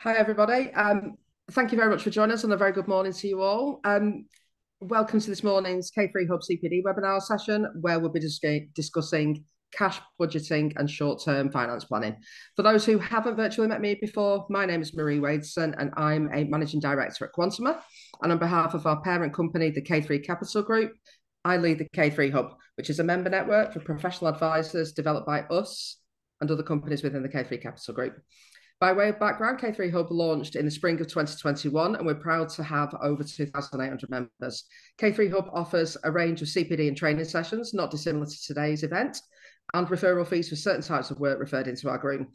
Hi, everybody. Thank you very much for joining us, and a very good morning to you all. Welcome to this morning's K3 Hub CPD webinar session, where we'll be discussing cash budgeting and short-term finance planning. For those who haven't virtually met me before, my name is Marie Wadeson, and I'm a Managing Director at Quantuma. And on behalf of our parent company, the K3 Capital Group, I lead the K3 Hub, which is a member network for professional advisors developed by us and other companies within the K3 Capital Group. By way of background, K3 Hub launched in the spring of 2021, and we're proud to have over 2,800 members. K3 Hub offers a range of CPD and training sessions, not dissimilar to today's event, and referral fees for certain types of work referred into our group.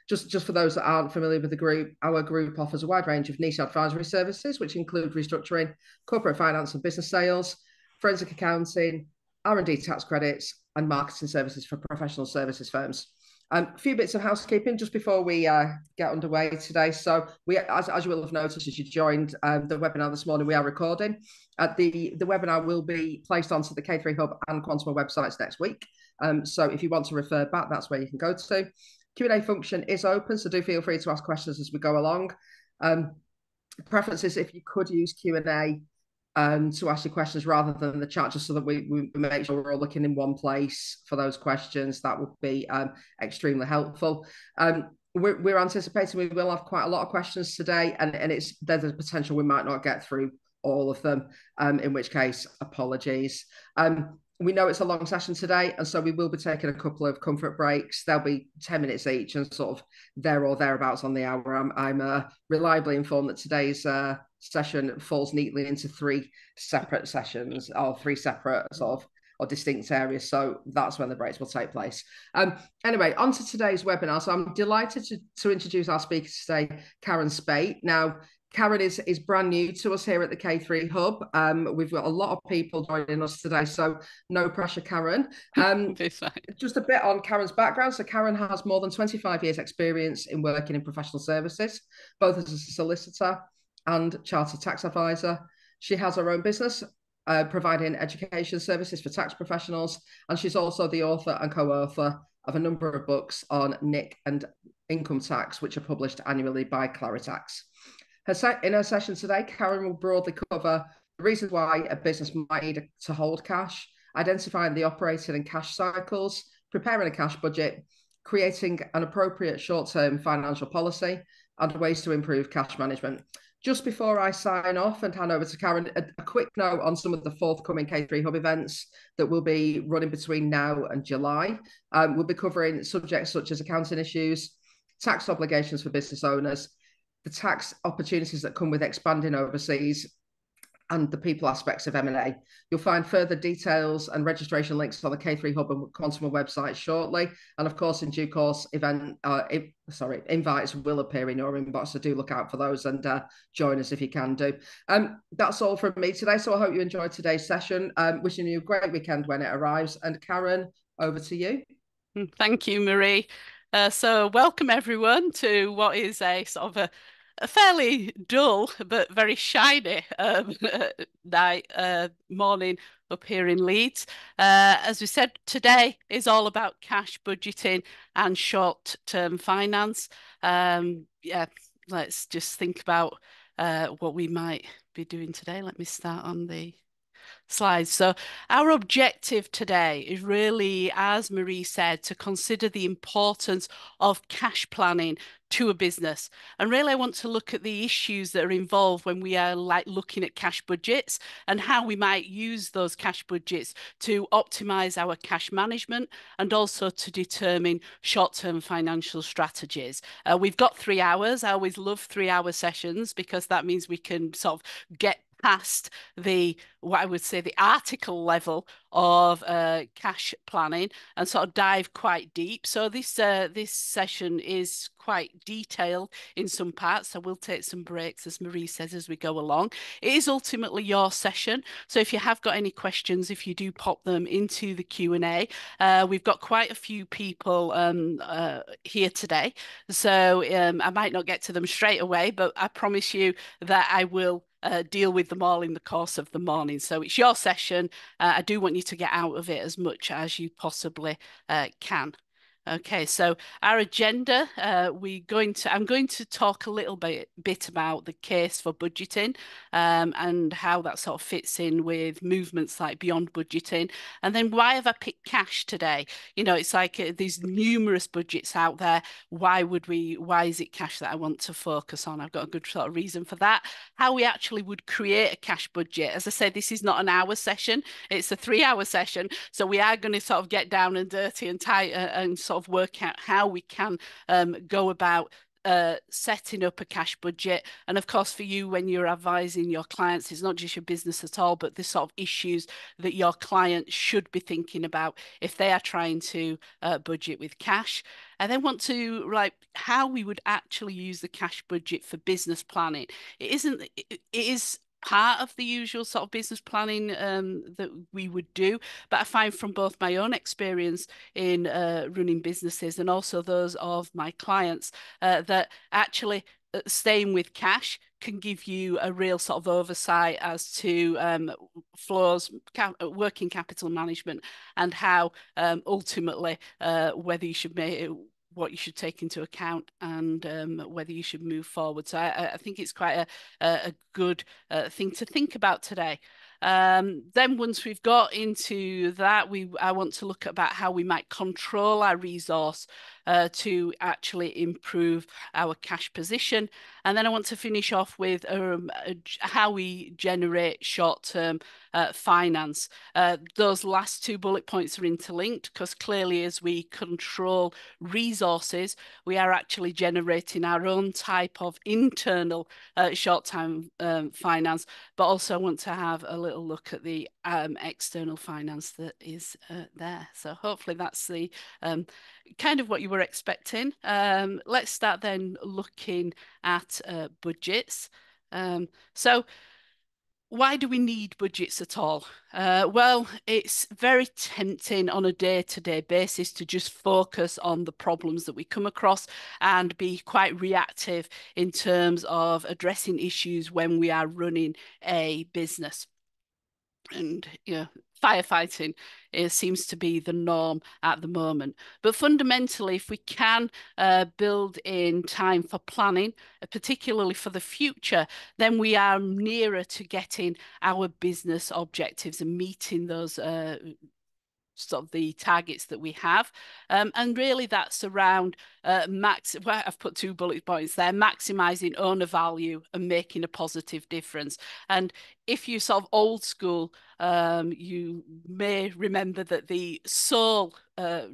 Just for those that aren't familiar with the group, our group offers a wide range of niche advisory services, which include restructuring, corporate finance and business sales, forensic accounting, R&D tax credits, and marketing services for professional services firms. A few bits of housekeeping just before we get underway today. So as you will have noticed as you joined the webinar this morning, we are recording. The webinar will be placed onto the K3 Hub and Quantuma websites next week. So if you want to refer back, that's where you can go to. Q&A function is open, so do feel free to ask questions as we go along. Preference is if you could use Q&A to ask your questions rather than the chat, just so that we make sure we're all looking in one place for those questions. That would be extremely helpful. We're anticipating we will have quite a lot of questions today, and there's a potential we might not get through all of them, in which case, apologies. We know it's a long session today, and so we will be taking a couple of comfort breaks. They'll be 10 minutes each and sort of there or thereabouts on the hour. I'm reliably informed that today's session falls neatly into three separate sessions, or three separate sort of or distinct areas. So that's when the breaks will take place. Anyway, on to today's webinar. So I'm delighted to introduce our speaker today, Karen Spate. Now, Karen is brand new to us here at the K3 Hub. We've got a lot of people joining us today, so no pressure, Karen. Just a bit on Karen's background. So Karen has more than 25 years experience in working in professional services, both as a solicitor and chartered tax advisor. She has her own business, providing education services for tax professionals, and she's also the author and co-author of a number of books on NIC and income tax, which are published annually by Claritax. In her session today, Karen will broadly cover the reasons why a business might need to hold cash, identifying the operating and cash cycles, preparing a cash budget, creating an appropriate short-term financial policy, and ways to improve cash management. Just before I sign off and hand over to Karen, a quick note on some of the forthcoming K3 Hub events that will be running between now and July. We'll be covering subjects such as accounting issues, tax obligations for business owners, the tax opportunities that come with expanding overseas, and the people aspects of M&A. You'll find further details and registration links on the K3 Hub and Quantuma website shortly. And of course, in due course, invites will appear in your inbox, so do look out for those and join us if you can do. That's all from me today, so I hope you enjoyed today's session. Wishing you a great weekend when it arrives. And Karen, over to you. Thank you, Marie. So welcome everyone to what is a sort of a fairly dull but very shiny morning up here in Leeds. As we said, today is all about cash budgeting and short-term finance. Yeah, let's just think about what we might be doing today. Let me start on the slides. So our objective today is really, as Marie said, to consider the importance of cash planning to a business. And really I want to look at the issues that are involved when we are looking at cash budgets and how we might use those cash budgets to optimize our cash management and also to determine short-term financial strategies. We've got 3 hours. I always love 3-hour sessions because that means we can sort of get past what I would say the article level of cash planning and sort of dive quite deep. So this session is quite detailed in some parts. I will take some breaks, as Marie says, as we go along. It is ultimately your session. So if you have got any questions, if you do pop them into the Q&A, we've got quite a few people here today. So I might not get to them straight away, but I promise you that I will deal with them all in the course of the morning. So it's your session. I do want you to get out of it as much as you possibly can. Okay, so our agenda, I'm going to talk a little bit about the case for budgeting, and how that sort of fits in with movements like beyond budgeting. And then why have I picked cash today? You know, it's like there's numerous budgets out there. Why is it cash that I want to focus on? I've got a good sort of reason for that. How we actually would create a cash budget. As I said, this is not an hour session, it's a 3 hour session. So we are going to sort of get down and dirty and tight, and sort of work out how we can go about setting up a cash budget. And of course, for you, when you're advising your clients, it's not just your business at all, but the sort of issues that your client should be thinking about if they are trying to budget with cash. I then want to like how we would actually use the cash budget for business planning. It is part of the usual sort of business planning that we would do. But I find from both my own experience in running businesses and also those of my clients that actually staying with cash can give you a real sort of oversight as to flows, working capital management, and how ultimately whether you should make it, what you should take into account, and whether you should move forward. So I think it's quite a good thing to think about today. Then once we've got into that, I want to look about how we might control our resource to actually improve our cash position. And then I want to finish off with how we generate short-term finance. Those last two bullet points are interlinked because clearly as we control resources, we are actually generating our own type of internal short-term finance, but also want to have a little look at the external finance that is there. So hopefully that's the kind of what you were expecting. Let's start then looking at budgets. So why do we need budgets at all? Well, it's very tempting on a day-to-day basis to just focus on the problems that we come across and be quite reactive in terms of addressing issues when we are running a business. And firefighting seems to be the norm at the moment. But fundamentally, if we can build in time for planning, particularly for the future, then we are nearer to getting our business objectives and meeting those sort of the targets that we have. And really that's around well, I've put 2 bullet points there: maximizing owner value and making a positive difference. And if you sort of old school, you may remember that the sole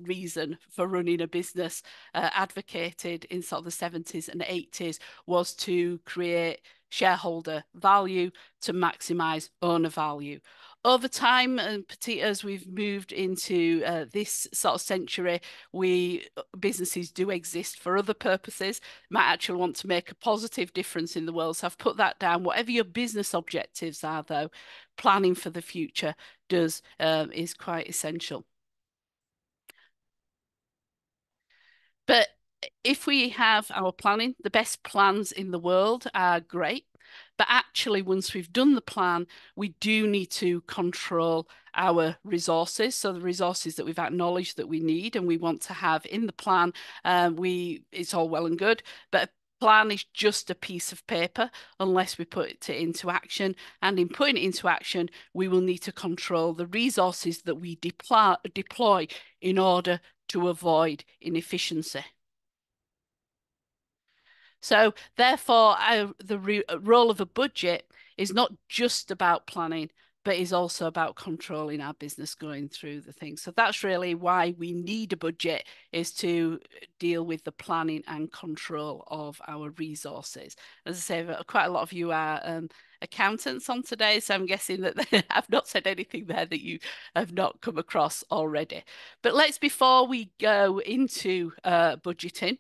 reason for running a business advocated in sort of the 70s and 80s was to create shareholder value, to maximize owner value. Over time, and particularly as we've moved into this sort of century, businesses do exist for other purposes, might actually want to make a positive difference in the world. So I've put that down. Whatever your business objectives are, though, planning for the future is quite essential. But if we have our planning, the best plans in the world are great. But actually, once we've done the plan, we do need to control our resources. So the resources that we've acknowledged that we need and we want to have in the plan, it's all well and good, but a plan is just a piece of paper unless we put it into action. And in putting it into action, we will need to control the resources that we deploy in order to avoid inefficiency. So therefore, the role of a budget is not just about planning, but is also about controlling our business going through the things. So that's really why we need a budget, is to deal with the planning and control of our resources. As I say, quite a lot of you are accountants on today, so I'm guessing that I've not said anything there that you have not come across already. But before we go into budgeting,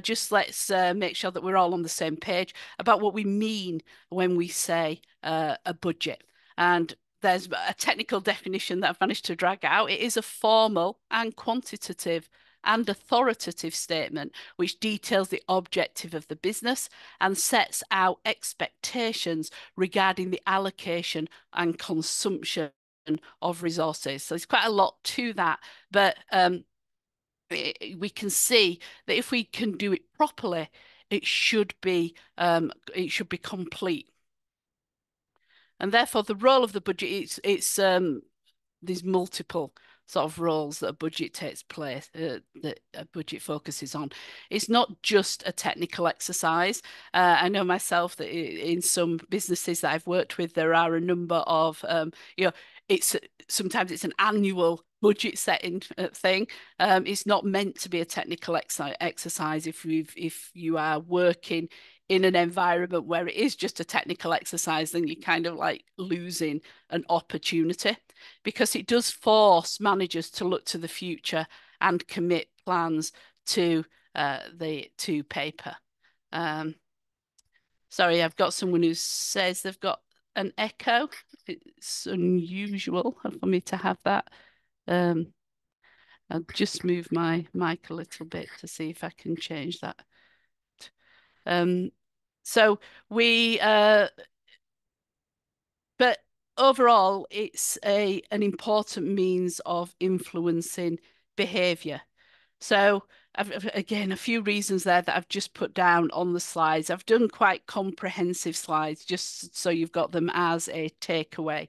just let's make sure that we're all on the same page about what we mean when we say a budget. And there's a technical definition that I've managed to drag out. It is a formal and quantitative and authoritative statement which details the objective of the business and sets out expectations regarding the allocation and consumption of resources. So there's quite a lot to that, but we can see that if we can do it properly, it should be complete. And therefore, the role of the budget, it's there's multiple sort of roles that a budget takes place, that a budget focuses on. It's not just a technical exercise. I know myself that in some businesses that I've worked with, there are a number of, it's sometimes it's an annual budget setting thing. It's not meant to be a technical exercise if you are working in an environment where it is just a technical exercise, then you're kind of like losing an opportunity, because it does force managers to look to the future and commit plans to paper. Sorry, I've got someone who says they've got an echo. It's unusual for me to have that. I'll just move my mic a little bit to see if I can change that. So we, but overall, it's an important means of influencing behaviour. So again, a few reasons there that I've just put down on the slides. I've done quite comprehensive slides just so you've got them as a takeaway.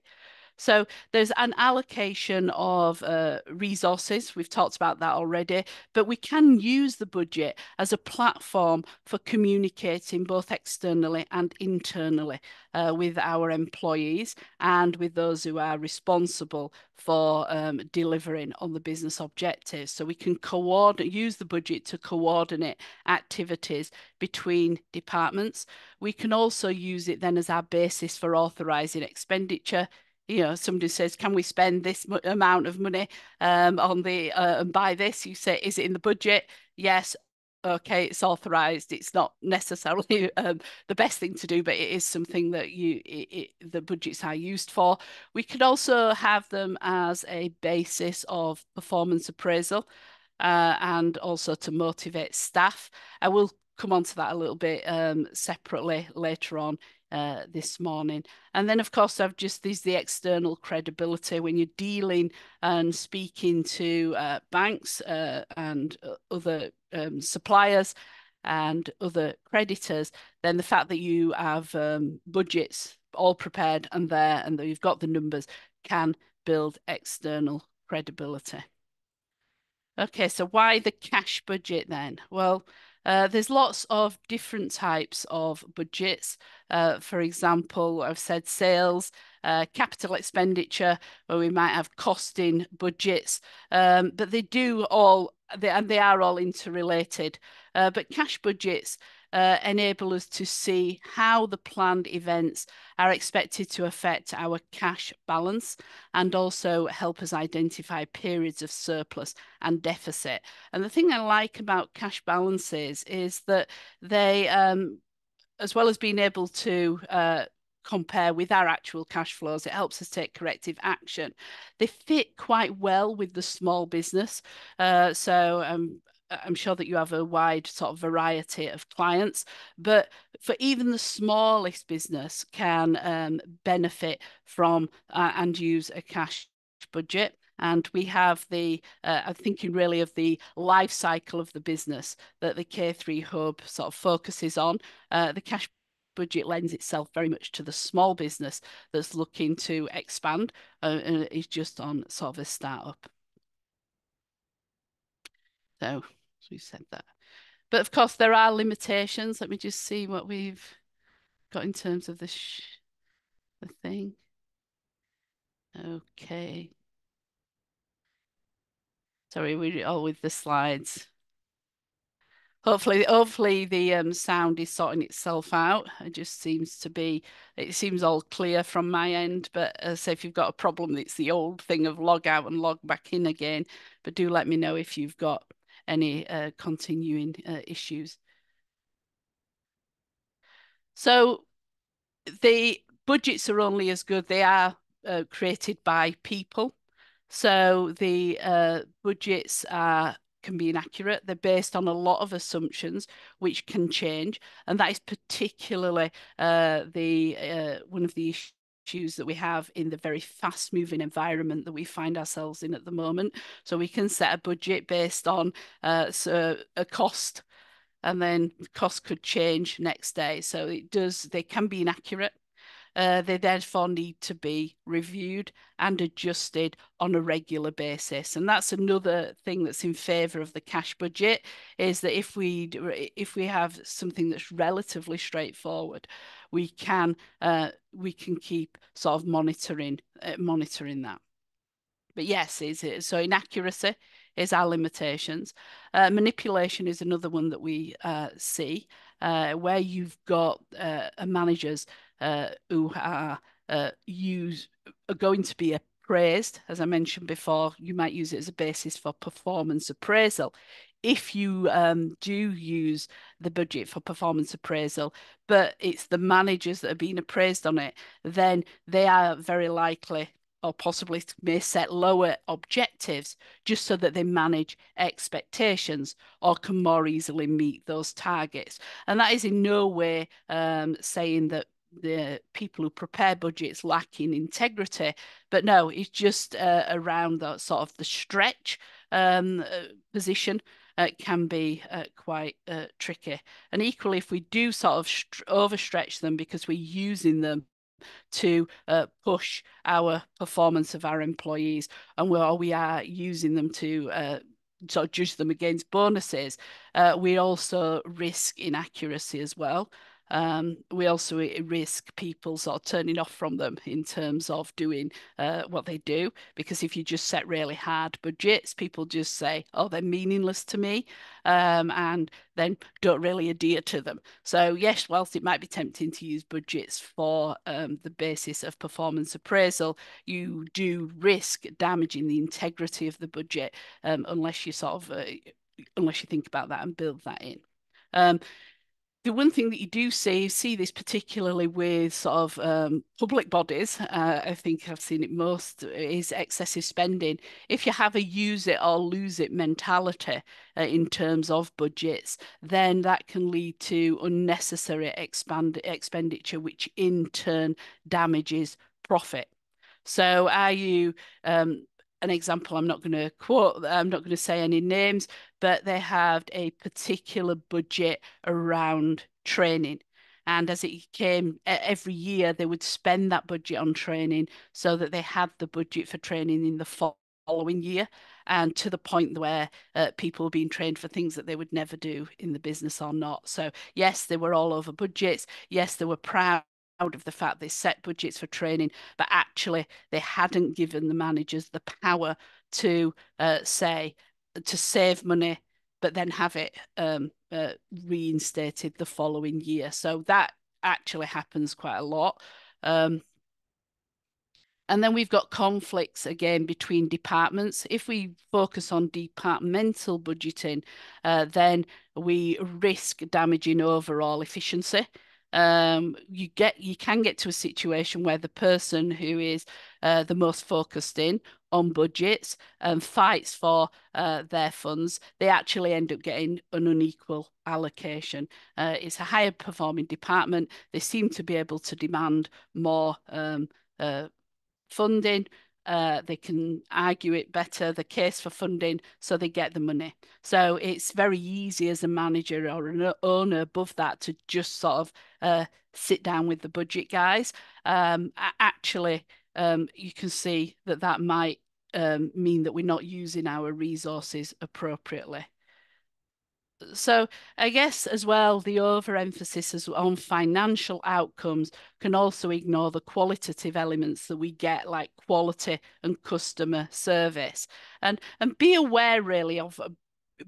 So there's an allocation of resources. We've talked about that already, but we can use the budget as a platform for communicating both externally and internally with our employees and with those who are responsible for delivering on the business objectives. So we can use the budget to coordinate activities between departments. We can also use it then as our basis for authorising expenditure. Somebody says, can we spend this amount of money on the and buy this? You say, is it in the budget? Yes. Okay, it's authorized. It's not necessarily the best thing to do, but it is something that the budgets are used for. We could also have them as a basis of performance appraisal and also to motivate staff. I will come on to that a little bit separately later on this morning. And then, of course, there's the external credibility when you're dealing and speaking to banks and other suppliers and other creditors, then the fact that you have budgets all prepared and there and that you've got the numbers can build external credibility. Okay, so why the cash budget then? Well, there's lots of different types of budgets. For example, I've said sales, capital expenditure, where we might have costing budgets, but they are all interrelated. But cash budgets enable us to see how the planned events are expected to affect our cash balance and also help us identify periods of surplus and deficit. And the thing I like about cash balances is that they, as well as being able to compare with our actual cash flows, it helps us take corrective action. They fit quite well with the small business. So I'm sure that you have a wide sort of variety of clients, but for even the smallest business can benefit from and use a cash budget. And we have I'm thinking really of the life cycle of the business that the K3 Hub sort of focuses on. The cash budget lends itself very much to the small business that's looking to expand and is just on sort of a startup. So we said that. But of course, there are limitations. Let me just see what we've got in terms of the thing. Okay. Sorry, we're all with the slides. Hopefully the sound is sorting itself out. It seems all clear from my end, but so if you've got a problem, it's the old thing of log out and log back in again. But do let me know if you've got any continuing issues. So the budgets are only as good. They are created by people. So the budgets can be inaccurate. They're based on a lot of assumptions which can change, and that is particularly one of the issues that we have in the very fast-moving environment that we find ourselves in at the moment. So we can set a budget based on so a cost, and then the cost could change next day. So they can be inaccurate. They therefore need to be reviewed and adjusted on a regular basis. And that's another thing that's in favour of the cash budget, is that if we have something that's relatively straightforward, we can keep sort of monitoring that. But yes, so inaccuracy is our limitations. Manipulation is another one that we see, where you've got managers who are going to be appraised. As I mentioned before, you might use it as a basis for performance appraisal. If you do use the budget for performance appraisal, but it's the managers that are being appraised on it, then they are very likely or possibly may set lower objectives just so that they manage expectations or can more easily meet those targets. And that is in no way saying that the people who prepare budgets lack in integrity, but no, it's just around the sort of the stretch position. Can be quite tricky. And equally, if we do sort of overstretch them because we're using them to push our performance of our employees, and we are using them to sort of judge them against bonuses, we also risk inaccuracy as well. We also risk people sort of turning off from them in terms of doing what they do, because if you just set really hard budgets, people just say, oh, they're meaningless to me, and then don't really adhere to them. So yes, whilst it might be tempting to use budgets for the basis of performance appraisal, you do risk damaging the integrity of the budget unless you think about that and build that in. The one thing that you do see this particularly with sort of public bodies, I think I've seen it most, is excessive spending. If you have a use it or lose it mentality in terms of budgets, then that can lead to unnecessary expenditure, which in turn damages profit. So are you an example, I'm not going to quote, I'm not going to say any names, but they have a particular budget around training. And as it came every year, they would spend that budget on training so that they had the budget for training in the following year, and to the point where people were being trained for things that they would never do in the business or not. So yes, they were all over budgets. Yes, they were proud of the fact they set budgets for training, but actually they hadn't given the managers the power to say to save money, but then have it reinstated the following year. So that actually happens quite a lot. And then we've got conflicts again between departments. If we focus on departmental budgeting, then we risk damaging overall efficiency. You can get to a situation where the person who is the most focused in on budgets and fights for their funds, they actually end up getting an unequal allocation. It's a higher performing department. They seem to be able to demand more funding. They can argue it better, the case for funding, so they get the money. So it's very easy as a manager or an owner above that to just sort of sit down with the budget guys. Actually, you can see that might mean that we're not using our resources appropriately. So I guess as well, the overemphasis on financial outcomes can also ignore the qualitative elements that we get, like quality and customer service, and be aware really of.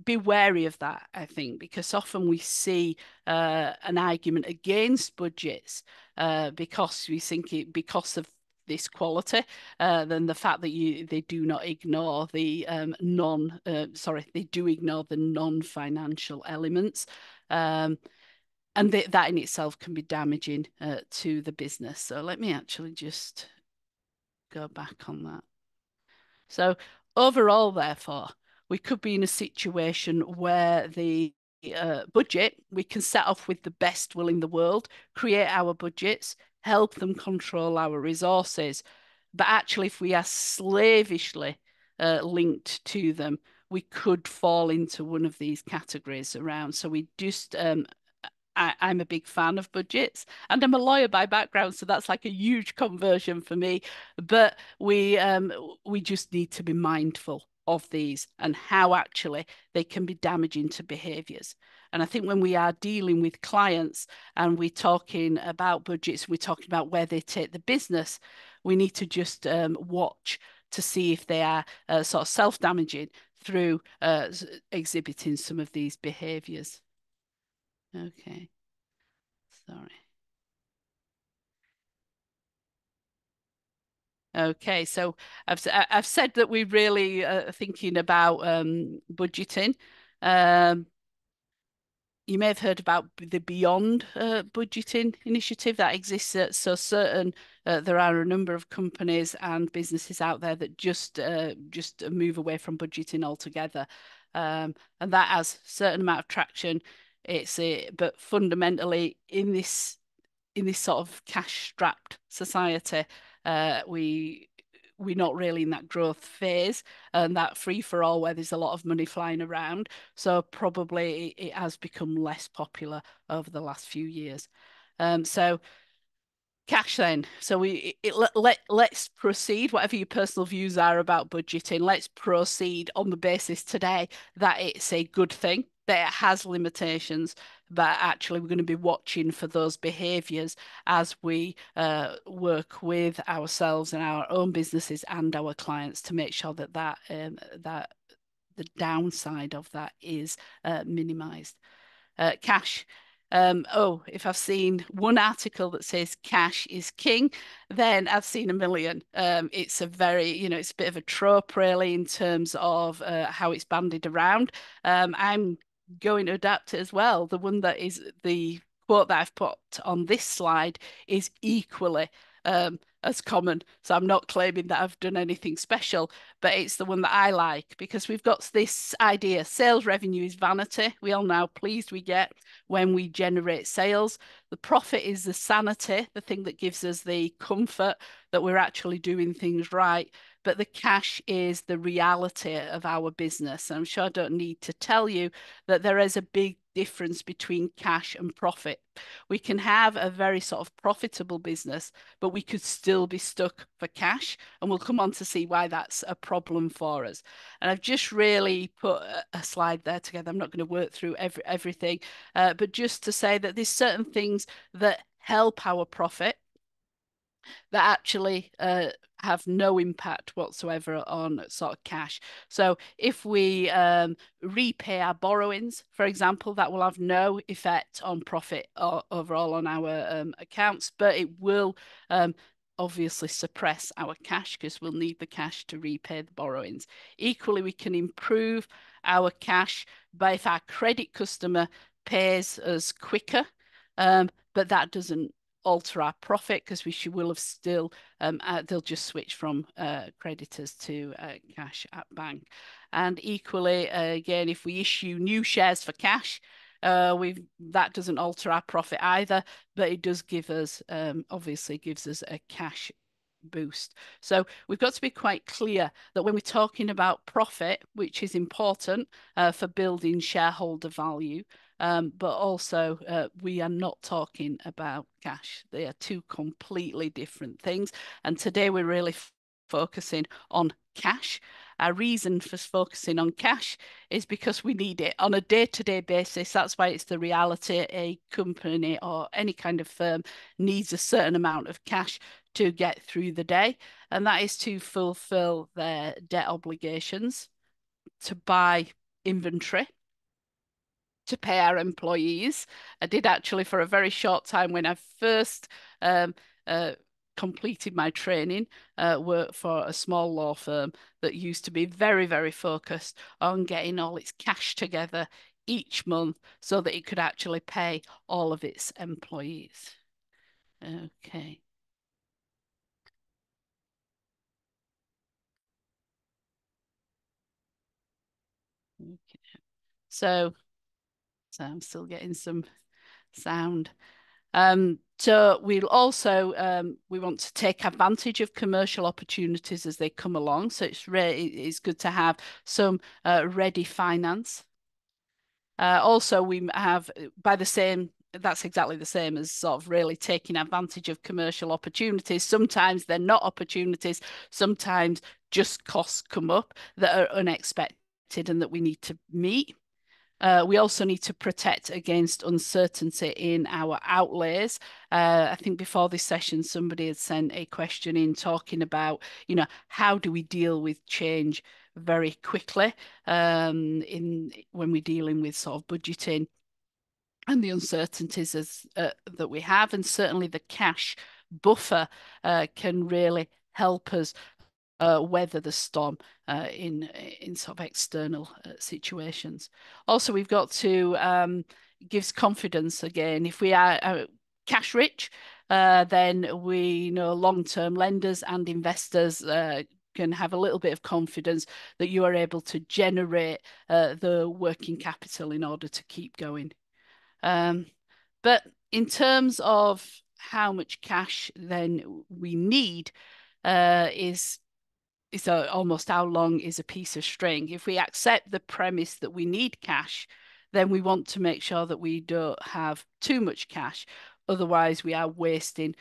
Be wary of that, I think, because often we see an argument against budgets because we think because of this quality, then the fact that they do not ignore the they do ignore the non-financial elements, and that in itself can be damaging to the business. So let me actually just go back on that. So overall, therefore, we could be in a situation where the budget, we can set off with the best will in the world, create our budgets, help them control our resources. But actually, if we are slavishly linked to them, we could fall into one of these categories around. So we just I'm a big fan of budgets, and I'm a lawyer by background, so that's like a huge conversion for me. But we just need to be mindful of these and how actually they can be damaging to behaviours. And I think when we are dealing with clients and we're talking about budgets, we're talking about where they take the business, we need to just watch to see if they are sort of self-damaging through exhibiting some of these behaviours. Okay, sorry. Okay, so I've said that we really are thinking about budgeting. Um, you may have heard about the Beyond budgeting initiative that exists. So certain there are a number of companies and businesses out there that just move away from budgeting altogether, and that has certain amount of traction. But fundamentally in this sort of cash-strapped society, we're not really in that growth phase and that free for all where there's a lot of money flying around. So probably it has become less popular over the last few years. So cash then. So let's proceed. Whatever your personal views are about budgeting, let's proceed on the basis today that it's a good thing, that it has limitations, but actually we're going to be watching for those behaviours as we work with ourselves and our own businesses and our clients to make sure that the downside of that is minimised. Cash. If I've seen one article that says cash is king, then I've seen a million. It's a very, it's a bit of a trope really in terms of how it's bandied around. I'm going to adapt it as well. The one that is the quote that I've put on this slide is equally as common. So I'm not claiming that I've done anything special, but it's the one that I like because we've got this idea sales revenue is vanity. We all know how pleased we get when we generate sales. The profit is the sanity, the thing that gives us the comfort that we're actually doing things right. But the cash is the reality of our business. And I'm sure I don't need to tell you that there is a big difference between cash and profit. We can have a very sort of profitable business, but we could still be stuck for cash. And we'll come on to see why that's a problem for us. And I've just really put a slide there together. I'm not going to work through everything, but just to say that there's certain things that help our profit that actually have no impact whatsoever on sort of cash. So if we repay our borrowings, for example, that will have no effect on profit or overall on our accounts, but it will obviously suppress our cash because we'll need the cash to repay the borrowings. Equally, we can improve our cash by if our credit customer pays us quicker, but that doesn't alter our profit because will have still they'll just switch from creditors to cash at bank. And equally, again, if we issue new shares for cash, that doesn't alter our profit either, but it does give us obviously gives us a cash boost. So we've got to be quite clear that when we're talking about profit, which is important for building shareholder value, but also we are not talking about cash. They are two completely different things. And today we're really focusing on cash. Our reason for focusing on cash is because we need it on a day-to-day basis. That's why it's the reality. A company or any kind of firm needs a certain amount of cash to get through the day, and that is to fulfill their debt obligations, to buy inventory, to pay our employees. I did actually for a very short time when I first uh, completed my training, work for a small law firm that used to be very, very focused on getting all its cash together each month so that it could actually pay all of its employees. Okay. Okay. So I'm still getting some sound. So we'll also we want to take advantage of commercial opportunities as they come along. So it's good to have some ready finance. Also, we have by the same. That's exactly the same as sort of really taking advantage of commercial opportunities. Sometimes they're not opportunities. Sometimes just costs come up that are unexpected and that we need to meet. We also need to protect against uncertainty in our outlays. I think before this session, somebody had sent a question in talking about, how do we deal with change very quickly in when we're dealing with sort of budgeting and the uncertainties that we have, and certainly the cash buffer can really help us weather the storm in sort of external situations. Also, we've got to gives confidence again. If we are cash rich, then we know long-term lenders and investors can have a little bit of confidence that you are able to generate the working capital in order to keep going. But in terms of how much cash then we need is almost how long is a piece of string. If we accept the premise that we need cash, then we want to make sure that we don't have too much cash. Otherwise, we are wasting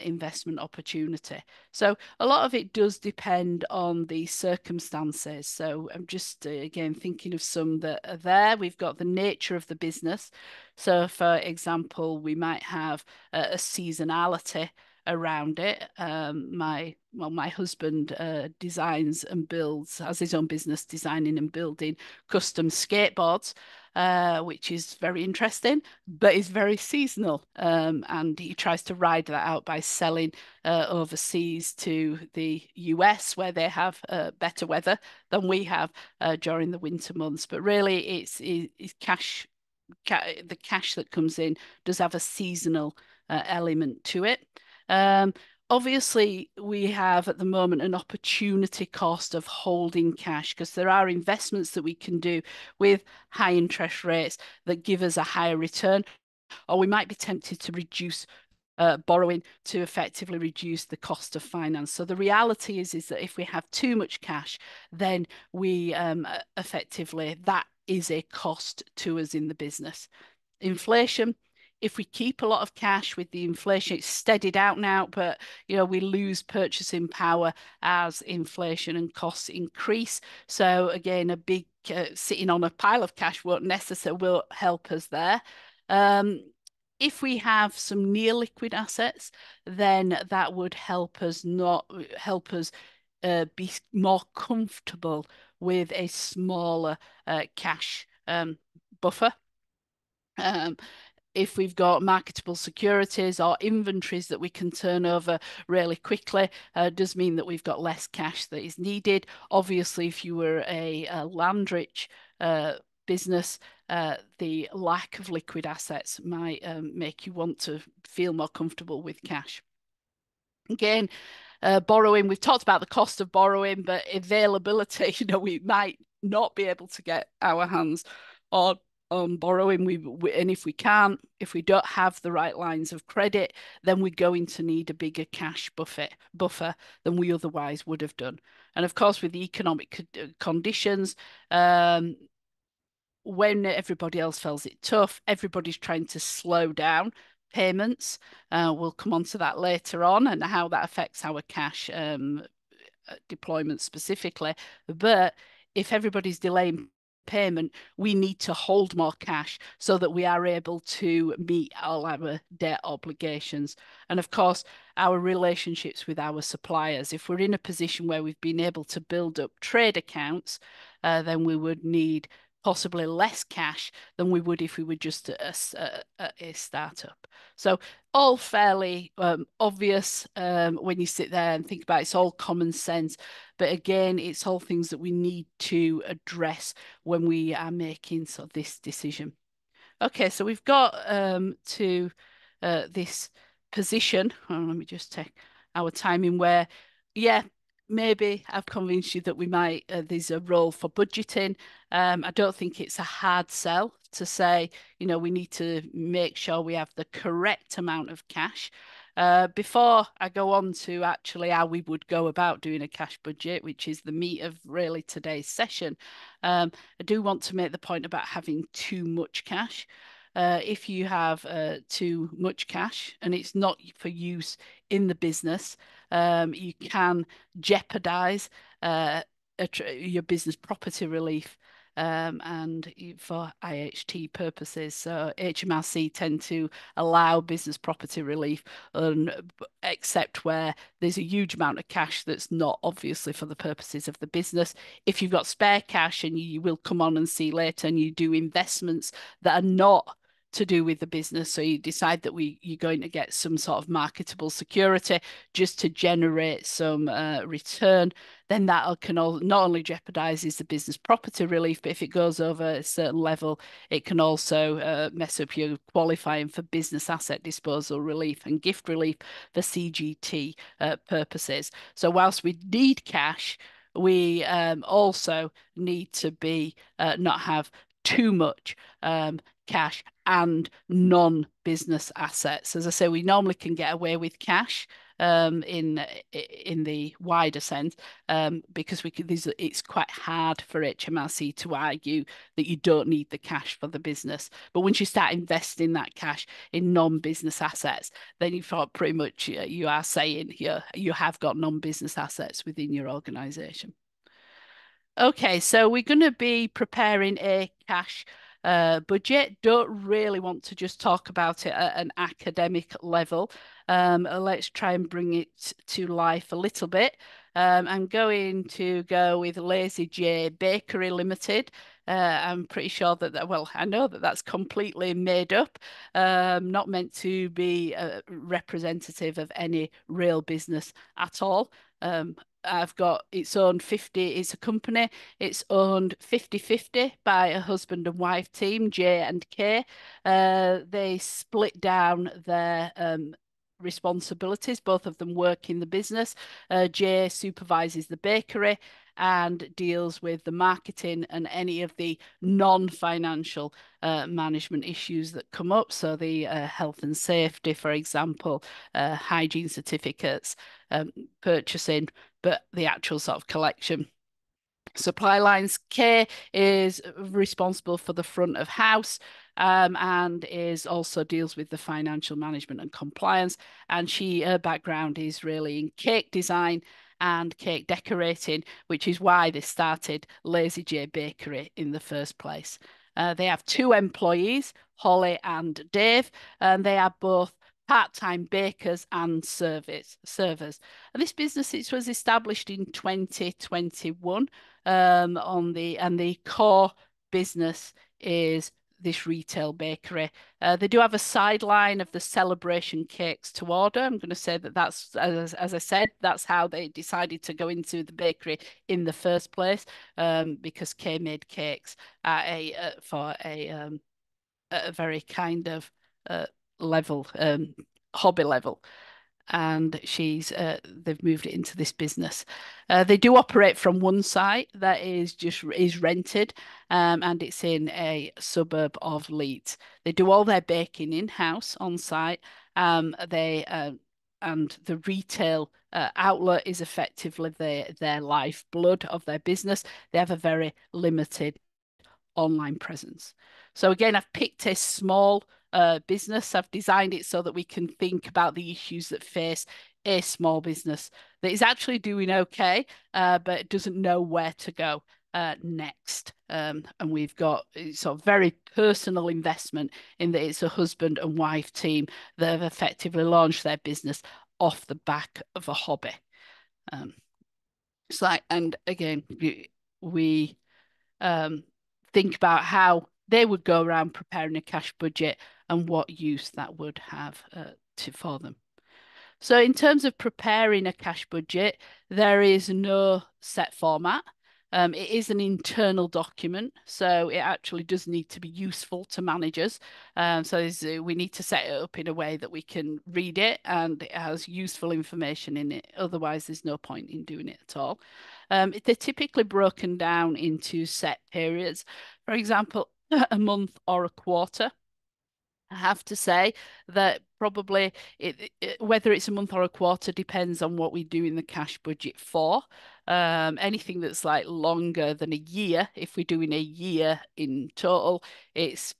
investment opportunity. So a lot of it does depend on the circumstances. So I'm just, again, thinking of some that are there. We've got the nature of the business. So for example, we might have a seasonality around it. My husband designs and builds, has his own business designing and building custom skateboards, which is very interesting, but is very seasonal. And he tries to ride that out by selling overseas to the US, where they have better weather than we have during the winter months. But really, it's cash. The cash that comes in does have a seasonal element to it. Obviously, we have at the moment an opportunity cost of holding cash because there are investments that we can do with high interest rates that give us a higher return, or we might be tempted to reduce borrowing to effectively reduce the cost of finance. So the reality is that if we have too much cash, then we effectively, that is a cost to us in the business. Inflation, if we keep a lot of cash with the inflation, it's steadied out now, but we lose purchasing power as inflation and costs increase. So again, a big sitting on a pile of cash won't necessarily will help us there. If we have some near liquid assets, then that would help us be more comfortable with a smaller cash buffer. If we've got marketable securities or inventories that we can turn over really quickly, does mean that we've got less cash that is needed. Obviously, if you were a land rich business, the lack of liquid assets might make you want to feel more comfortable with cash. Again, borrowing, we've talked about the cost of borrowing, but availability, we might not be able to get our hands on borrowing. And if we don't have the right lines of credit, then we're going to need a bigger cash buffer than we otherwise would have done. And of course, with the economic conditions, when everybody else feels it tough, everybody's trying to slow down payments. We'll come on to that later on and how that affects our cash deployment specifically. But if everybody's delaying payment, we need to hold more cash so that we are able to meet all our debt obligations. And of course, our relationships with our suppliers. If we're in a position where we've been able to build up trade accounts, then we would need possibly less cash than we would if we were just a startup. So all fairly obvious when you sit there and think about it. It's all common sense. But again, it's all things that we need to address when we are making sort of this decision. Okay, so we've got to this position. Let me just take our timing where, yeah, maybe I've convinced you that we might, there's a role for budgeting. I don't think it's a hard sell to say, we need to make sure we have the correct amount of cash. Before I go on to actually how we would go about doing a cash budget, which is the meat of really today's session, I do want to make the point about having too much cash. If you have too much cash and it's not for use in the business, you can jeopardize your business property relief and for IHT purposes. So HMRC tend to allow business property relief, except where there's a huge amount of cash that's not obviously for the purposes of the business. If you've got spare cash and you will come on and see later, and you do investments that are not to do with the business, so you decide that you're going to get some sort of marketable security just to generate some return, then that can not only jeopardizes the business property relief, but if it goes over a certain level, it can also mess up your qualifying for business asset disposal relief and gift relief for CGT purposes. So whilst we need cash, we also need to be not have too much cash and non-business assets. As I say, we normally can get away with cash in the wider sense because it's quite hard for HMRC to argue that you don't need the cash for the business. But once you start investing that cash in non-business assets, then you thought pretty much you are saying you have got non-business assets within your organisation. Okay, so we're going to be preparing a cash budget. Don't really want to just talk about it at an academic level. Let's try and bring it to life a little bit. I'm going to go with Lazy J Bakery Limited. I'm pretty sure well, I know that that's completely made up, not meant to be representative of any real business at all. I've got its own 50, it's a company, it's owned 50-50 by a husband and wife team, J and K. They split down their responsibilities. Both of them work in the business. J supervises the bakery and deals with the marketing and any of the non-financial management issues that come up. So the health and safety, for example, hygiene certificates, purchasing, but the actual sort of collection. Supply lines. K is responsible for the front of house and is also deals with the financial management and compliance. And her background is really in cake design and cake decorating, which is why they started Lazy J Bakery in the first place. They have 2 employees, Holly and Dave, and they are both part-time bakers and servers. And this business, it was established in 2021 and the core business is this retail bakery. They do have a sideline of the celebration cakes to order. I'm going to say that that's, as I said, that's how they decided to go into the bakery in the first place, because Kay made cakes for a very kind of level, hobby level. And they've moved it into this business. They do operate from one site that is rented, and it's in a suburb of Leeds. They do all their baking in-house on site. And the retail outlet is effectively their lifeblood of their business. They have a very limited online presence. So again, I've picked a small business. I've designed it so that we can think about the issues that face a small business that is actually doing okay, but doesn't know where to go next. And we've got sort of very personal investment in that it's a husband and wife team that have effectively launched their business off the back of a hobby. It's like, and again, we think about how they would go around preparing a cash budget and what use that would have for them. So in terms of preparing a cash budget, there is no set format. It is an internal document, so it actually does need to be useful to managers. We need to set it up in a way that we can read it and it has useful information in it. Otherwise, there's no point in doing it at all. They're typically broken down into set periods. For example, a month or a quarter. I have to say that probably whether it's a month or a quarter depends on what we do in the cash budget for. Anything that's like longer than a year, if we're doing a year in total, it's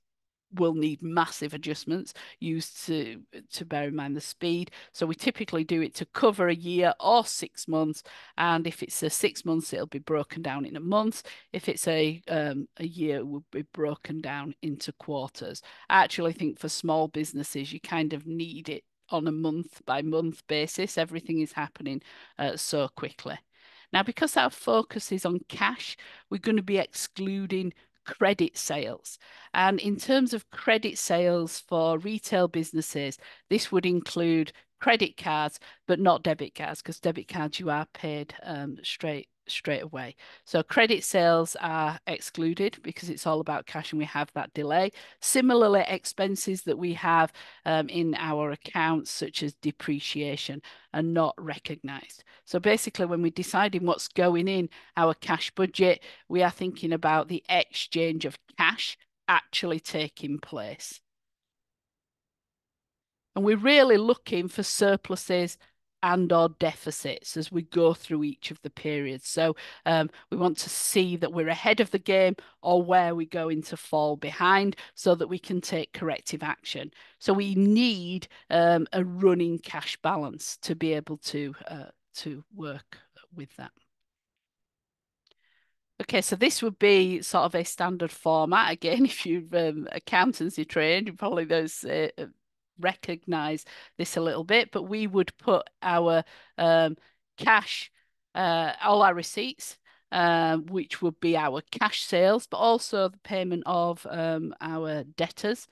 will need massive adjustments used to bear in mind the speed. So we typically do it to cover a year or 6 months. And if it's a 6 months, it'll be broken down in a month. If it's a year, it will be broken down into quarters. I actually think for small businesses, you kind of need it on a month by month basis. Everything is happening so quickly. Now, because our focus is on cash, we're going to be excluding credit sales. And in terms of credit sales for retail businesses, this would include credit cards, but not debit cards, because debit cards you are paid straight away. So credit sales are excluded because it's all about cash and we have that delay. Similarly, expenses that we have in our accounts, such as depreciation, are not recognised. So basically, when we're deciding what's going in our cash budget, we are thinking about the exchange of cash actually taking place. And we're really looking for surpluses and or deficits as we go through each of the periods. So we want to see that we're ahead of the game or where we're going to fall behind so that we can take corrective action. So we need a running cash balance to be able to work with that. Okay, so this would be sort of a standard format. Again, if you've accountancy trained, you probably recognize this a little bit, but we would put our cash, all our receipts, which would be our cash sales, but also the payment of our debtors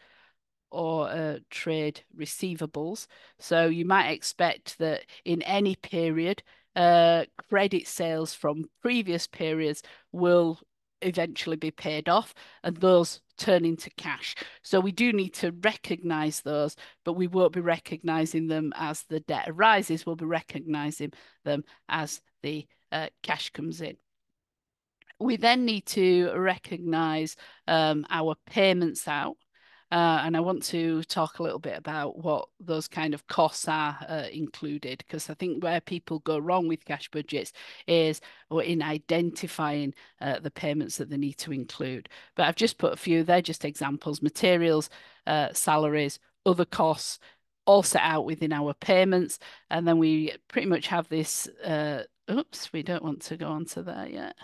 or trade receivables. So you might expect that in any period, credit sales from previous periods will eventually be paid off and those turn into cash. So we do need to recognize those, but we won't be recognizing them as the debt arises. We'll be recognizing them as the cash comes in. We then need to recognize our payments out. And I want to talk a little bit about what those kind of costs are included, because I think where people go wrong with cash budgets is in identifying the payments that they need to include. But I've just put a few, they're just examples: materials, salaries, other costs, all set out within our payments. And then we pretty much have this, oops, we don't want to go on to there yet.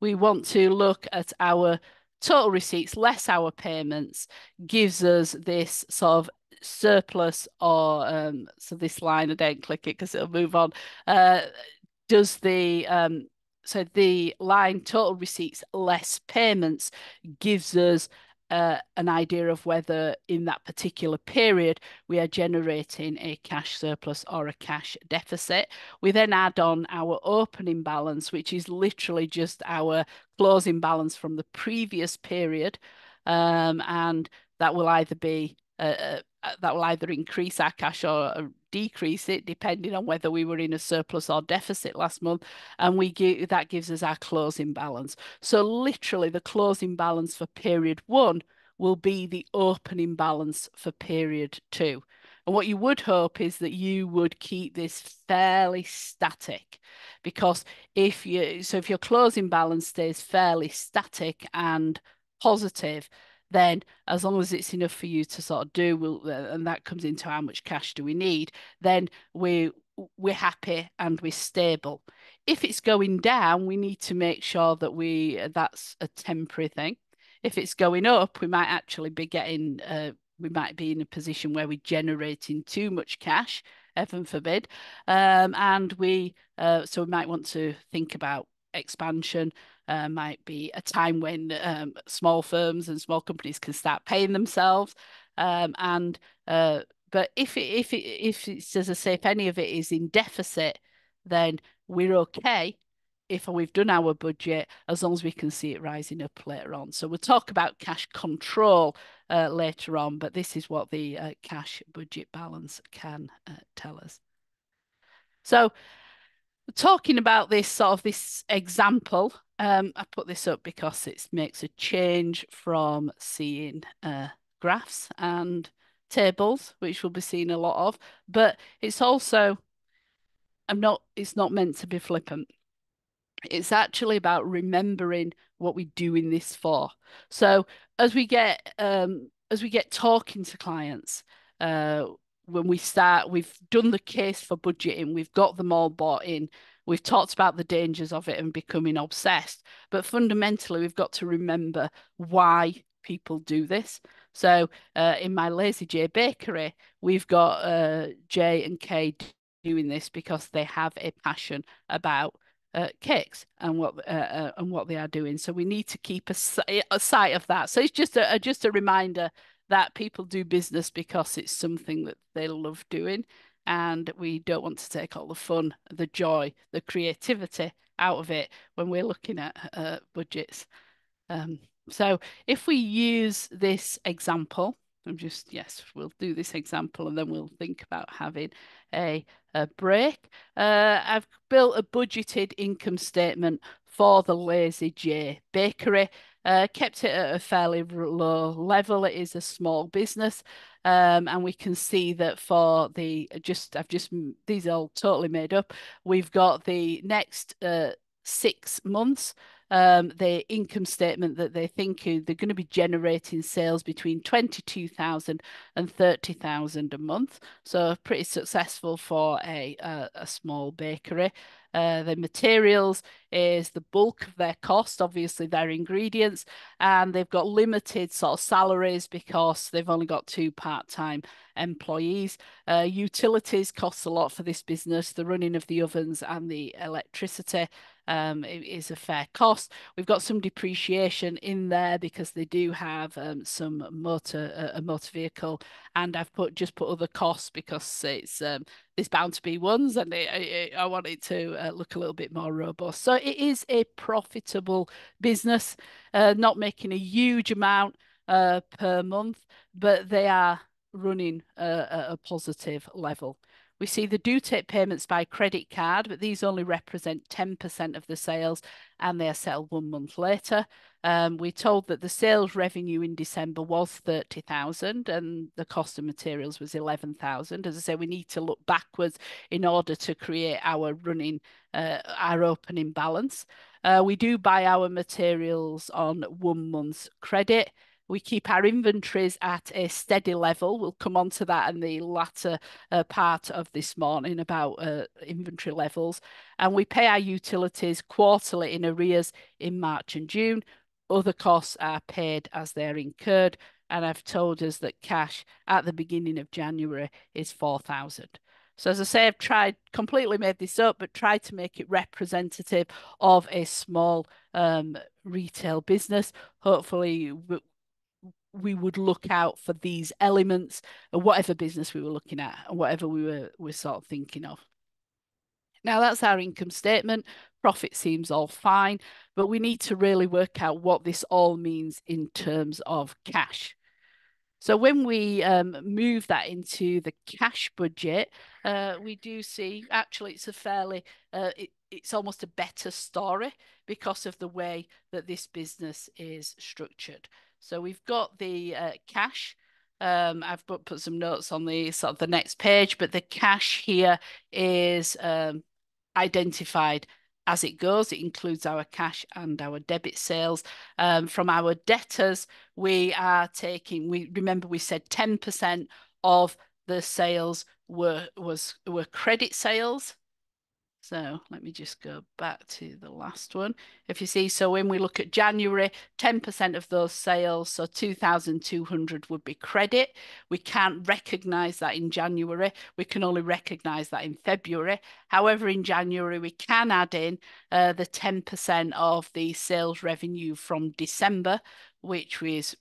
We want to look at our total receipts less our payments gives us this sort of surplus or so this line, I don't click it because it'll move on. Does the so the line total receipts less payments gives us an idea of whether in that particular period we are generating a cash surplus or a cash deficit. We then add on our opening balance, which is literally just our closing balance from the previous period, and that will either be that will either increase our cash or decrease it depending on whether we were in a surplus or deficit last month, and that gives us our closing balance. So literally the closing balance for period 1 will be the opening balance for period 2. And what you would hope is that you would keep this fairly static, because if your closing balance stays fairly static and positive, then as long as it's enough for you to sort of do, and that comes into how much cash do we need, then we're happy and we're stable. If it's going down, we need to make sure that that's a temporary thing. If it's going up, we might actually be we might be in a position where we're generating too much cash, heaven forbid, and so we might want to think about expansion. Might be a time when small firms and small companies can start paying themselves. But if it's, as I say, if any of it is in deficit, then we're okay. if we've done our budget, as long as we can see it rising up later on. So we'll talk about cash control later on, but this is what the cash budget balance can tell us. So talking about this example, I put this up because it makes a change from seeing graphs and tables, which we'll be seeing a lot of, but it's also, it's not meant to be flippant. It's actually about remembering what we're doing this for. So as we get talking to clients, when we start, we've done the case for budgeting, we've got them all bought in, we've talked about the dangers of it and becoming obsessed. But fundamentally, we've got to remember why people do this. So in my Lazy J bakery, we've got J and K doing this because they have a passion about cakes and what they are doing. So we need to keep a sight of that. So it's just a reminder that people do business because it's something that they love doing, and we don't want to take all the fun, the joy, the creativity out of it when we're looking at budgets. So if we use this example, we'll do this example and then we'll think about having a break. I've built a budgeted income statement for the Lazy J bakery. Kept it at a fairly low level. It is a small business. And we can see that for these are all totally made up. We've got the next 6 months, the income statement that they think they're going to be generating sales between 22,000 and 30,000 a month. So pretty successful for a small bakery. The materials is the bulk of their cost, obviously their ingredients, and they've got limited sort of salaries because they've only got 2 part-time employees. Utilities costs a lot for this business, the running of the ovens and the electricity. It is a fair cost. We've got some depreciation in there because they do have some a motor vehicle, and I've just put other costs because it's there's bound to be ones, and I want it to look a little bit more robust. So it is a profitable business, not making a huge amount per month, but they are running at a positive level. We see the due take payments by credit card, but these only represent 10% of the sales and they are settled 1 month later. We're told that the sales revenue in December was 30,000 and the cost of materials was 11,000. As I say, we need to look backwards in order to create our opening balance. We do buy our materials on 1 month's credit. We keep our inventories at a steady level. We'll come on to that in the latter part of this morning about inventory levels. And we pay our utilities quarterly in arrears in March and June. Other costs are paid as they're incurred. And I've told us that cash at the beginning of January is 4,000. So as I say, I've completely made this up, but tried to make it representative of a small retail business. Hopefully, we would look out for these elements of whatever business we were looking at and whatever we're sort of thinking of. Now that's our income statement. Profit seems all fine, but we need to really work out what this all means in terms of cash. So when we move that into the cash budget, we do see actually it's a fairly, it's almost a better story because of the way that this business is structured. So we've got the cash. I've put some notes on the sort of the next page, but the cash here is identified as it goes. It includes our cash and our debit sales. From our debtors, we are taking, remember we said 10% of the sales were credit sales. So let me just go back to the last one. If you see, so when we look at January, 10% of those sales, so 2,200 would be credit. We can't recognize that in January. We can only recognize that in February. However, in January, we can add in the 10% of the sales revenue from December, which was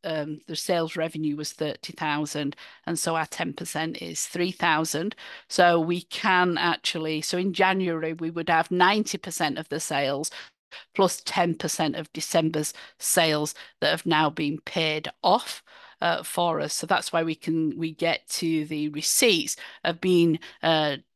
the sales revenue was 30,000, and so our 10% is 3,000. So we can actually, so in January, we would have 90% of the sales plus 10% of December's sales that have now been paid off for us. So that's why we get to the receipts of being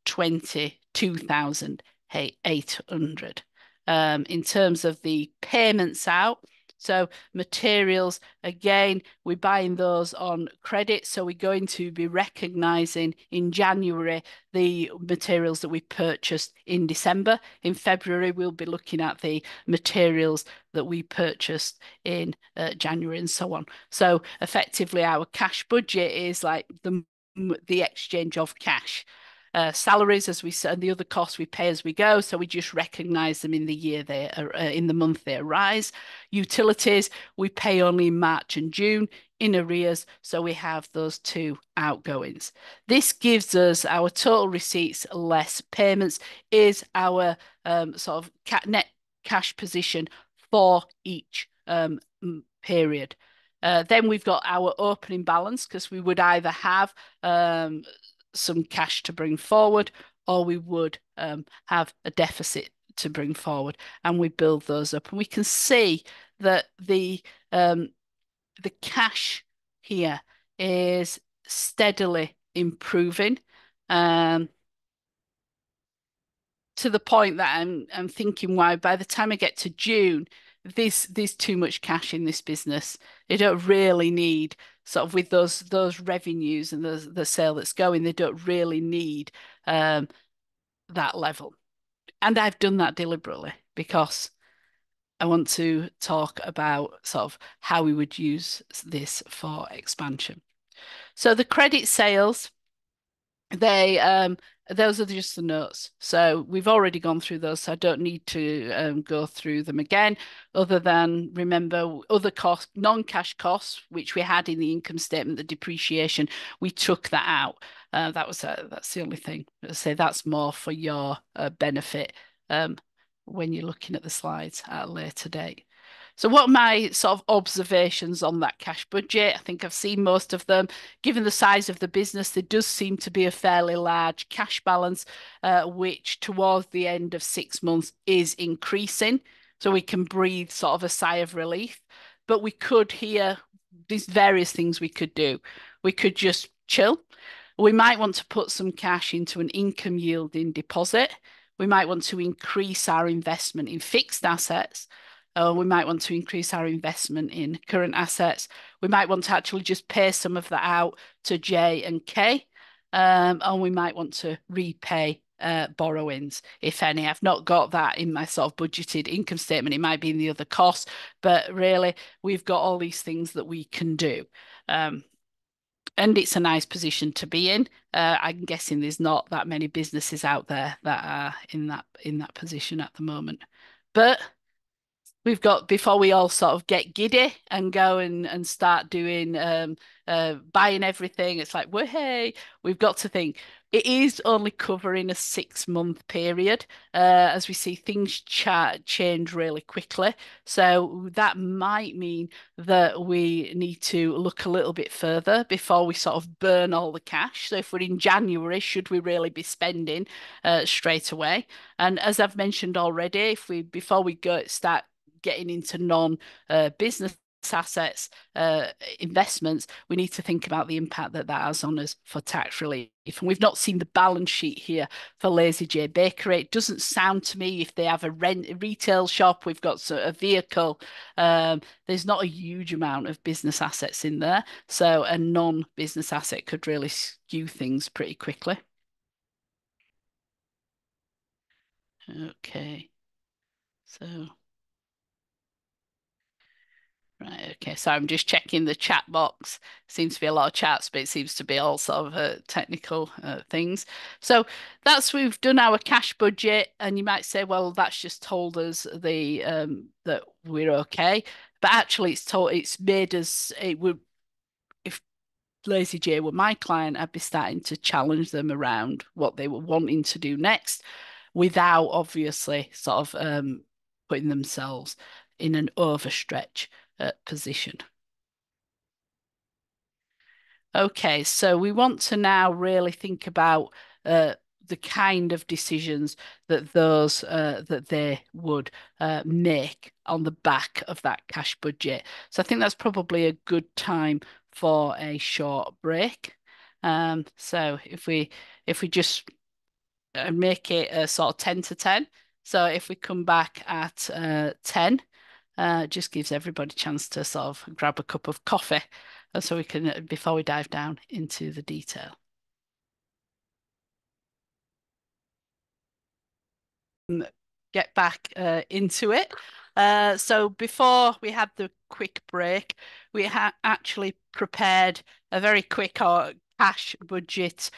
22,800. In terms of the payments out, so materials, again, we're buying those on credit. So we're going to be recognizing in January the materials that we purchased in December. In February, we'll be looking at the materials that we purchased in January and so on. So effectively, our cash budget is like the exchange of cash. Salaries, as we said, and the other costs we pay as we go. So we just recognize them in the year they are, in the month they arise. Utilities, we pay only in March and June in arrears. So we have those two outgoings. This gives us our total receipts less payments is our sort of net cash position for each period. Then we've got our opening balance because we would either have some cash to bring forward, or we would have a deficit to bring forward, and we build those up. And we can see that the cash here is steadily improving. To the point that I'm thinking, why by the time I get to June, there's too much cash in this business. They don't really need sort of with those revenues and the sale that's going. They don't really need that level, and I've done that deliberately because I want to talk about sort of how we would use this for expansion. So the credit sales, those are just the notes. So we've already gone through those, so I don't need to go through them again, other than remember other costs, non-cash costs, which we had in the income statement, the depreciation, we took that out. That's the only thing. I say that's more for your benefit when you're looking at the slides at a later date. So what are my sort of observations on that cash budget? I think I've seen most of them. Given the size of the business, there does seem to be a fairly large cash balance, which towards the end of 6 months is increasing. So we can breathe sort of a sigh of relief. But we could here, these various things we could do. We could just chill. We might want to put some cash into an income yielding deposit. We might want to increase our investment in fixed assets. We might want to increase our investment in current assets. We might want to actually just pay some of that out to J and K. And we might want to repay borrowings, if any. I've not got that in my sort of budgeted income statement. It might be in the other costs, but really we've got all these things that we can do. And it's a nice position to be in. I'm guessing there's not that many businesses out there that are in that position at the moment. But we've got, before we all sort of get giddy and go and start doing buying everything, it's like, well, hey, we've got to think it is only covering a 6-month period, as we see things change really quickly. So that might mean that we need to look a little bit further before we sort of burn all the cash. So if we're in January, should we really be spending straight away? And as I've mentioned already, before we start getting into non-business assets, investments, we need to think about the impact that has on us for tax relief. And we've not seen the balance sheet here for Lazy J Bakery. It doesn't sound to me, if they have a retail shop, we've got a vehicle, there's not a huge amount of business assets in there. So a non-business asset could really skew things pretty quickly. Okay, so right, okay, so I'm just checking the chat box. Seems to be a lot of chats, but it seems to be all sort of technical things. So we've done our cash budget, and you might say, well, that's just told us that we're okay. But actually, it's made us. If Lazy J were my client, I'd be starting to challenge them around what they were wanting to do next, without obviously sort of putting themselves in an overstretch position. Okay, so we want to now really think about the kind of decisions that those that they would make on the back of that cash budget. So I think that's probably a good time for a short break. So if we just make it a sort of 10 to 10. So if we come back at 10, just gives everybody a chance to sort of grab a cup of coffee so we can, before we dive down into the detail. Get back into it. So before we had the quick break, we had actually prepared a very quick cash budget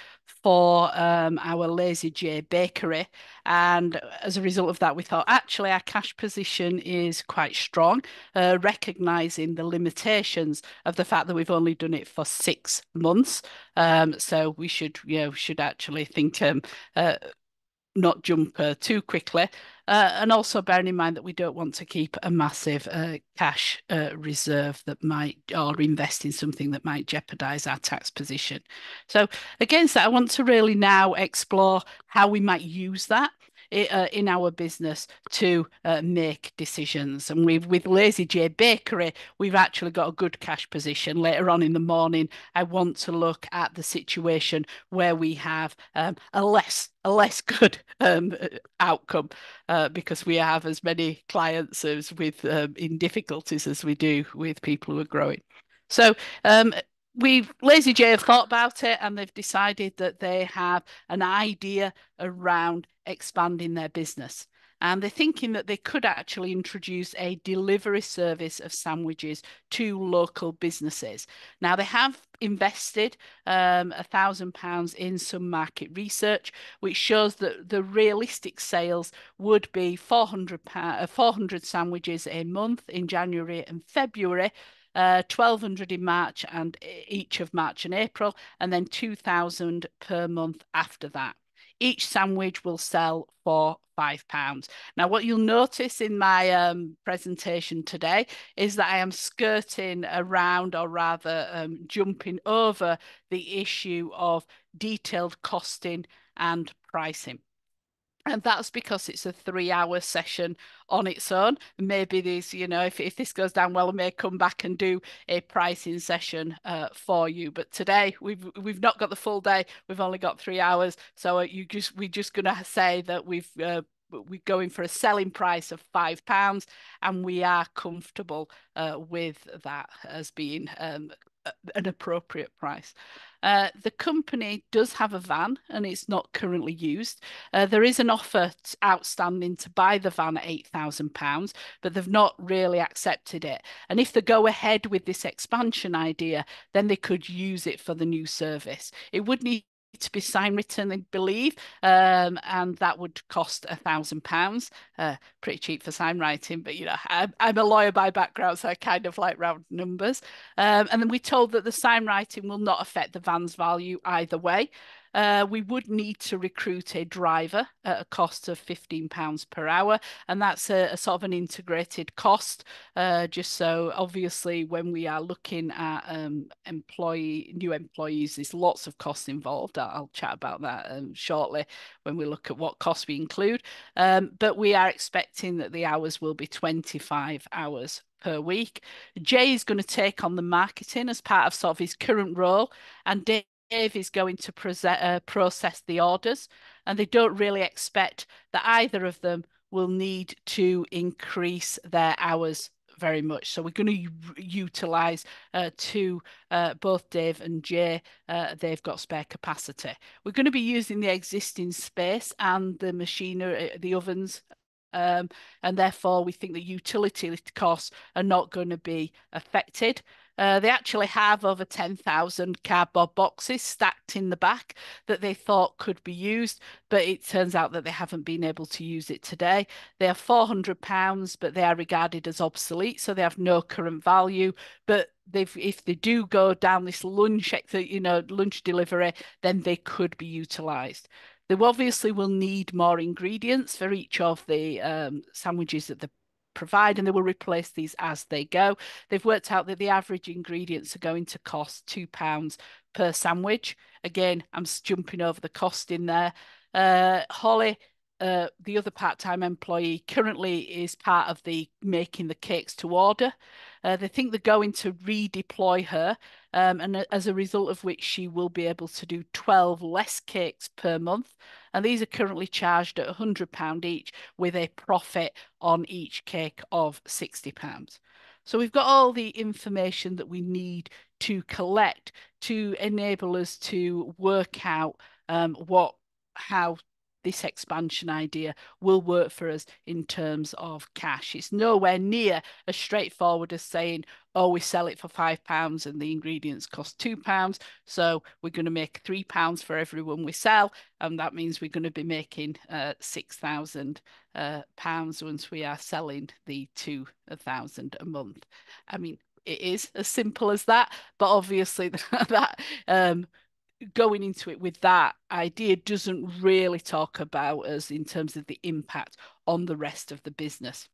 for our Lazy J bakery. And as a result of that, we thought actually our cash position is quite strong, recognizing the limitations of the fact that we've only done it for 6 months. So we should actually think not jump too quickly. And also bearing in mind that we don't want to keep a massive cash reserve that might, or invest in something that might jeopardize our tax position. So against that, I want to really now explore how we might use that in our business to make decisions. And with Lazy J Bakery, we've actually got a good cash position. Later on in the morning, I want to look at the situation where we have a less good outcome because we have as many clients as with in difficulties as we do with people who are growing. So Lazy J have thought about it and they've decided that they have an idea around expanding their business. And they're thinking that they could actually introduce a delivery service of sandwiches to local businesses. Now, they have invested £1,000 in some market research, which shows that the realistic sales would be 400 sandwiches a month in January and February, 1,200 in March and each of March and April, and then 2,000 per month after that. Each sandwich will sell for £5. Now, what you'll notice in my presentation today is that I am skirting around, or rather jumping over the issue of detailed costing and pricing. And that's because it's a 3-hour session on its own. Maybe these, if this goes down well, I may come back and do a pricing session for you. But today we've not got the full day. We've only got 3 hours. So we're just gonna say that we're going for a selling price of £5, and we are comfortable with that as being an appropriate price. The company does have a van and it's not currently used. There is an offer outstanding to buy the van at £8,000, but they've not really accepted it. And if they go ahead with this expansion idea, then they could use it for the new service. It would need to be sign written, I believe, and that would cost £1,000. Pretty cheap for sign writing, but I'm a lawyer by background, so I kind of like round numbers. And then we're told that the sign writing will not affect the van's value either way. We would need to recruit a driver at a cost of £15 per hour, and that's a sort of an integrated cost. Just so obviously when we are looking at new employees, there's lots of costs involved. I'll chat about that shortly when we look at what costs we include. But we are expecting that the hours will be 25 hours per week. Jay is going to take on the marketing as part of sort of his current role, and Dave is going to process the orders, and they don't really expect that either of them will need to increase their hours very much. So we're going to utilize both Dave and Jay. They've got spare capacity. We're going to be using the existing space and the machinery, the ovens, and therefore we think the utility costs are not going to be affected. They actually have over 10,000 cardboard boxes stacked in the back that they thought could be used, but it turns out that they haven't been able to use it today. They are £400, but they are regarded as obsolete, so they have no current value. But if they do go down this lunch delivery, then they could be utilised. They obviously will need more ingredients for each of the sandwiches that they provide, and they will replace these as they go. They've worked out that the average ingredients are going to cost £2 per sandwich. Again, I'm jumping over the cost in there. Holly, the other part-time employee, currently is part of the making the cakes to order. They think they're going to redeploy her, and as a result of which she will be able to do 12 less cakes per month. And these are currently charged at £100 each, with a profit on each cake of £60. So we've got all the information that we need to collect to enable us to work out how this expansion idea will work for us in terms of cash. It's nowhere near as straightforward as saying, oh, we sell it for £5 and the ingredients cost £2. So we're going to make £3 for everyone we sell. And that means we're going to be making £6,000 once we are selling the 2,000 a month. I mean, it is as simple as that, but obviously that going into it with that idea doesn't really talk about us in terms of the impact on the rest of the business.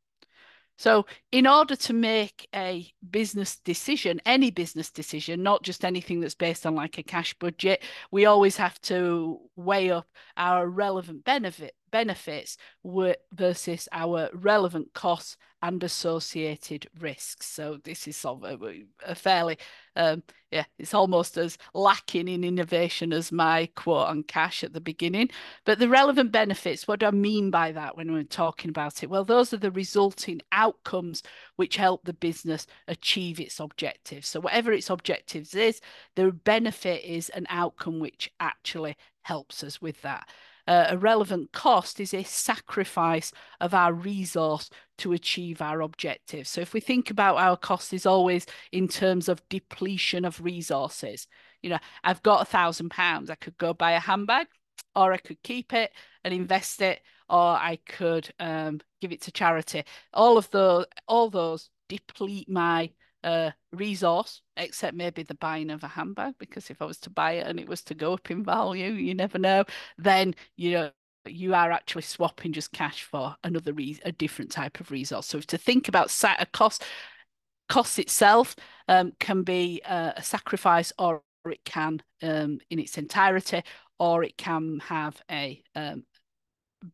So, in order to make a business decision, any business decision, not just anything that's based on like a cash budget, we always have to weigh up our relevant benefits versus our relevant costs and associated risks. So this is sort of a fairly, it's almost as lacking in innovation as my quote on cash at the beginning. But the relevant benefits, what do I mean by that when we're talking about it? Well, those are the resulting outcomes which help the business achieve its objectives. So whatever its objectives is, the benefit is an outcome which actually helps us with that. A relevant cost is a sacrifice of our resource to achieve our objectives. So if we think about our cost is always in terms of depletion of resources, I've got £1,000. I could go buy a handbag, or I could keep it and invest it, or I could give it to charity. All those deplete my resource, except maybe the buying of a handbag, because if I was to buy it and it was to go up in value, you never know, then you are actually swapping just cash for a different type of resource. So to think about a cost itself can be a sacrifice, or it can in its entirety, or it can have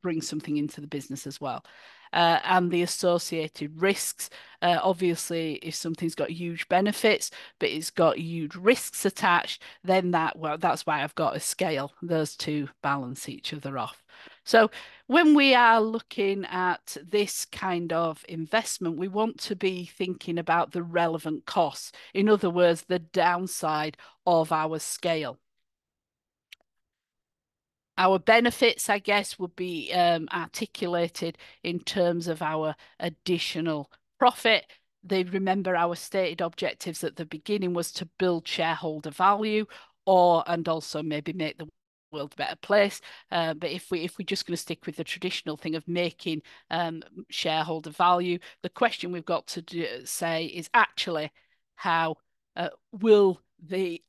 bring something into the business as well. And the associated risks. Obviously, if something's got huge benefits, but it's got huge risks attached, then that's why I've got a scale. Those two balance each other off. So when we are looking at this kind of investment, we want to be thinking about the relevant costs. In other words, the downside of our scale. Our benefits, I guess, would be articulated in terms of our additional profit. Remember our stated objectives at the beginning was to build shareholder value, and also maybe make the world a better place. But if we're just going to stick with the traditional thing of making shareholder value, the question we've got to say is actually how will the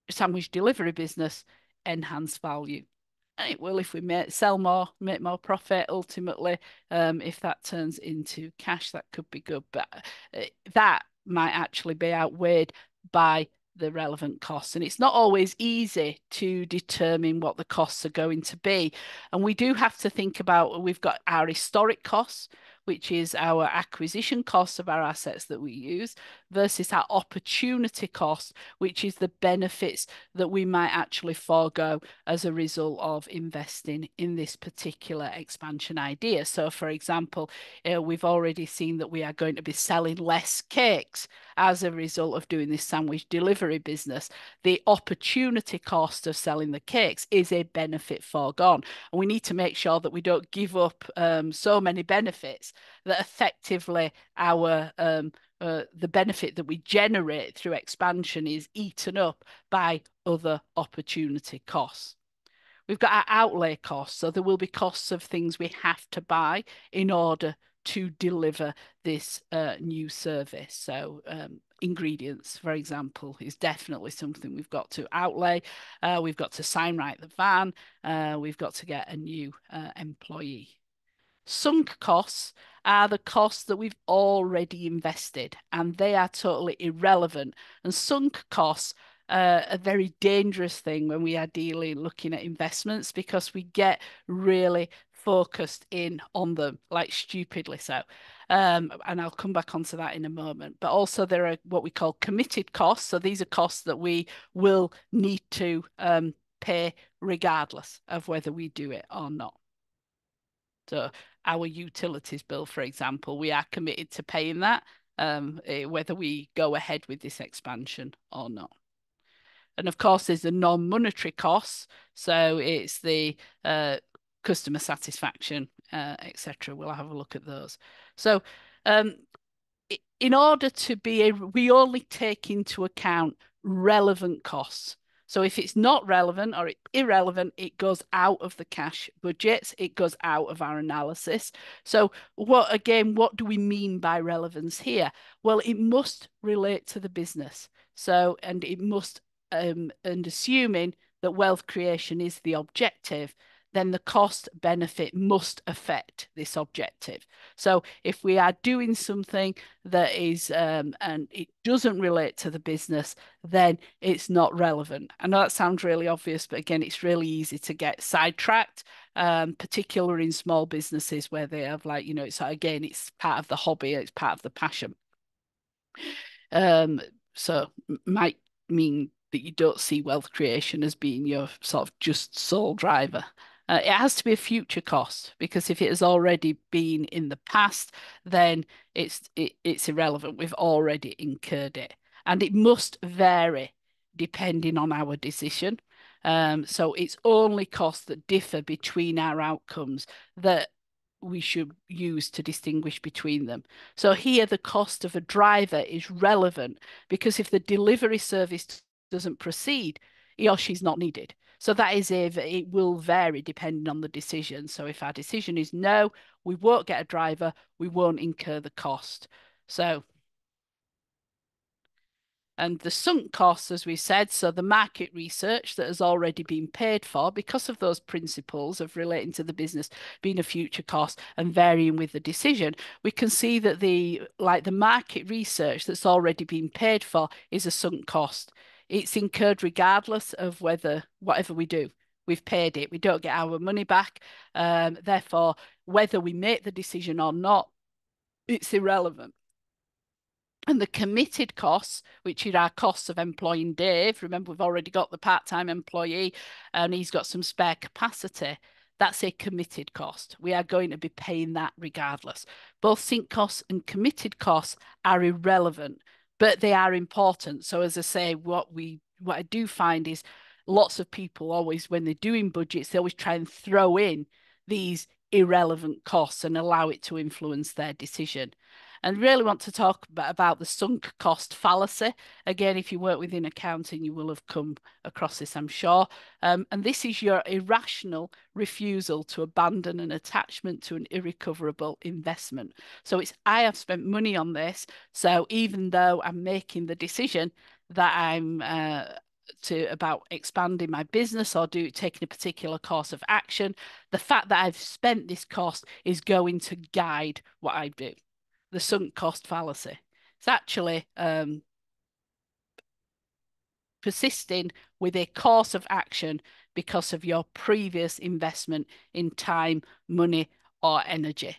sandwich delivery business enhance value? And it will if we sell more, make more profit. Ultimately, if that turns into cash, that could be good. But that might actually be outweighed by the relevant costs. And it's not always easy to determine what the costs are going to be. And we do have to think about, we've got our historic costs, which is our acquisition costs of our assets that we use, versus our opportunity cost, which is the benefits that we might actually forego as a result of investing in this particular expansion idea. So, for example, we've already seen that we are going to be selling less cakes as a result of doing this sandwich delivery business. The opportunity cost of selling the cakes is a benefit foregone. And we need to make sure that we don't give up so many benefits that effectively the benefit that we generate through expansion is eaten up by other opportunity costs. We've got our outlay costs, so there will be costs of things we have to buy in order to deliver this new service. So ingredients, for example, is definitely something we've got to outlay. We've got to sign right the van. We've got to get a new employee. Sunk costs are the costs that we've already invested, and they are totally irrelevant. And sunk costs a very dangerous thing when we are ideally looking at investments, because we get really focused in on them, like stupidly so. And I'll come back onto that in a moment. But also there are what we call committed costs. So these are costs that we will need to pay regardless of whether we do it or not. So our utilities bill, for example, we are committed to paying that, whether we go ahead with this expansion or not. And of course, there's the non-monetary costs. So it's the customer satisfaction, etc. We'll have a look at those. So in order to be able, we only take into account relevant costs. So if it's not relevant or irrelevant, it goes out of the cash budgets, it goes out of our analysis. So what do we mean by relevance here? Well, it must relate to the business. So, and it must, and assuming that wealth creation is the objective, then the cost benefit must affect this objective. So if we are doing something that is and it doesn't relate to the business, then it's not relevant. I know that sounds really obvious, but again, it's really easy to get sidetracked, particularly in small businesses where they have it's again, it's part of the hobby, it's part of the passion. So might mean that you don't see wealth creation as being your sort of just sole driver. It has to be a future cost, because if it has already been in the past, then it's irrelevant. We've already incurred it, and it must vary depending on our decision. So it's only costs that differ between our outcomes that we should use to distinguish between them. So here, the cost of a driver is relevant, because if the delivery service doesn't proceed, he or she's not needed. So that is if it will vary depending on the decision. So if our decision is no, we won't get a driver, we won't incur the cost. So, and the sunk costs, as we said, so the market research that has already been paid for because of those principles of relating to the business being a future cost and varying with the decision, we can see that the market research that's already been paid for is a sunk cost. It's incurred regardless of whatever we do. We've paid it. We don't get our money back. Therefore, whether we make the decision or not, it's irrelevant. And the committed costs, which are our costs of employing Dave, remember we've already got the part-time employee and he's got some spare capacity. That's a committed cost. We are going to be paying that regardless. Both sink costs and committed costs are irrelevant, but they are important. So as I say, what I do find is lots of people always, when they're doing budgets, they always try and throw in these irrelevant costs and allow it to influence their decision. And really want to talk about the sunk cost fallacy. Again, if you work within accounting, you will have come across this, I'm sure. And this is your irrational refusal to abandon an attachment to an irrecoverable investment. So it's, I have spent money on this, so even though I'm making the decision that I'm about expanding my business or taking a particular course of action, the fact that I've spent this cost is going to guide what I do. The sunk cost fallacy. It's actually persisting with a course of action because of your previous investment in time, money, or energy.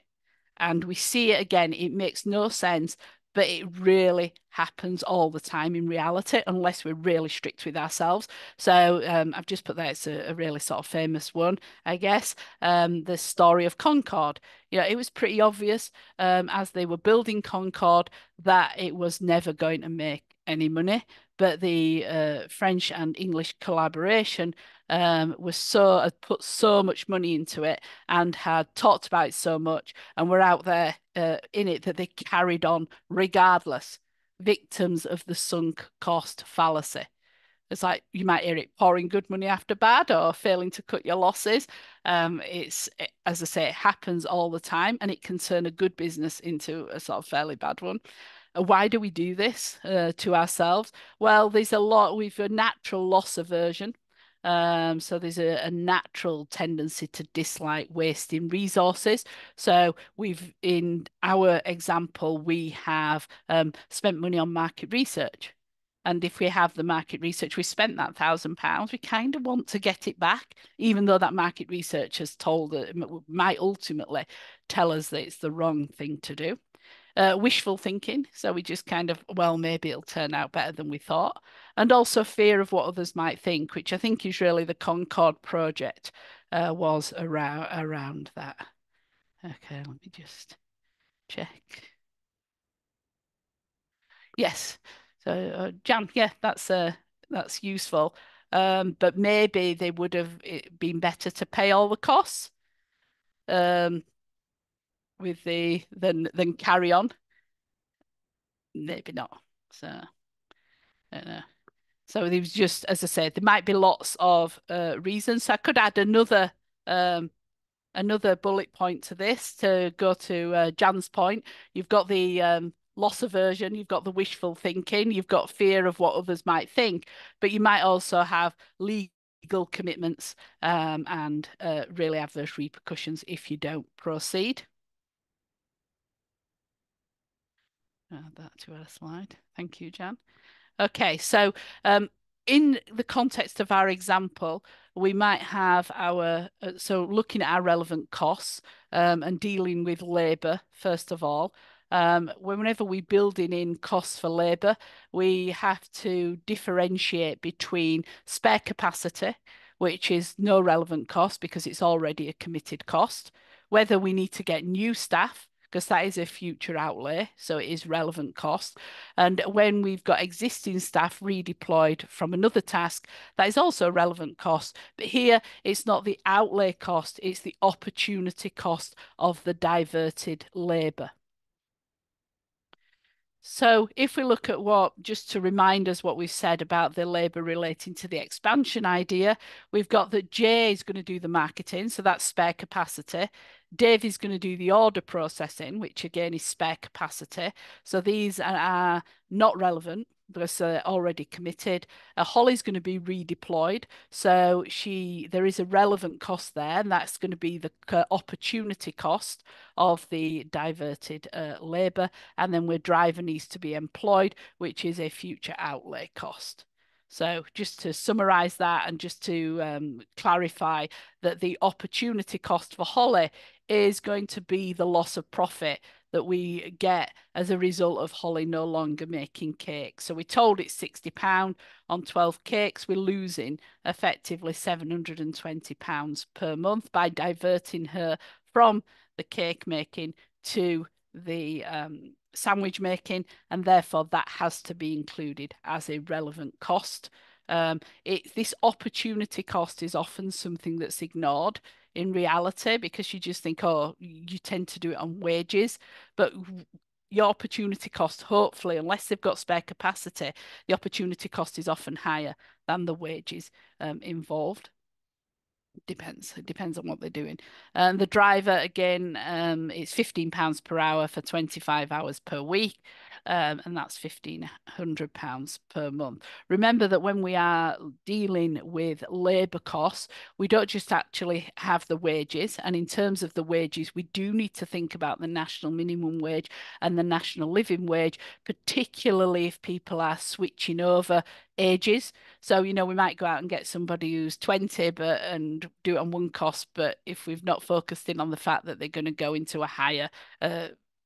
And we see it again, it makes no sense, but it really happens all the time in reality, unless we're really strict with ourselves. So I've just put that, it's a really sort of famous one, I guess. The story of Concorde. It was pretty obvious as they were building Concorde that it was never going to make any money. But the French and English collaboration had put so much money into it and had talked about it so much and were out there in it that they carried on regardless, victims of the sunk cost fallacy. It's like you might hear it, pouring good money after bad or failing to cut your losses. As I say, it happens all the time, and it can turn a good business into a sort of fairly bad one. Why do we do this to ourselves? Well, we've a natural loss aversion. So there's a natural tendency to dislike wasting resources. So in our example, we have spent money on market research. And if we have the market research, we spent that £1,000, we kind of want to get it back, even though that market research has told that it might ultimately tell us that it's the wrong thing to do. Wishful thinking. So we just kind of, well, maybe it'll turn out better than we thought. And also fear of what others might think, which I think is really the Concord project was around that. Okay, let me just check. Yes. So Jan, yeah, that's useful. But maybe they would have been better to pay all the costs with the than carry on. Maybe not. So I don't know. So there was just, as I said, there might be lots of reasons. So I could add another bullet point to this to go to Jan's point. You've got the loss aversion, you've got the wishful thinking, you've got fear of what others might think, but you might also have legal commitments and really adverse repercussions if you don't proceed. Add that to our slide. Thank you, Jan. Okay, so in the context of our example, we might have our, so looking at our relevant costs and dealing with labour, first of all. Whenever we're building in costs for labour, we have to differentiate between spare capacity, which is no relevant cost because it's already a committed cost, whether we need to get new staff, because that is a future outlay, so it is relevant cost. And when we've got existing staff redeployed from another task, that is also a relevant cost. But here, it's not the outlay cost, it's the opportunity cost of the diverted labour. So if we look at what, just to remind us what we've said about the labour relating to the expansion idea, we've got that Jay is going to do the marketing, so that's spare capacity. Dave is going to do the order processing, which again is spare capacity. So these are not relevant because they're already committed. Holly's going to be redeployed, so there is a relevant cost there, and that's going to be the opportunity cost of the diverted labour. And then where driver needs to be employed, which is a future outlay cost. So just to summarise that and just to clarify that the opportunity cost for Holly is going to be the loss of profit that we get as a result of Holly no longer making cakes. So we told it's £60 on 12 cakes. We're losing effectively £720 per month by diverting her from the cake making to the sandwich making, and therefore that has to be included as a relevant cost. This opportunity cost is often something that's ignored in reality because you just think, oh, you tend to do it on wages, but your opportunity cost, hopefully, unless they've got spare capacity, the opportunity cost is often higher than the wages involved. It depends on what they're doing. The driver, again, it's £15 per hour for 25 hours per week, and that's £1,500 per month. Remember that when we are dealing with labour costs, we don't just actually have the wages. And in terms of the wages, we do need to think about the national minimum wage and the national living wage, particularly if people are switching over ages. So, we might go out and get somebody who's 20 and do it on one cost, but if we've not focused in on the fact that they're going to go into a higher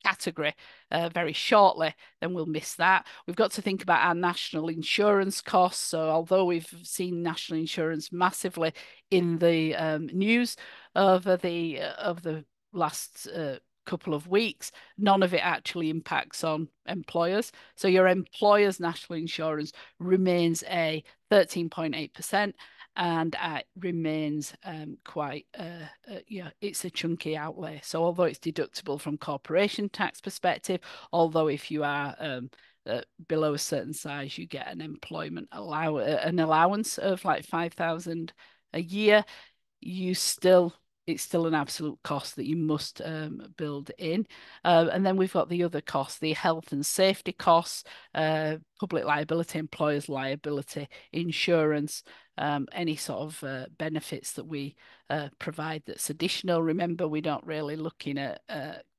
category very shortly, then we'll miss that. We've got to think about our national insurance costs. So although we've seen national insurance massively in the news over the last couple of weeks, none of it actually impacts on employers. So your employer's national insurance remains a 13.8%, and it remains quite, it's a chunky outlay. So although it's deductible from corporation tax perspective, although if you are below a certain size, you get an employment an allowance of like 5,000 a year, it's still an absolute cost that you must build in. And then we've got the other costs, the health and safety costs, public liability, employers' liability, insurance, any sort of benefits that we provide that's additional. Remember, we're not really looking at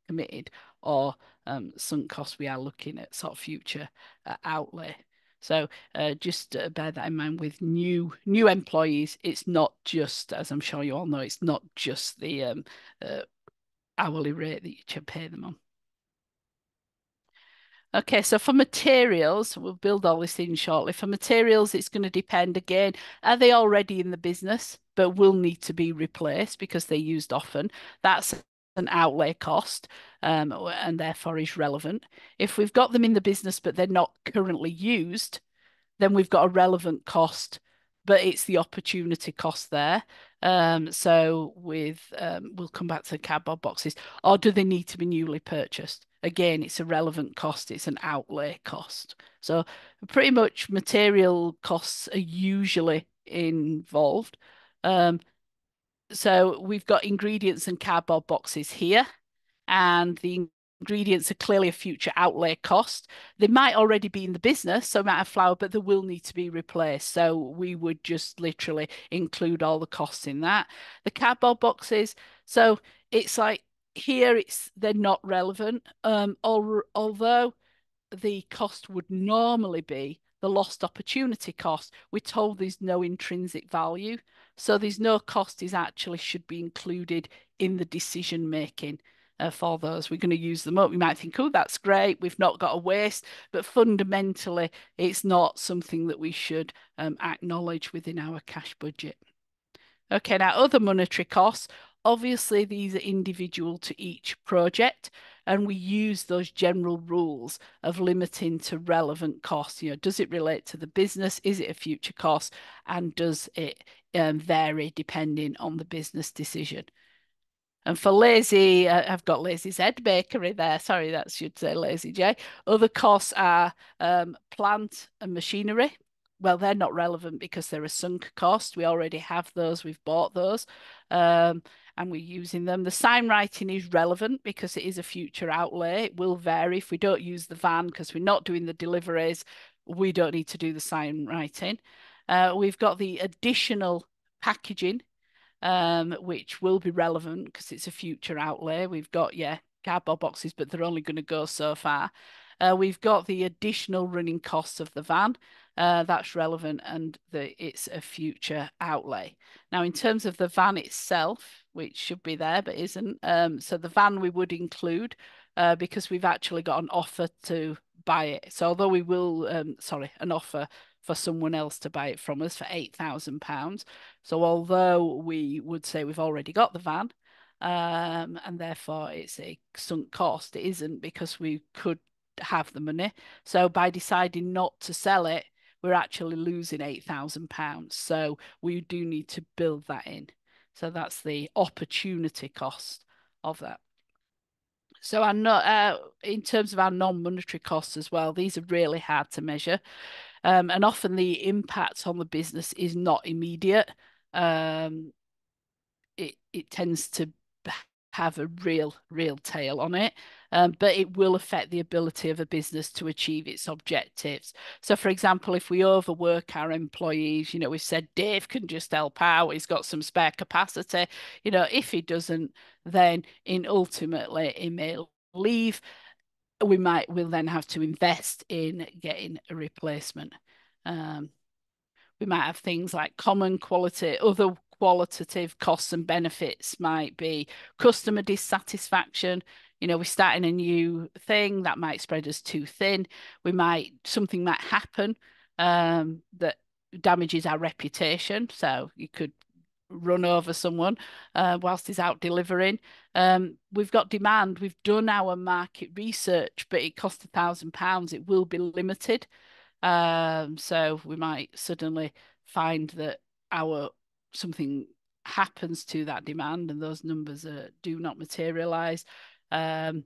committed or sunk costs. We are looking at sort of future outlay. So just bear that in mind with new employees. It's not just, as I'm sure you all know, it's not just the hourly rate that you should pay them on. Okay, so for materials, we'll build all this in shortly. For materials, it's going to depend again, are they already in the business but will need to be replaced because they're used often? That's an outlay cost and therefore is relevant. If we've got them in the business but they're not currently used, then we've got a relevant cost, but it's the opportunity cost there. So we'll come back to the cardboard boxes, or do they need to be newly purchased? Again, it's a relevant cost, it's an outlay cost. So pretty much material costs are usually involved. So we've got ingredients and cardboard boxes here, and the ingredients are clearly a future outlay cost. They might already be in the business, so might have flour, but they will need to be replaced. So we would just literally include all the costs in that. The cardboard boxes, so it's like here they're not relevant. Although the cost would normally be the lost opportunity cost. We're told there's no intrinsic value. So there's no cost is actually should be included in the decision making for those. We're going to use them up. We might think, oh, that's great. We've not got a waste. But fundamentally, it's not something that we should acknowledge within our cash budget. Okay, now other monetary costs, obviously these are individual to each project, and we use those general rules of limiting to relevant costs. You know, does it relate to the business? Is it a future cost? And does it vary depending on the business decision? And for Lazy, I've got Lazy Z Bakery there. Sorry, that should say Lazy J. Other costs are plant and machinery. Well, they're not relevant because they're a sunk cost. We already have those. We've bought those and we're using them. The sign writing is relevant because it is a future outlay. It will vary if we don't use the van because we're not doing the deliveries. We don't need to do the sign writing. We've got the additional packaging which will be relevant because it's a future outlay. We've got, yeah, cardboard boxes, but they're only going to go so far. We've got the additional running costs of the van. That's relevant and it's a future outlay. Now, in terms of the van itself, which should be there but isn't, so the van we would include because we've actually got an offer to buy it. So although we will, an offer for someone else to buy it from us for £8,000. So although we would say we've already got the van, and therefore it's a sunk cost, it isn't because we could have the money. So by deciding not to sell it, we're actually losing £8,000. So we do need to build that in. So that's the opportunity cost of that. So in terms of our non-monetary costs as well, these are really hard to measure. And often the impact on the business is not immediate. It tends to have a real tail on it, but it will affect the ability of a business to achieve its objectives. So, for example, if we overwork our employees, you know, we've said Dave can just help out, he's got some spare capacity. You know, if he doesn't, then ultimately he may leave. We'll then have to invest in getting a replacement. We might have things like other qualitative costs and benefits might be customer dissatisfaction. You know, we're starting a new thing that might spread us too thin. Something might happen that damages our reputation. So you could run over someone whilst he's out delivering. We've got demand. We've done our market research, but it costs £1,000. It will be limited. So we might suddenly find that something happens to that demand and those numbers do not materialize. And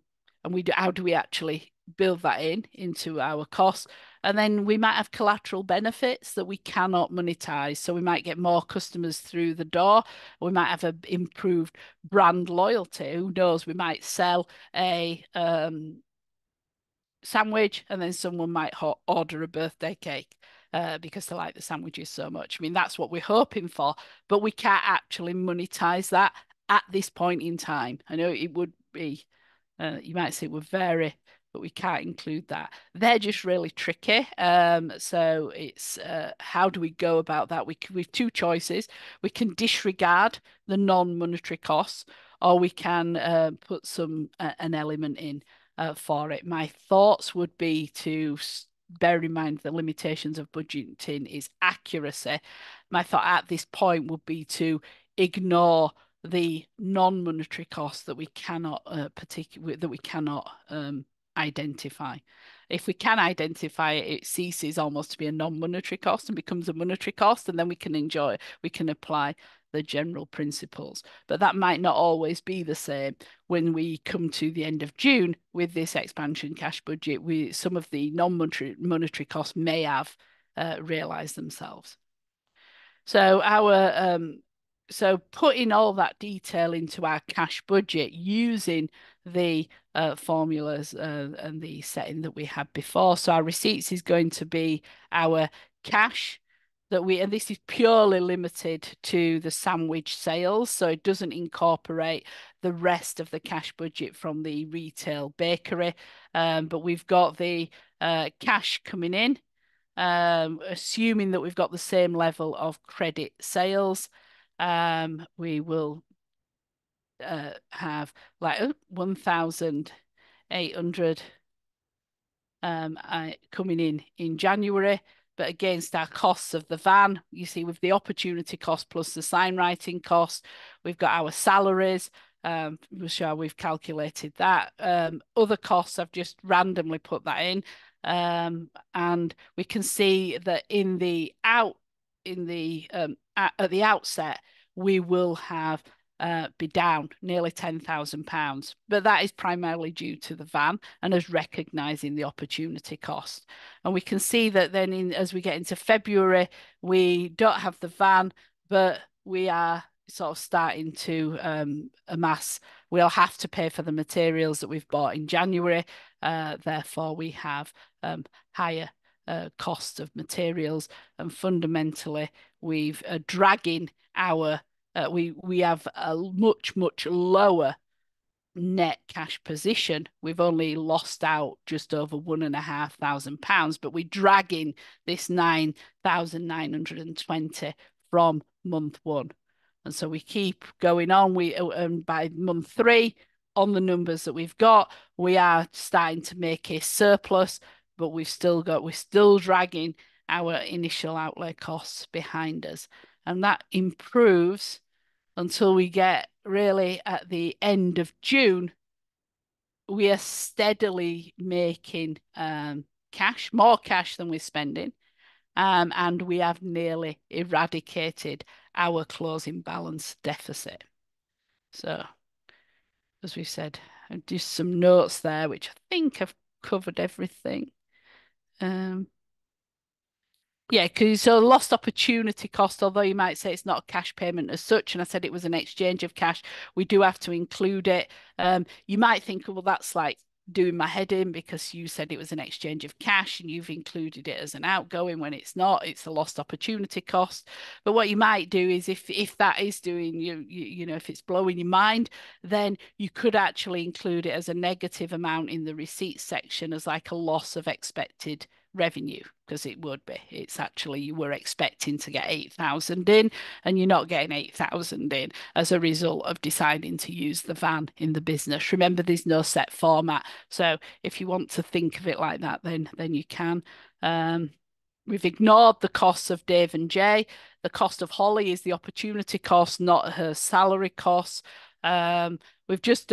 how do we actually build that into our costs? And then we might have collateral benefits that we cannot monetize. So we might get more customers through the door. We might have an improved brand loyalty. Who knows? We might sell a sandwich and then someone might order a birthday cake because they like the sandwiches so much. I mean, that's what we're hoping for, but we can't actually monetize that at this point in time. I know it would be, you might say it would vary but we can't include that. They're just really tricky. So it's how do we go about that? We've two choices. We can disregard the non-monetary costs, or we can put an element in for it. My thoughts would be to bear in mind the limitations of budgeting is accuracy. My thought at this point would be to ignore the non-monetary costs that we cannot identify. If we can identify it, it ceases almost to be a non-monetary cost and becomes a monetary cost, and then we can apply the general principles. But that might not always be the same when we come to the end of June with this expansion cash budget. Some of the non-monetary costs may have realised themselves. So putting all that detail into our cash budget using the formulas and the setting that we had before. So our receipts is going to be our cash and this is purely limited to the sandwich sales. So it doesn't incorporate the rest of the cash budget from the retail bakery. But we've got the cash coming in. Assuming that we've got the same level of credit sales, we will have like 1,800 coming in January. But against our costs of the van, you see, with the opportunity cost plus the sign writing cost, we've got our salaries. We've calculated that. Other costs, I've just randomly put that in. And we can see that at the outset, we will be down nearly £10,000, but that is primarily due to the van and us recognising the opportunity cost. And we can see that then as we get into February, we don't have the van, but we are sort of starting to amass. We'll have to pay for the materials that we've bought in January. Therefore, we have higher cost of materials, and fundamentally, we've dragging our we have a much lower net cash position. We've only lost out just over £1,500, but we're dragging this 9,920 from month one. And so we keep going on. And by month 3, on the numbers that we've got, we are starting to make a surplus, but we're still dragging our initial outlay costs behind us. And that improves until we get really at the end of June. We are steadily making more cash than we're spending. And we have nearly eradicated our closing balance deficit. So, as we said, just some notes there, which I think I've covered everything. Yeah, because so lost opportunity cost, although you might say it's not a cash payment as such, and I said it was an exchange of cash, we do have to include it. You might think, well, that's like doing my head in because you said it was an exchange of cash and you've included it as an outgoing when it's not. It's a lost opportunity cost. But what you might do is if that is doing you know, if it's blowing your mind, then you could actually include it as a negative amount in the receipts section as like a loss of expected revenue, because it would be. It's actually you were expecting to get 8,000 in and you're not getting 8,000 in as a result of deciding to use the van in the business. Remember, there's no set format. So if you want to think of it like that, then you can. We've ignored the costs of Dave and Jay. The cost of Holly is the opportunity cost, not her salary costs. I've just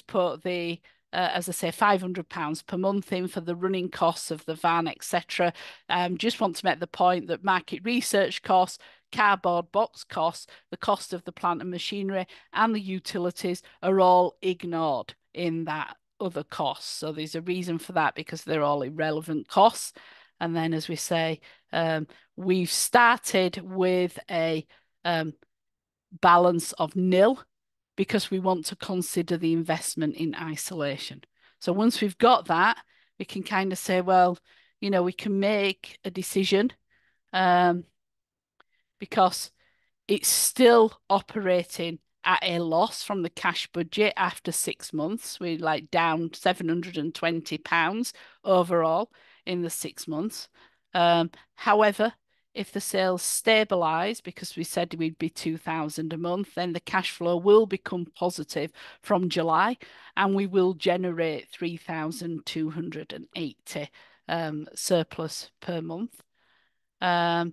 put the as I say, £500 per month in for the running costs of the van, etc. Just want to make the point that market research costs, cardboard box costs, the cost of the plant and machinery, and the utilities are all ignored in that other costs. So there's a reason for that, because they're all irrelevant costs. And then, as we say, we've started with a balance of nil, because we want to consider the investment in isolation. So once we've got that, we can kind of say, well, you know, we can make a decision because it's still operating at a loss from the cash budget after 6 months. We're like down £720 overall in the 6 months. However, if the sales stabilise, because we said we'd be 2,000 a month, then the cash flow will become positive from July, and we will generate 3,280 surplus per month. The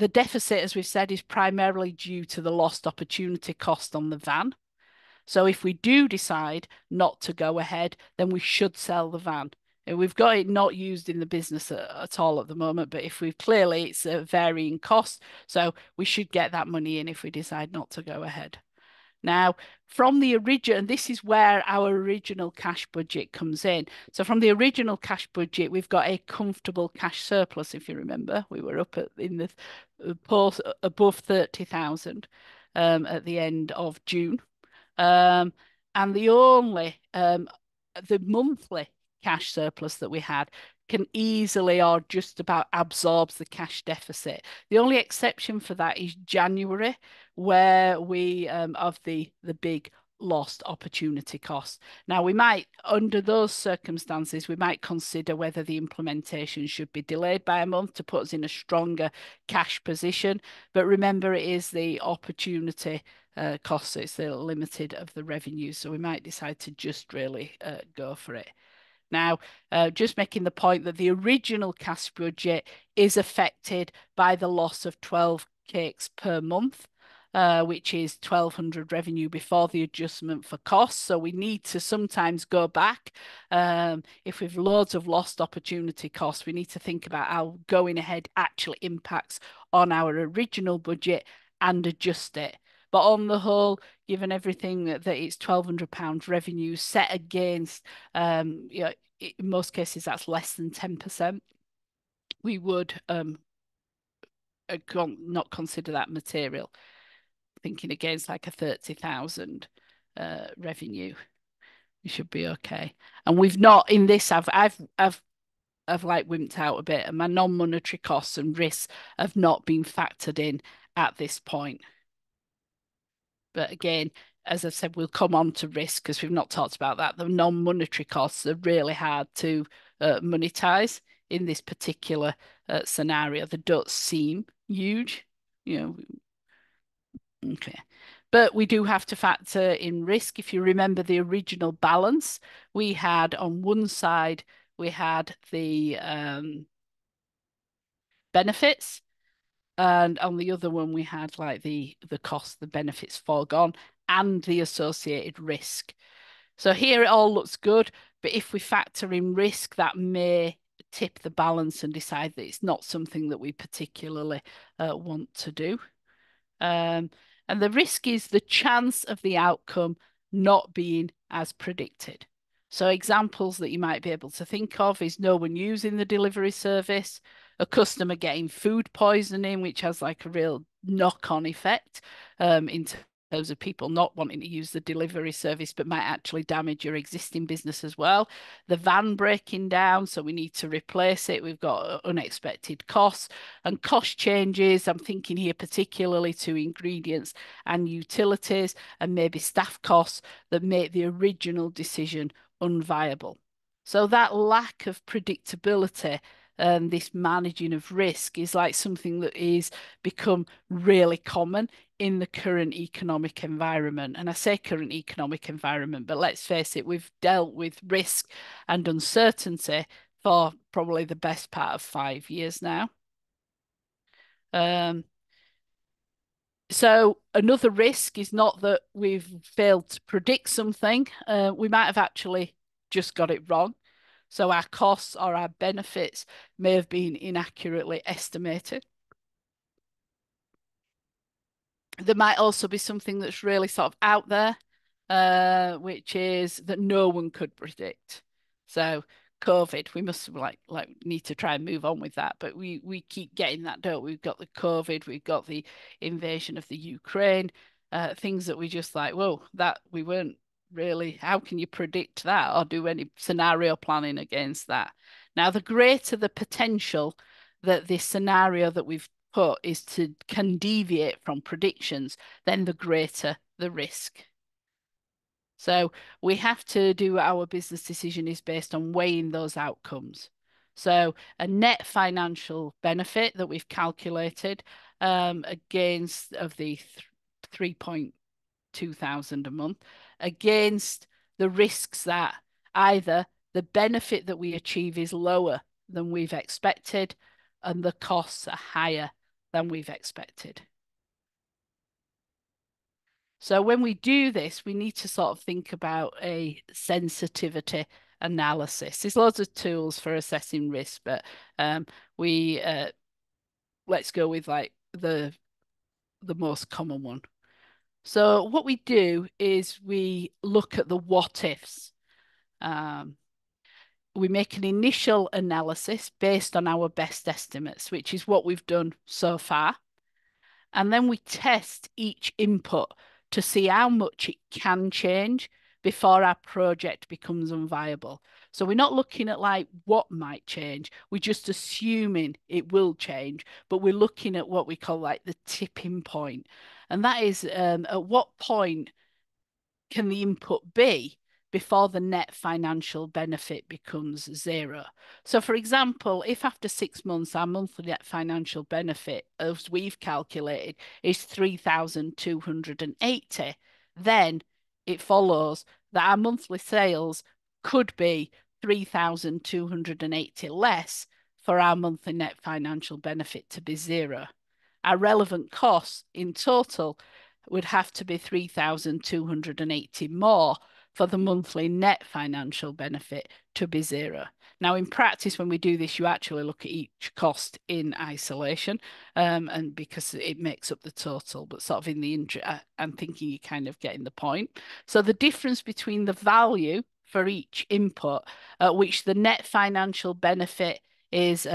deficit, as we've said, is primarily due to the lost opportunity cost on the van. So if we do decide not to go ahead, then we should sell the van. We've got it not used in the business at all at the moment, but if we've clearly, it's a varying cost. So we should get that money in if we decide not to go ahead. Now, from the original, and this is where our original cash budget comes in. So from the original cash budget, we've got a comfortable cash surplus. If you remember, we were up in the post above 30,000 at the end of June. And the only the monthly cash surplus that we had can easily or just about absorbs the cash deficit. The only exception for that is January, where we have the big lost opportunity cost. Now, we might, under those circumstances, we might consider whether the implementation should be delayed by a month to put us in a stronger cash position. But remember, it is the opportunity costs, it's the limited of the revenue. So we might decide to just really go for it. Now, just making the point that the original cash budget is affected by the loss of 12 cakes per month, which is 1,200 revenue before the adjustment for costs. So we need to sometimes go back. If we've loads of lost opportunity costs, we need to think about how going ahead actually impacts on our original budget and adjust it. But on the whole, given everything that it's £1,200 revenue set against, you know, in most cases that's less than 10%, we would not consider that material. Thinking against like a 30,000 revenue, we should be okay. And we've not in this. I've like wimped out a bit, and my non-monetary costs and risks have not been factored in at this point. But again, as I've said, we'll come on to risk because we've not talked about that. The non-monetary costs are really hard to monetize in this particular scenario. They don't seem huge, you know. Okay. But we do have to factor in risk. If you remember the original balance, we had on one side, we had the benefits, and on the other one we had like the cost, the benefits foregone, and the associated risk. So here it all looks good, but if we factor in risk, that may tip the balance and decide that it's not something that we particularly want to do. And the risk is the chance of the outcome not being as predicted. So examples that you might be able to think of is no one using the delivery service, a customer getting food poisoning, which has like a real knock-on effect in terms of people not wanting to use the delivery service, but might actually damage your existing business as well. The van breaking down, so we need to replace it. We've got unexpected costs and cost changes. I'm thinking here particularly to ingredients and utilities, and maybe staff costs that make the original decision unviable. So that lack of predictability, this managing of risk, is like something that is become really common in the current economic environment. And I say current economic environment, but let's face it, we've dealt with risk and uncertainty for probably the best part of 5 years now. So another risk is not that we've failed to predict something. We might have actually just got it wrong. So our costs or our benefits may have been inaccurately estimated. There might also be something that's really sort of out there, which is that no one could predict. So COVID, we must like need to try and move on with that. But we keep getting that, don't we? We've got the COVID, we've got the invasion of the Ukraine, things that we just like, whoa, that we weren't really, how can you predict that or do any scenario planning against that? Now, the greater the potential that this scenario that we've put is can deviate from predictions, then the greater the risk. So we have to do our business decision is based on weighing those outcomes. So a net financial benefit that we've calculated against of the 3.2 thousand a month against the risks that either the benefit that we achieve is lower than we've expected and the costs are higher than we've expected. So when we do this, we need to sort of think about a sensitivity analysis. There's loads of tools for assessing risk, but we let's go with like the most common one. So what we do is we look at the what ifs. We make an initial analysis based on our best estimates, which is what we've done so far. And then we test each input to see how much it can change before our project becomes unviable. So we're not looking at like what might change. We're just assuming it will change, but we're looking at what we call like the tipping point. And that is at what point can the input be before the net financial benefit becomes zero? So, for example, if after 6 months our monthly net financial benefit, as we've calculated, is 3,280, then it follows that our monthly sales could be 3,280 less for our monthly net financial benefit to be zero. Our relevant costs in total would have to be 3,280 more for the monthly net financial benefit to be zero. Now, in practice, when we do this, you actually look at each cost in isolation, and because it makes up the total, but sort of in the I'm thinking you're kind of getting the point. So the difference between the value for each input at which the net financial benefit is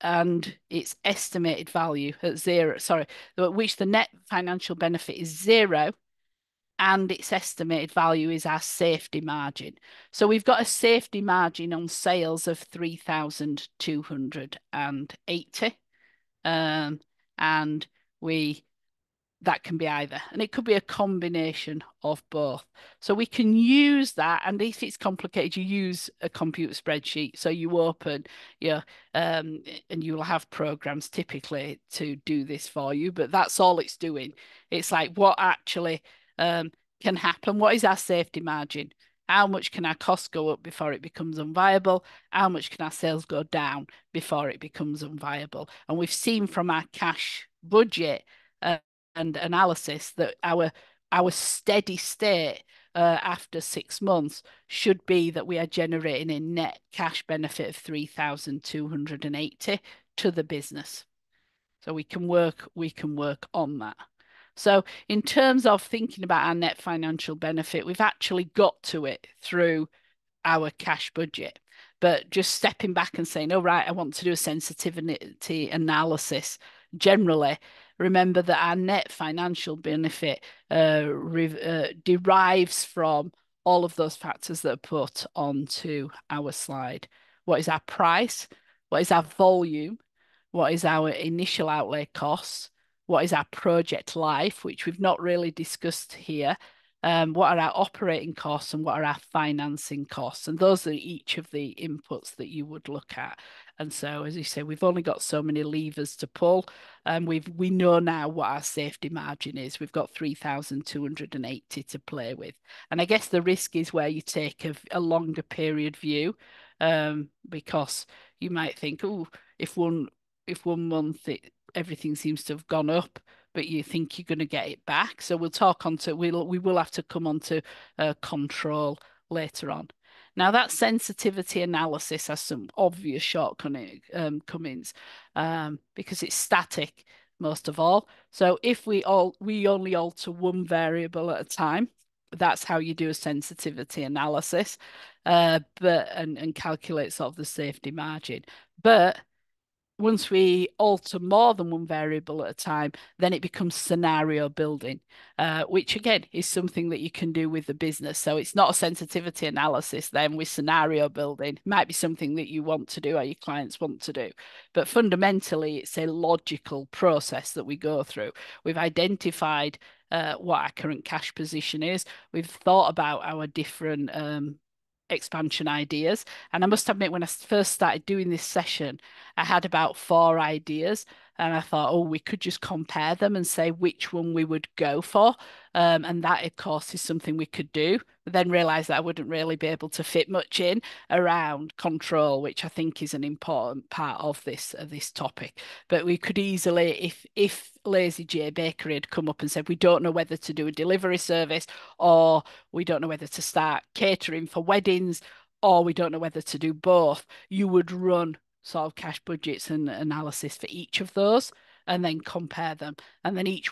and its estimated value at zero, sorry, at which the net financial benefit is zero and its estimated value is our safety margin. So we've got a safety margin on sales of 3,280. And that can be either, and it could be a combination of both. So we can use that, and if it's complicated, you use a computer spreadsheet. So you open and you will have programs typically to do this for you, but that's all it's doing. It's like what actually can happen. What is our safety margin? How much can our costs go up before it becomes unviable? How much can our sales go down before it becomes unviable? And we've seen from our cash budget and analysis that our steady state after 6 months should be that we are generating a net cash benefit of 3,280 to the business. So we can work on that. So in terms of thinking about our net financial benefit, we've actually got to it through our cash budget. But just stepping back and saying, oh, right, I want to do a sensitivity analysis generally, remember that our net financial benefit derives from all of those factors that are put onto our slide. What is our price? What is our volume? What is our initial outlay costs? What is our project life, which we've not really discussed here? What are our operating costs and what are our financing costs? And those are each of the inputs that you would look at. And so, as you say, we've only got so many levers to pull. We know now what our safety margin is. We've got 3,280 to play with. And I guess the risk is where you take a longer period view, because you might think, oh, if one month everything seems to have gone up, but you think you're going to get it back. So we will have to come on to control later on. Now that sensitivity analysis has some obvious shortcomings because it's static most of all. So if we only alter one variable at a time, that's how you do a sensitivity analysis, and calculate sort of the safety margin. But once we alter more than one variable at a time, then it becomes scenario building, which again is something that you can do with the business. So it's not a sensitivity analysis then with scenario building. It might be something that you want to do or your clients want to do. But fundamentally, it's a logical process that we go through. We've identified what our current cash position is. We've thought about our different expansion ideas. And I must admit, when I first started doing this session, I had about 4 ideas. And I thought, oh, we could just compare them and say which one we would go for. And that, of course, is something we could do. But then realised that I wouldn't really be able to fit much in around control, which I think is an important part of this topic. But we could easily, if Lazy J Bakery had come up and said, we don't know whether to do a delivery service, or we don't know whether to start catering for weddings, or we don't know whether to do both, you would run sort of cash budgets and analysis for each of those and then compare them. And then each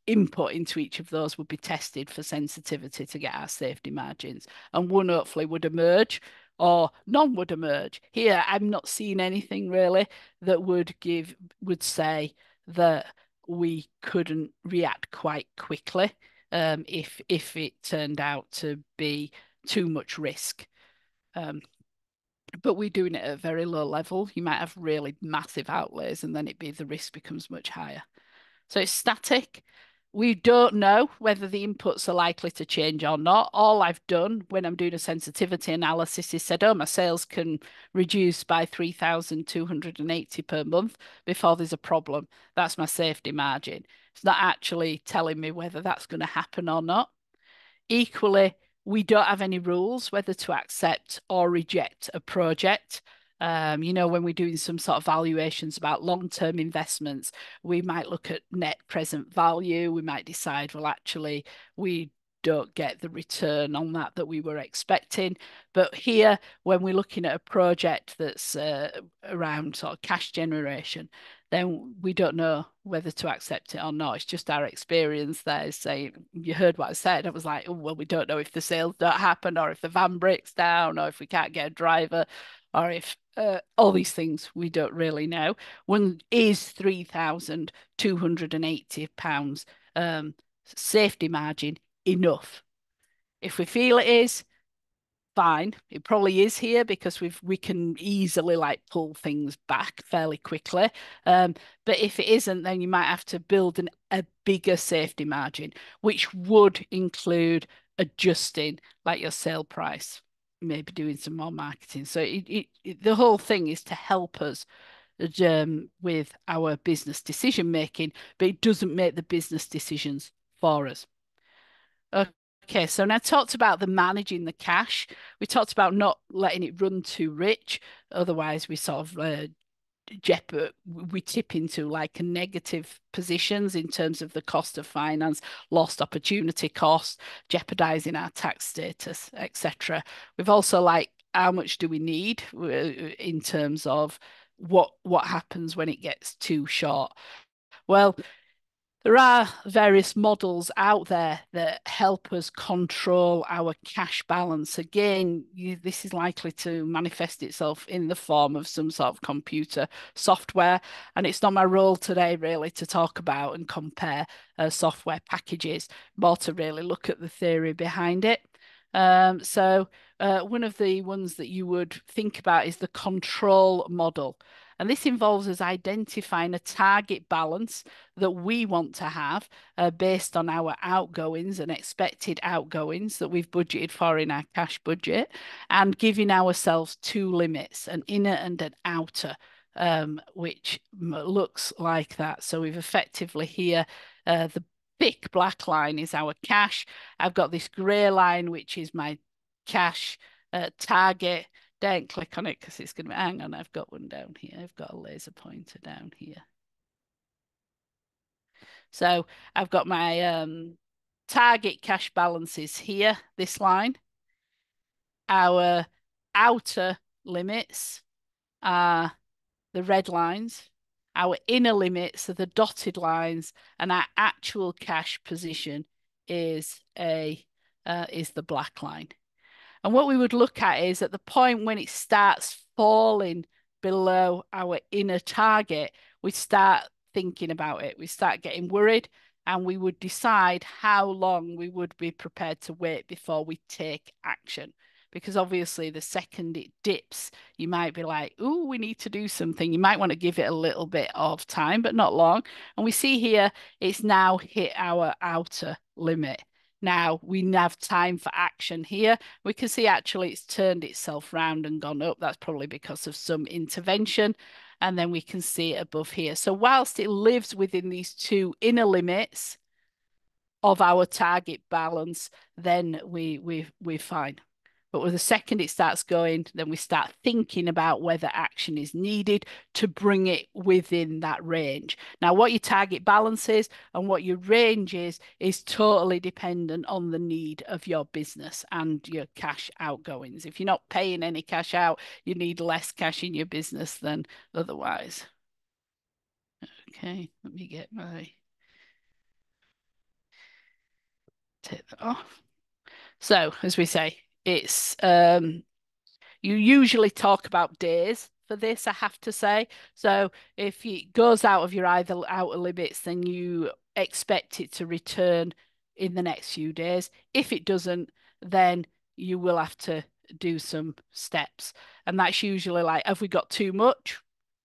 input into each of those would be tested for sensitivity to get our safety margins. And one hopefully would emerge or none would emerge. Here, I'm not seeing anything really that would say that we couldn't react quite quickly if it turned out to be too much risk. But we're doing it at a very low level. You might have really massive outlays and then the risk becomes much higher. So it's static. We don't know whether the inputs are likely to change or not. All I've done when I'm doing a sensitivity analysis is said, oh, my sales can reduce by 3,280 per month before there's a problem. That's my safety margin. It's not actually telling me whether that's going to happen or not. Equally, we don't have any rules whether to accept or reject a project. When we're doing some sort of valuations about long-term investments, we might look at net present value. We might decide, well, actually, we don't get the return on that we were expecting. But here, when we're looking at a project that's around sort of cash generation, then we don't know whether to accept it or not. It's just our experience there is saying, you heard what I said. I was like, oh, well, we don't know if the sales don't happen or if the van breaks down or if we can't get a driver or if all these things we don't really know. One is £3,280 safety margin enough? If we feel it is, fine. It probably is here because we can easily like pull things back fairly quickly. But if it isn't, then you might have to build a bigger safety margin, which would include adjusting like your sale price, maybe doing some more marketing. So the whole thing is to help us with our business decision making, but it doesn't make the business decisions for us. Okay, so now talked about the managing the cash. We talked about not letting it run too rich, otherwise we sort of we tip into like a negative positions in terms of the cost of finance, lost opportunity cost, jeopardizing our tax status, etc. We've also like how much do we need in terms of what happens when it gets too short. Well, there are various models out there that help us control our cash balance. Again, this is likely to manifest itself in the form of some sort of computer software. And it's not my role today, really, to talk about and compare software packages, more to really look at the theory behind it. So one of the ones that you would think about is the control model. And this involves us identifying a target balance that we want to have based on our outgoings and expected outgoings that we've budgeted for in our cash budget, and giving ourselves 2 limits, an inner and an outer, which looks like that. So we've effectively here, the thick black line is our cash. I've got this grey line, which is my cash target. Don't click on it because it's going to be, hang on, I've got one down here. I've got a laser pointer down here. So I've got my target cash balances here, this line. Our outer limits are the red lines. Our inner limits are the dotted lines, and our actual cash position is the black line. And what we would look at is at the point when it starts falling below our inner target, we start thinking about it. We start getting worried, and we would decide how long we would be prepared to wait before we take action. because obviously the second it dips, you might be like, oh, we need to do something. You might want to give it a little bit of time, but not long. And we see here it's now hit our outer limit. Now we have time for action here. We can see actually it's turned itself round and gone up. That's probably because of some intervention. And then we can see it above here. So whilst it lives within these two inner limits of our target balance, then we're fine. But with the second it starts going, then we start thinking about whether action is needed to bring it within that range. Now, what your target balance is and what your range is totally dependent on the need of your business and your cash outgoings. If you're not paying any cash out, you need less cash in your business than otherwise. Okay, let me get my... take that off. So, as we say, it's you usually talk about days for this, I have to say. So if it goes out of your either outer limits, then you expect it to return in the next few days. If it doesn't, then you will have to do some steps. And that's usually like, have we got too much?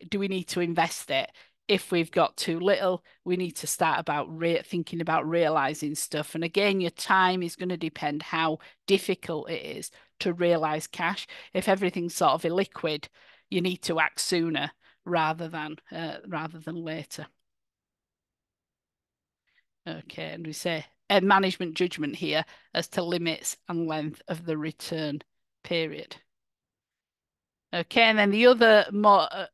Do we need to invest it? If we've got too little, we need to start about thinking about realizing stuff. And again, your time is going to depend how difficult it is to realize cash. If everything's sort of illiquid, you need to act sooner rather than later. Okay, and we say a management judgment here as to limits and length of the return period. Okay, and then the other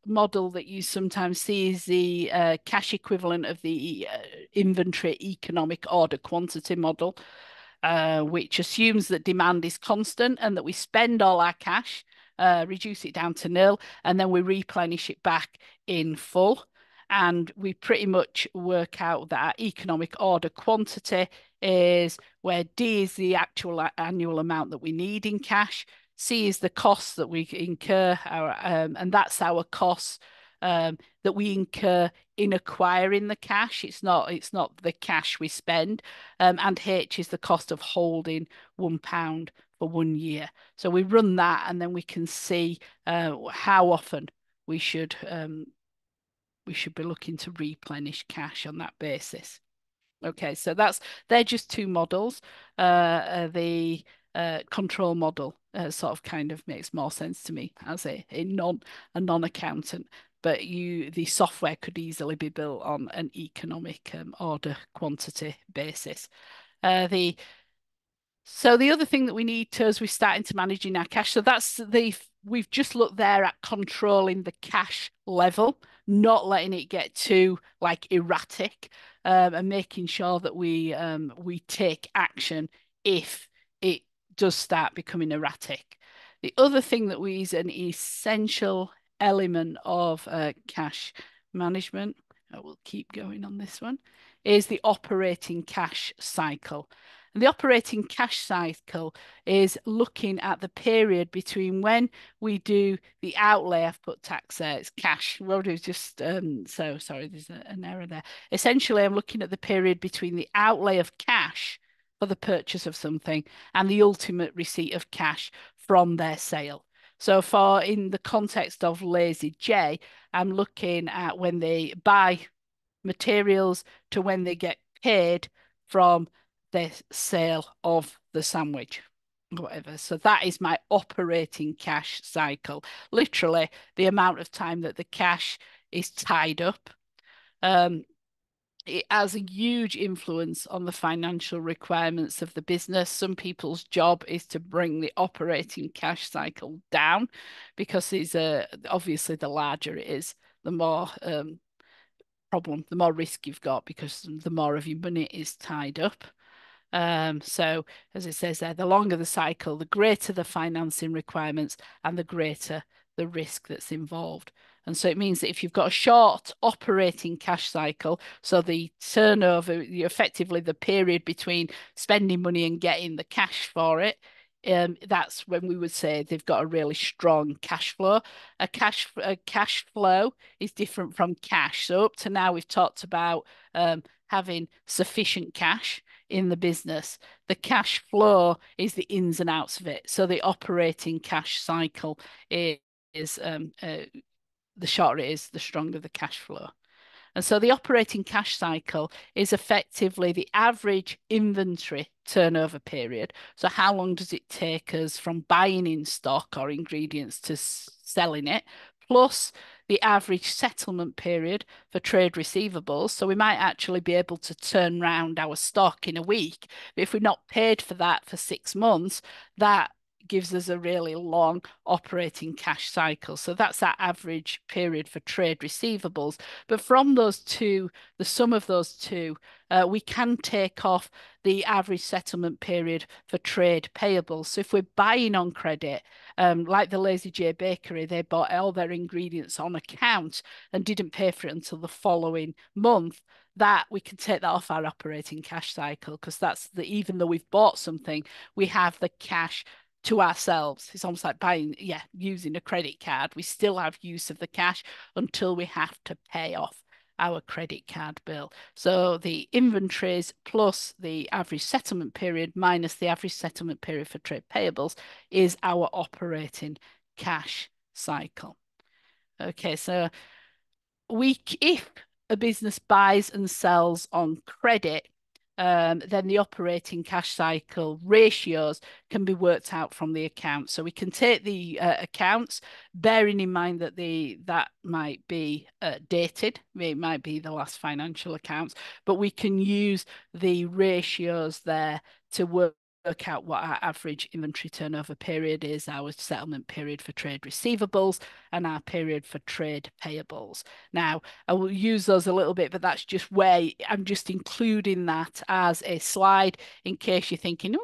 model that you sometimes see is the cash equivalent of the inventory economic order quantity model, which assumes that demand is constant and that we spend all our cash, reduce it down to nil, and then we replenish it back in full. And we pretty much work out that our economic order quantity is where D is the actual annual amount that we need in cash, C is the cost that we incur, and that's our costs that we incur in acquiring the cash. It's not the cash we spend, and H is the cost of holding £1 for 1 year. So we run that, and then we can see how often we should be looking to replenish cash on that basis. Okay, so they're just two models. The control model sort of kind of makes more sense to me as a non-accountant, but the software could easily be built on an economic order quantity basis. So the other thing that we need to, as we start into managing our cash, so we've just looked there at controlling the cash level, not letting it get too like erratic, and making sure that we take action if it does start becoming erratic. The other thing that is an essential element of cash management, I will keep going on this one, is the operating cash cycle. And the operating cash cycle is looking at the period between when we do the outlay. I've put tax there, it's cash. We'll do just, so sorry, there's an error there. Essentially, I'm looking at the period between the outlay of cash for the purchase of something and the ultimate receipt of cash from their sale. So in the context of Lazy J, I'm looking at when they buy materials to when they get paid from the sale of the sandwich, whatever. So that is my operating cash cycle. Literally the amount of time that the cash is tied up. It has a huge influence on the financial requirements of the business. Some people's job is to bring the operating cash cycle down because it's obviously the larger it is, the more problem, the more risk you've got because the more of your money is tied up. So as it says there, the longer the cycle, the greater the financing requirements and the greater the risk that's involved. And so it means that if you've got a short operating cash cycle, so the turnover, effectively the period between spending money and getting the cash for it, that's when we would say they've got a really strong cash flow. A cash flow is different from cash. So up to now, we've talked about having sufficient cash in the business. The cash flow is the ins and outs of it. So the operating cash cycle is the shorter it is, the stronger the cash flow. And so the operating cash cycle is effectively the average inventory turnover period. So how long does it take us from buying in stock or ingredients to selling it, plus the average settlement period for trade receivables. So we might actually be able to turn around our stock in a week. But if we're not paid for that for 6 months, that gives us a really long operating cash cycle. So that's that average period for trade receivables. But from those two, the sum of those two, we can take off the average settlement period for trade payables. So if we're buying on credit, like the Lazy J Bakery, they bought all their ingredients on account and didn't pay for it until the following month. That we can take that off our operating cash cycle, because that's even though we've bought something, we have the cash to ourselves. It's almost like buying, using a credit card. We still have use of the cash until we have to pay off our credit card bill. So the inventories plus the average settlement period minus the average settlement period for trade payables is our operating cash cycle. Okay, so if a business buys and sells on credit, then the operating cash cycle ratios can be worked out from the accounts. So we can take the accounts, bearing in mind that that might be dated. It might be the last financial accounts, but we can use the ratios there to work out what our average inventory turnover period is, our settlement period for trade receivables, and our period for trade payables. Now, I will use those a little bit, but that's just where I'm just including that as a slide in case you're thinking,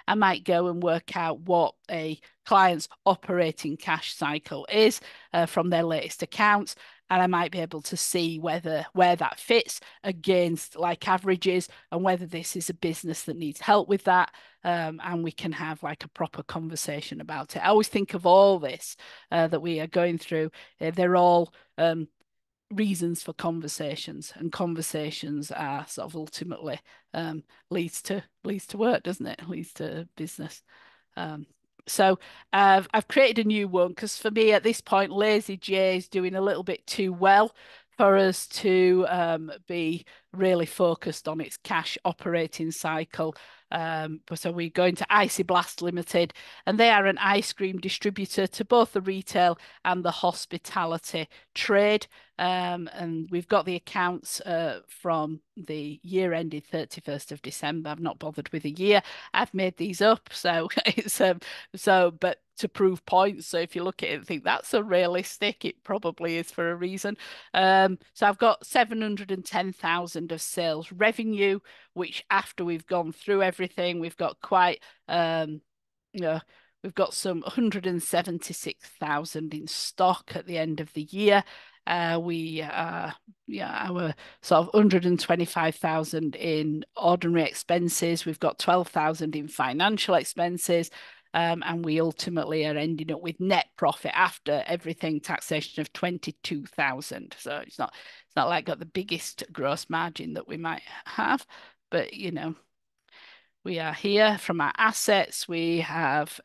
I might go and work out what a client's operating cash cycle is from their latest accounts. And I might be able to see where that fits against like averages and whether this is a business that needs help with that. And we can have like a proper conversation about it. I always think of all this that we are going through. They're all reasons for conversations, and conversations are sort of ultimately leads to work, doesn't it? Leads to business. So I've created a new one because for me at this point, Lazy J is doing a little bit too well for us to be really focused on its cash operating cycle. So we're going to Icy Blast Limited, and they are an ice cream distributor to both the retail and the hospitality trade. And we've got the accounts from the year ended 31st of December. I've not bothered with a year. I've made these up, so it's but to prove points. So if you look at it and think that's a realistic, it probably is for a reason. So I've got 710,000 of sales revenue, which after we've gone through everything, we've got quite we've got some 176,000 in stock at the end of the year. Our sort of 125,000 in ordinary expenses. We've got 12,000 in financial expenses. And we ultimately are ending up with net profit after everything taxation of 22,000. So it's not like got the biggest gross margin that we might have, but we are here from our assets. We have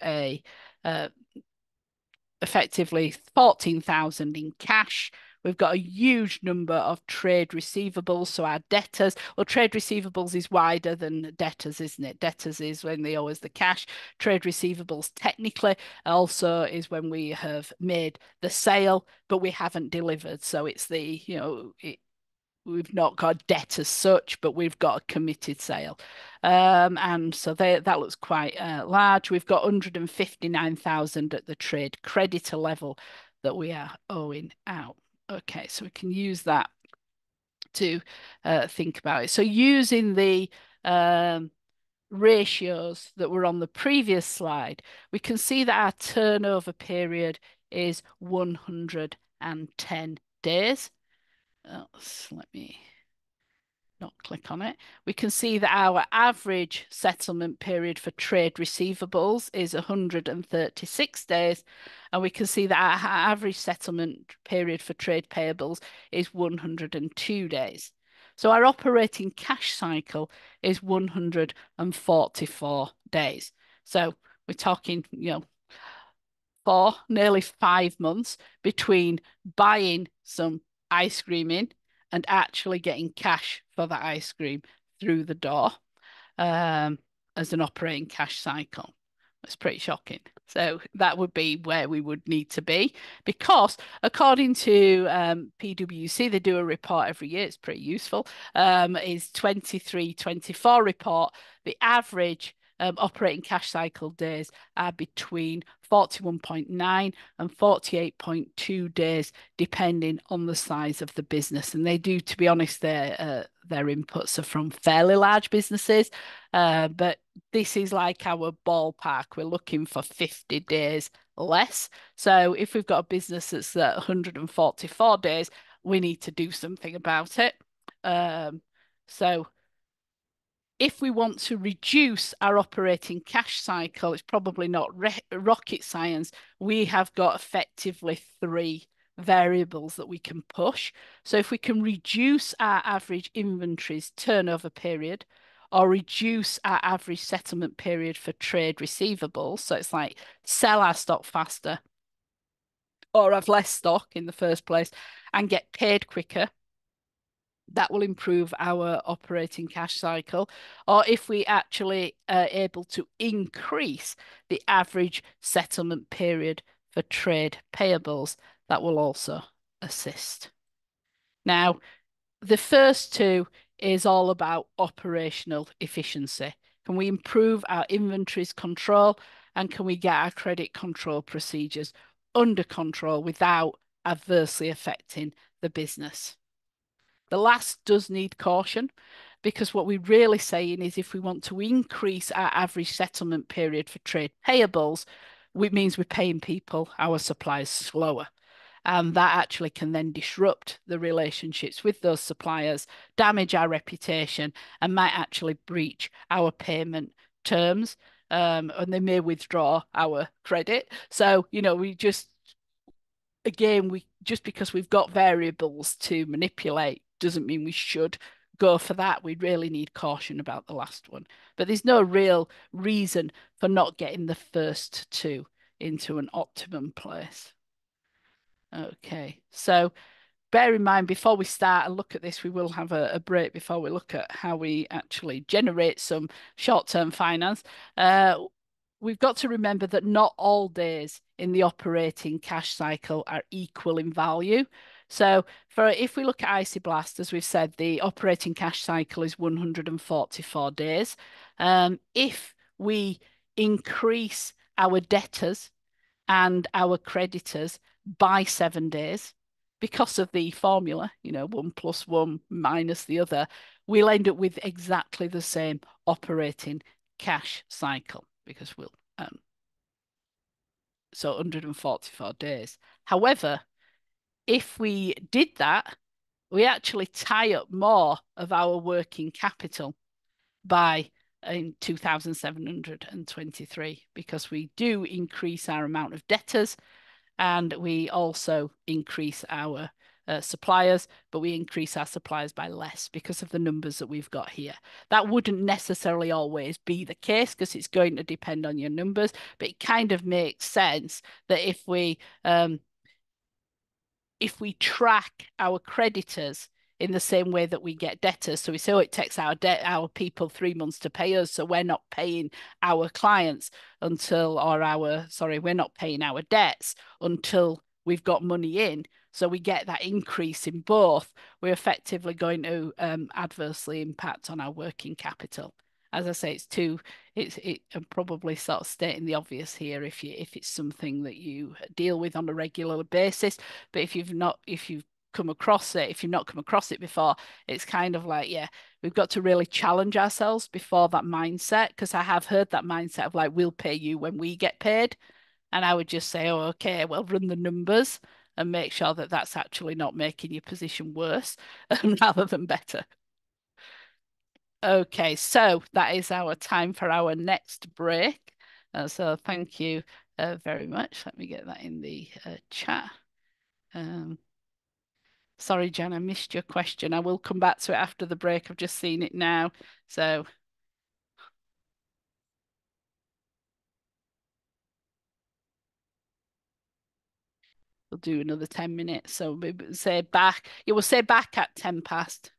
effectively 14,000 in cash. We've got a huge number of trade receivables. So our debtors, well, trade receivables is wider than debtors, isn't it? Debtors is when they owe us the cash. Trade receivables technically also is when we have made the sale, but we haven't delivered. So it's we've not got debt as such, but we've got a committed sale. And so that looks quite large. We've got 159,000 at the trade creditor level that we are owing out. Okay, so we can use that to think about it. So using the ratios that were on the previous slide, we can see that our turnover period is 110 days. Let me not click on it. We can see that our average settlement period for trade receivables is 136 days. And we can see that our average settlement period for trade payables is 102 days. So our operating cash cycle is 144 days. So we're talking, for nearly 5 months between buying some ice cream in and actually getting cash for that ice cream through the door, as an operating cash cycle. It's pretty shocking. So that would be where we would need to be, because according to PwC, they do a report every year. It's pretty useful. Is 23-24 report. The average operating cash cycle days are between 41.9 and 48.2 days, depending on the size of the business. And they do, to be honest, their inputs are from fairly large businesses, but this is like our ballpark. We're looking for 50 days less. So if we've got a business that's at 144 days, we need to do something about it. So if we want to reduce our operating cash cycle, it's probably not rocket science. We have got effectively 3 variables that we can push. So if we can reduce our average inventories turnover period, or reduce our average settlement period for trade receivables, so it's like sell our stock faster or have less stock in the first place and get paid quicker, that will improve our operating cash cycle. Or if we actually are able to increase the average settlement period for trade payables, that will also assist. Now, the first 2 is all about operational efficiency. Can we improve our inventories control, and can we get our credit control procedures under control without adversely affecting the business? The last does need caution, because what we're really saying is if we want to increase our average settlement period for trade payables, it means we're paying people, our suppliers, slower. And that actually can then disrupt the relationships with those suppliers, damage our reputation, and might actually breach our payment terms. And they may withdraw our credit. So, we just, again, just because we've got variables to manipulate doesn't mean we should go for that. We really need caution about the last one. But there's no real reason for not getting the first 2 into an optimum place. Okay, so bear in mind, before we start and look at this, we will have a break before we look at how we actually generate some short-term finance. We've got to remember that not all days in the operating cash cycle are equal in value. So if we look at Icyblast, as we've said, the operating cash cycle is 144 days. If we increase our debtors and our creditors by 7 days, because of the formula, 1 + 1 minus the other, we'll end up with exactly the same operating cash cycle, because so 144 days. However, if we did that, we actually tie up more of our working capital by in 2,723, because we do increase our amount of debtors, and we also increase our suppliers, but we increase our suppliers by less because of the numbers that we've got here. That wouldn't necessarily always be the case, because it's going to depend on your numbers, but it kind of makes sense that if we track our creditors in the same way that we get debtors. So we say, it takes our people 3 months to pay us, so we're not paying our clients we're not paying our debts until we've got money in. So we get that increase in both. We're effectively going to adversely impact on our working capital. As I say, I'm probably sort of stating the obvious here if it's something that you deal with on a regular basis. But if you've not come across it before, it's kind of like, we've got to really challenge ourselves before that mindset, because I have heard that mindset of like, we'll pay you when we get paid. And I would just say, oh, okay, well, run the numbers and make sure that that's actually not making your position worse rather than better. Okay, so that is our time for our next break. So thank you very much. Let me get that in the chat. Sorry, Jan, I missed your question. I will come back to it after the break. I've just seen it now. So we'll do another 10 minutes. So maybe say back. You will say back at 10 past.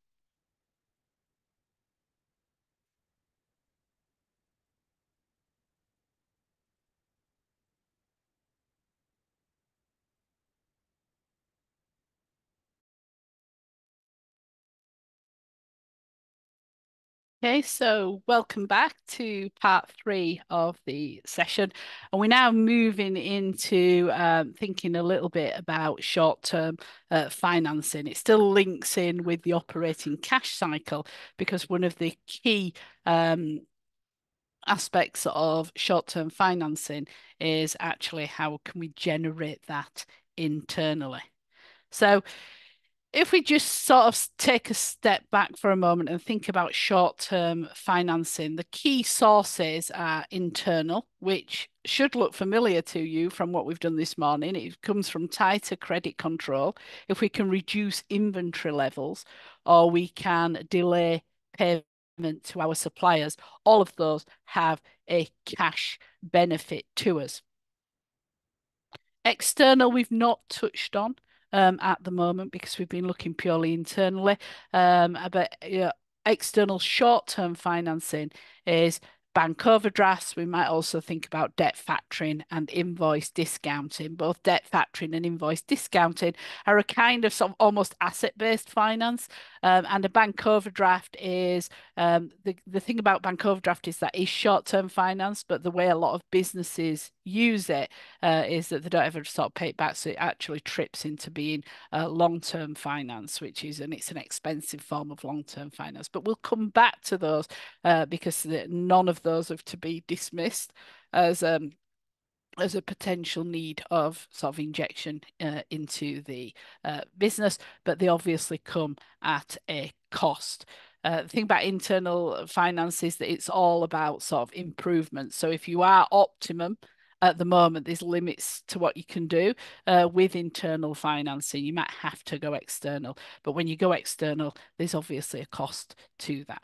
Okay, so welcome back to part 3 of the session. And we're now moving into thinking a little bit about short-term financing. It still links in with the operating cash cycle because one of the key aspects of short-term financing is actually how can we generate that internally. So if we just sort of take a step back for a moment and think about short-term financing, the key sources are internal, which should look familiar to you from what we've done this morning. It comes from tighter credit control. If we can reduce inventory levels, or we can delay payment to our suppliers, all of those have a cash benefit to us. External, we've not touched on at the moment because we've been looking purely internally. But external short-term financing is bank overdrafts. We might also think about debt factoring and invoice discounting. Both debt factoring and invoice discounting are a kind of sort of almost asset-based finance. And a bank overdraft is the thing about bank overdraft is that is short-term finance, but the way a lot of businesses use it is that they don't ever sort of pay it back, so it actually trips into being long-term finance, which is it's an expensive form of long-term finance. But we'll come back to those because none of those are to be dismissed as a potential need of sort of injection into the business, but they obviously come at a cost. The thing about internal finance is that it's all about sort of improvement. So if you are optimum at the moment, there's limits to what you can do with internal financing. You might have to go external, but when you go external, there's obviously a cost to that.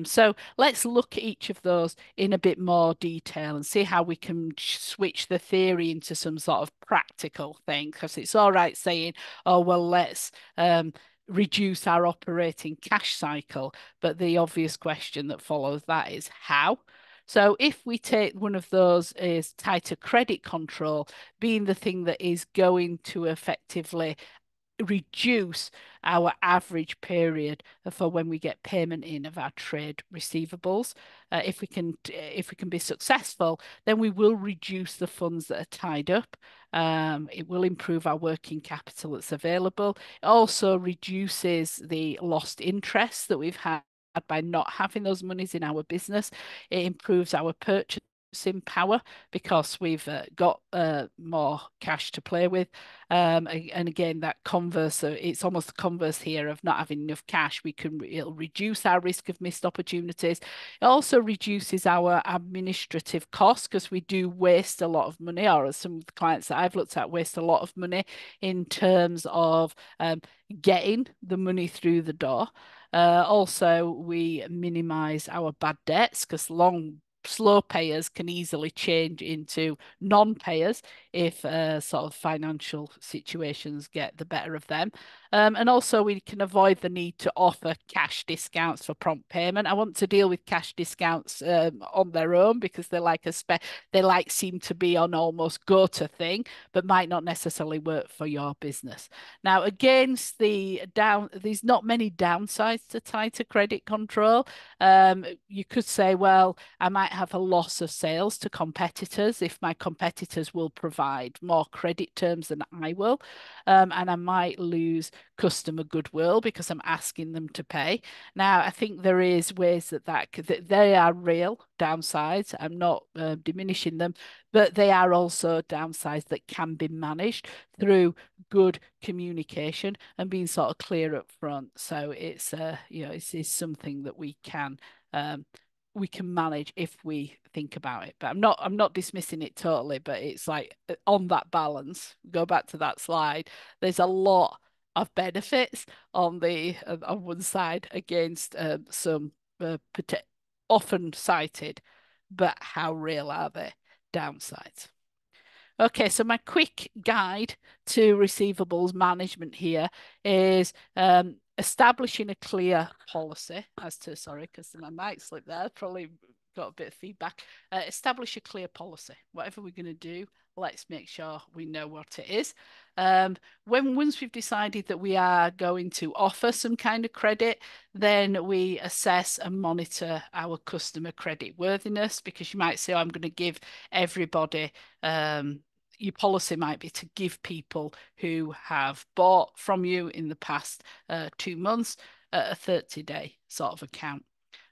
So let's look at each of those in a bit more detail and see how we can switch the theory into some sort of practical thing. Because it's all right saying, oh, well, let's reduce our operating cash cycle. But the obvious question that follows that is how? So if we take one of those is tighter credit control, being the thing that is going to effectively reduce our average period for when we get payment in of our trade receivables. If we can be successful, then we will reduce the funds that are tied up. It will improve our working capital that's available. It also reduces the lost interest that we've had by not having those monies in our business. It improves our purchasing power because we've got more cash to play with. And again, that converse, it's almost the converse here of not having enough cash. It'll reduce our risk of missed opportunities. It also reduces our administrative costs because we do waste a lot of money, or some of the clients that I've looked at waste a lot of money in terms of getting the money through the door. Also, we minimize our bad debts because slow payers can easily change into non-payers if sort of financial situations get the better of them. And also we can avoid the need to offer cash discounts for prompt payment. I want to deal with cash discounts on their own because they seem to be an almost go-to thing, but might not necessarily work for your business. Now, against there's not many downsides to tighter credit control. You could say, well, I might have a loss of sales to competitors if my competitors will provide more credit terms than I will. And I might lose customer goodwill because I'm asking them to pay. Now, I think there is ways that they are real downsides. I'm not diminishing them, but they are also downsides that can be managed through good communication and being sort of clear up front. So it's it's something that we can manage if we think about it. But I'm not dismissing it totally, but it's like on that balance, go back to that slide, there's a lot of benefits on one side against some often cited, but how real are they, downsides? Okay, so my quick guide to receivables management here is establishing a clear policy as to, sorry, because my mic slipped there, probably got a bit of feedback. Establish a clear policy. Whatever we're going to do, let's make sure we know what it is. Once we've decided that we are going to offer some kind of credit, then we assess and monitor our customer credit worthiness, because you might say, oh, I'm going to give everybody your policy might be to give people who have bought from you in the past 2 months a 30-day sort of account.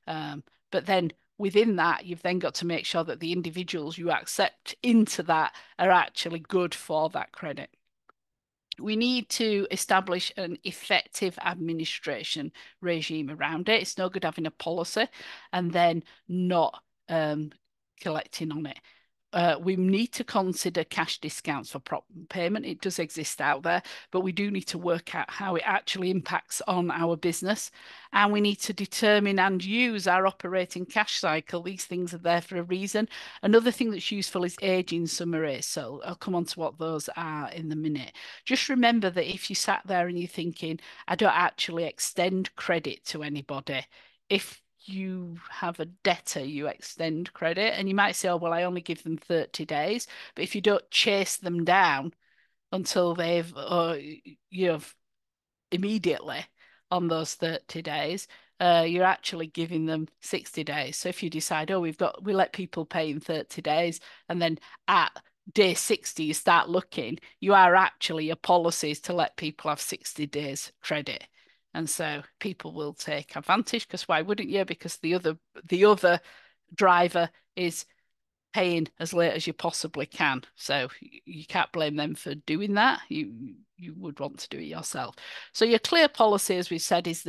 But then within that, you've then got to make sure that the individuals you accept into that are actually good for that credit. We need to establish an effective administration regime around it. It's no good having a policy and then not collecting on it. We need to consider cash discounts for prop payment. It does exist out there, but we do need to work out how it actually impacts on our business. And we need to determine and use our operating cash cycle. These things are there for a reason. Another thing that's useful is aging summaries. So I'll come on to what those are in a minute. Just remember that if you sat there and you're thinking, I don't actually extend credit to anybody, if you have a debtor, you extend credit, and you might say, oh, well, I only give them 30 days. But if you don't chase them down until they've, immediately on those 30 days, you're actually giving them 60 days. So if you decide, oh, we let people pay in 30 days, and then at day 60, you start looking, you are actually, your policy is to let people have 60 days credit. And so people will take advantage, because why wouldn't you? Because the other driver is paying as late as you possibly can. So you can't blame them for doing that. You would want to do it yourself. So your clear policy, as we said, is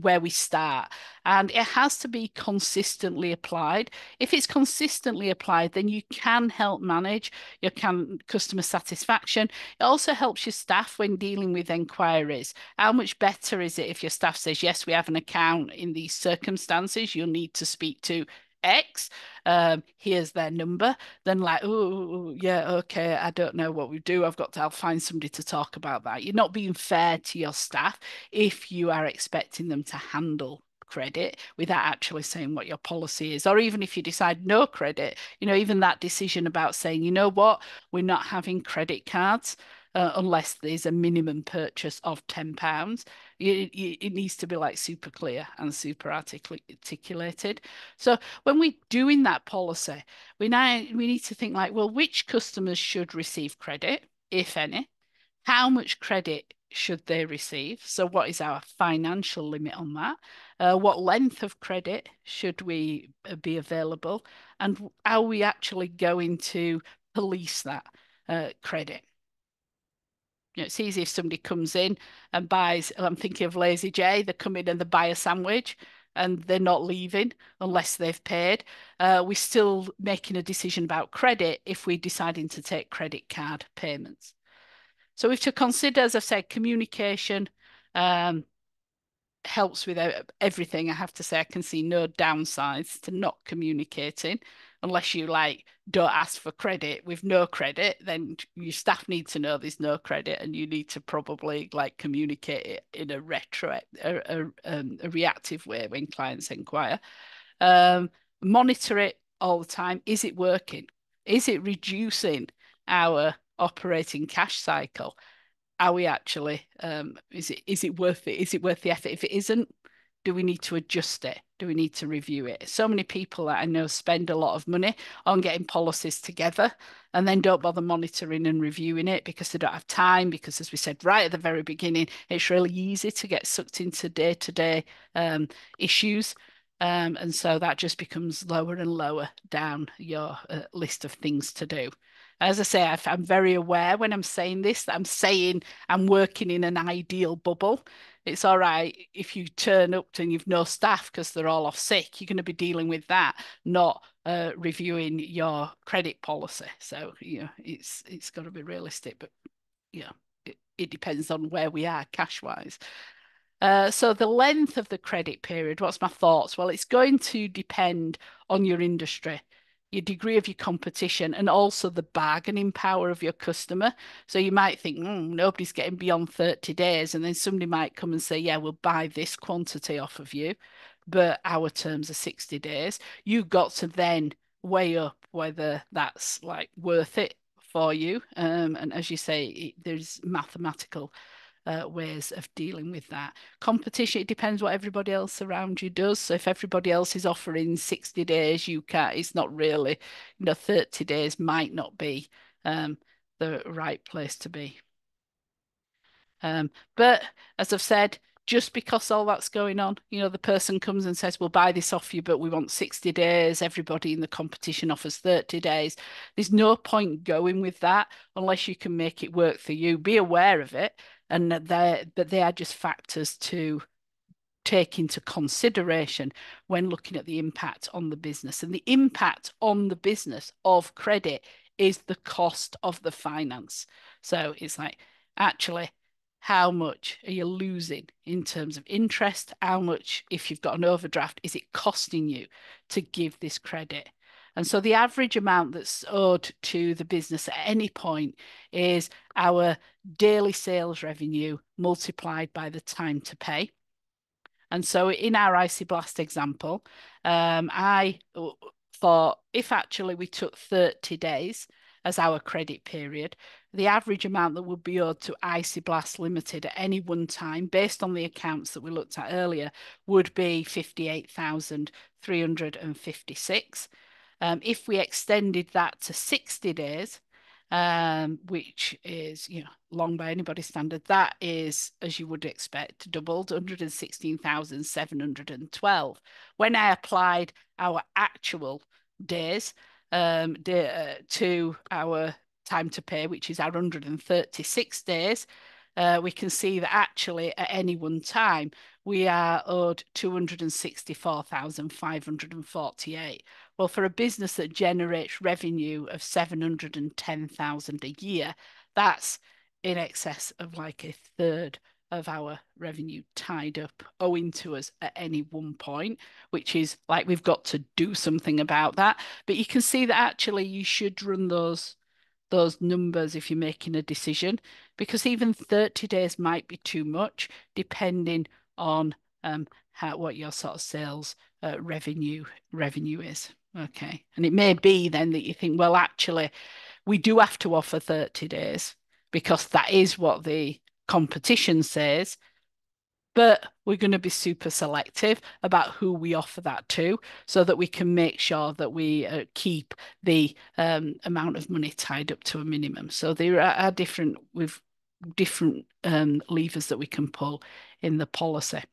where we start, and it has to be consistently applied. If it's consistently applied, then you can help manage your customer satisfaction. It also helps your staff when dealing with enquiries. How much better is it if your staff says, yes, we have an account in these circumstances, you'll need to speak to X, here's their number, then like, oh yeah, okay, I don't know what we do, I'll find somebody to talk about that. You're not being fair to your staff if you are expecting them to handle credit without actually saying what your policy is. Or even if you decide no credit, even that decision about saying, you know what, we're not having credit cards unless there's a minimum purchase of £10. It needs to be like super clear and super articulated. So when we're doing that policy, we need to think like, well, which customers should receive credit, if any? How much credit should they receive? So what is our financial limit on that? What length of credit should we be available? And are we actually going to police that credit? It's easy if somebody comes in and buys, I'm thinking of Lazy J, they come in and they buy a sandwich and they're not leaving unless they've paid. We're still making a decision about credit if we're deciding to take credit card payments. So we have to consider, as I said, communication helps with everything. I have to say, I can see no downsides to not communicating, unless you don't ask for credit with no credit. Then your staff need to know there's no credit, and you need to probably communicate it in a reactive way when clients inquire. Monitor it all the time. Is it working? Is it reducing our operating cash cycle? Are we actually, is it worth it? Is it worth the effort? If it isn't, do we need to adjust it? Do we need to review it? So many people that I know spend a lot of money on getting policies together and then don't bother monitoring and reviewing it because they don't have time. Because, as we said right at the very beginning, it's really easy to get sucked into day-to-day issues. And so that just becomes lower and lower down your list of things to do. As I say, I'm very aware when I'm saying this that I'm saying I'm working in an ideal bubble. It's all right if you turn up and you've no staff because they're all off sick. You're going to be dealing with that, not reviewing your credit policy. So it's got to be realistic, but it depends on where we are cash wise. So the length of the credit period, what's my thoughts? Well, it's going to depend on your industry, your degree of your competition, and also the bargaining power of your customer. So you might think, nobody's getting beyond 30 days. And then somebody might come and say, yeah, we'll buy this quantity off of you, but our terms are 60 days. You've got to then weigh up whether that's like worth it for you. And as you say, there's mathematical ways of dealing with that. Competition, it depends what everybody else around you does. So if everybody else is offering 60 days, you can't, it's not really, 30 days might not be the right place to be. But as I've said, just because all that's going on, the person comes and says, we'll buy this off you, but we want 60 days. Everybody in the competition offers 30 days. There's no point going with that unless you can make it work for you. Be aware of it. And but they are just factors to take into consideration when looking at the impact on the business. And the impact on the business of credit is the cost of the finance. So it's like, actually, how much are you losing in terms of interest? How much, if you've got an overdraft, is it costing you to give this credit? And so the average amount that's owed to the business at any point is our daily sales revenue multiplied by the time to pay. And so in our Icy Blast example, I thought if actually we took 30 days as our credit period, the average amount that would be owed to Icy Blast Limited at any one time, based on the accounts that we looked at earlier, would be 58,356. If we extended that to 60 days, which is, long by anybody's standard, that is, as you would expect, doubled, 116,712. When I applied our actual days to our time to pay, which is our 136 days, we can see that actually at any one time we are owed 264,548. Well, for a business that generates revenue of 710,000 a year, that's in excess of like a third of our revenue tied up owing to us at any one point, which is like we've got to do something about that. But you can see that actually you should run those numbers if you're making a decision, because even 30 days might be too much depending on what your sort of sales revenue is. Okay. And it may be then that you think, well, actually, we do have to offer 30 days because that is what the competition says. But we're going to be super selective about who we offer that to so that we can make sure that we keep the amount of money tied up to a minimum. So there are different levers that we can pull in the policy.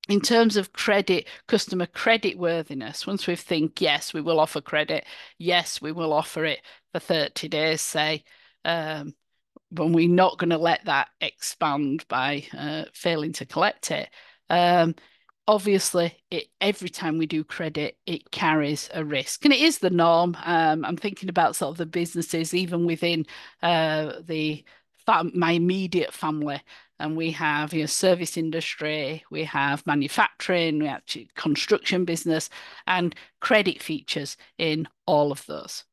In terms of credit, customer credit worthiness, once we think, yes, we will offer credit, yes, we will offer it for 30 days, say, but we're not going to let that expand by failing to collect it. Obviously, every time we do credit, it carries a risk, and it is the norm. I'm thinking about sort of the businesses, even within my immediate family, and we have service industry, we have manufacturing, we have construction business, and credit features in all of those.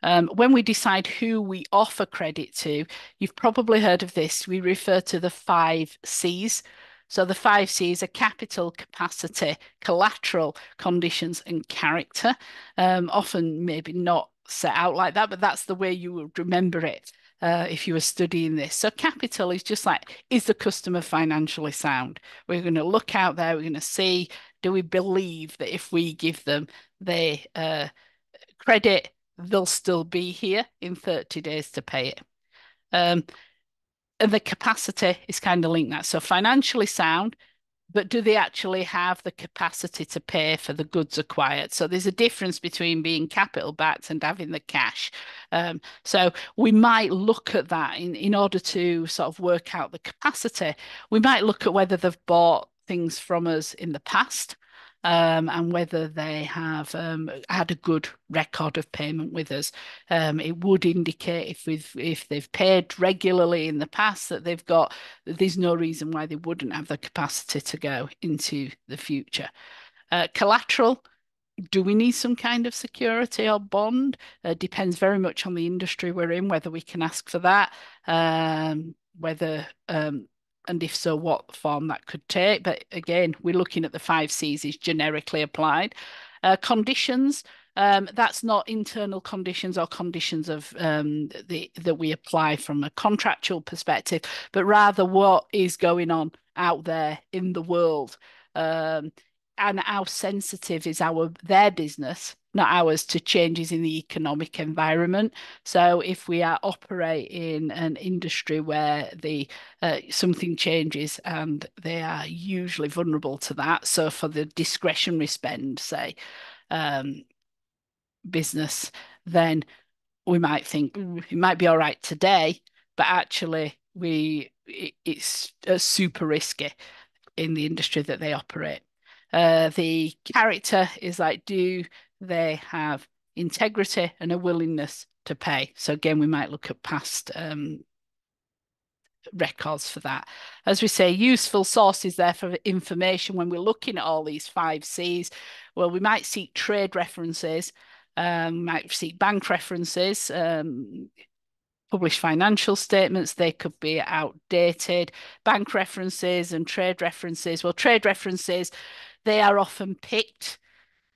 When we decide who we offer credit to, you've probably heard of this. We refer to the 5 C's. So the 5 C's are capital, capacity, collateral, conditions, and character. Often maybe not set out like that, but that's the way you would remember it if you were studying this. So capital is just like, is the customer financially sound? We're going to look out there, we're going to see, do we believe that if we give them the credit, they'll still be here in 30 days to pay it. And the capacity is kind of linked that. So financially sound, but do they actually have the capacity to pay for the goods acquired? So there's a difference between being capital backed and having the cash. So we might look at that in order to sort of work out the capacity. We might look at whether they've bought things from us in the past. and whether they have had a good record of payment with us. It would indicate if they've paid regularly in the past that there's no reason why they wouldn't have the capacity to go into the future. Collateral. Do we need some kind of security or bond? Depends very much on the industry we're in, whether we can ask for that, whether and if so, what form that could take. But again, we're looking at the 5 Cs is generically applied. Conditions, that's not internal conditions or conditions of that we apply from a contractual perspective, but rather what is going on out there in the world. And how sensitive is their business, not ours, to changes in the economic environment. So if we are operating an industry where something changes and they are usually vulnerable to that. So for the discretionary spend, say, business, then we might think it might be all right today, but actually it's super risky in the industry that they operate. The character is like, do they have integrity and a willingness to pay? So again, we might look at past records for that. As we say, useful sources there for information when we're looking at all these 5 Cs. Well, we might seek trade references, might seek bank references, published financial statements. They could be outdated. Bank references and trade references. Well, trade references, they are often picked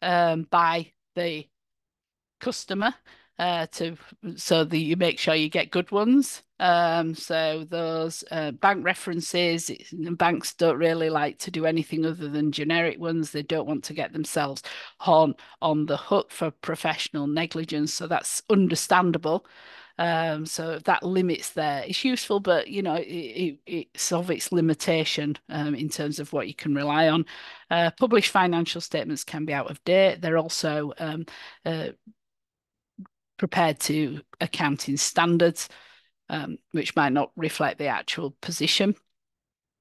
by the customer so that you make sure you get good ones. So those bank references, banks don't really like to do anything other than generic ones. They don't want to get themselves on the hook for professional negligence. So that's understandable. So that limits there. It's useful, but it's of its limitation in terms of what you can rely on. Published financial statements can be out of date. They're also prepared to accounting standards, which might not reflect the actual position.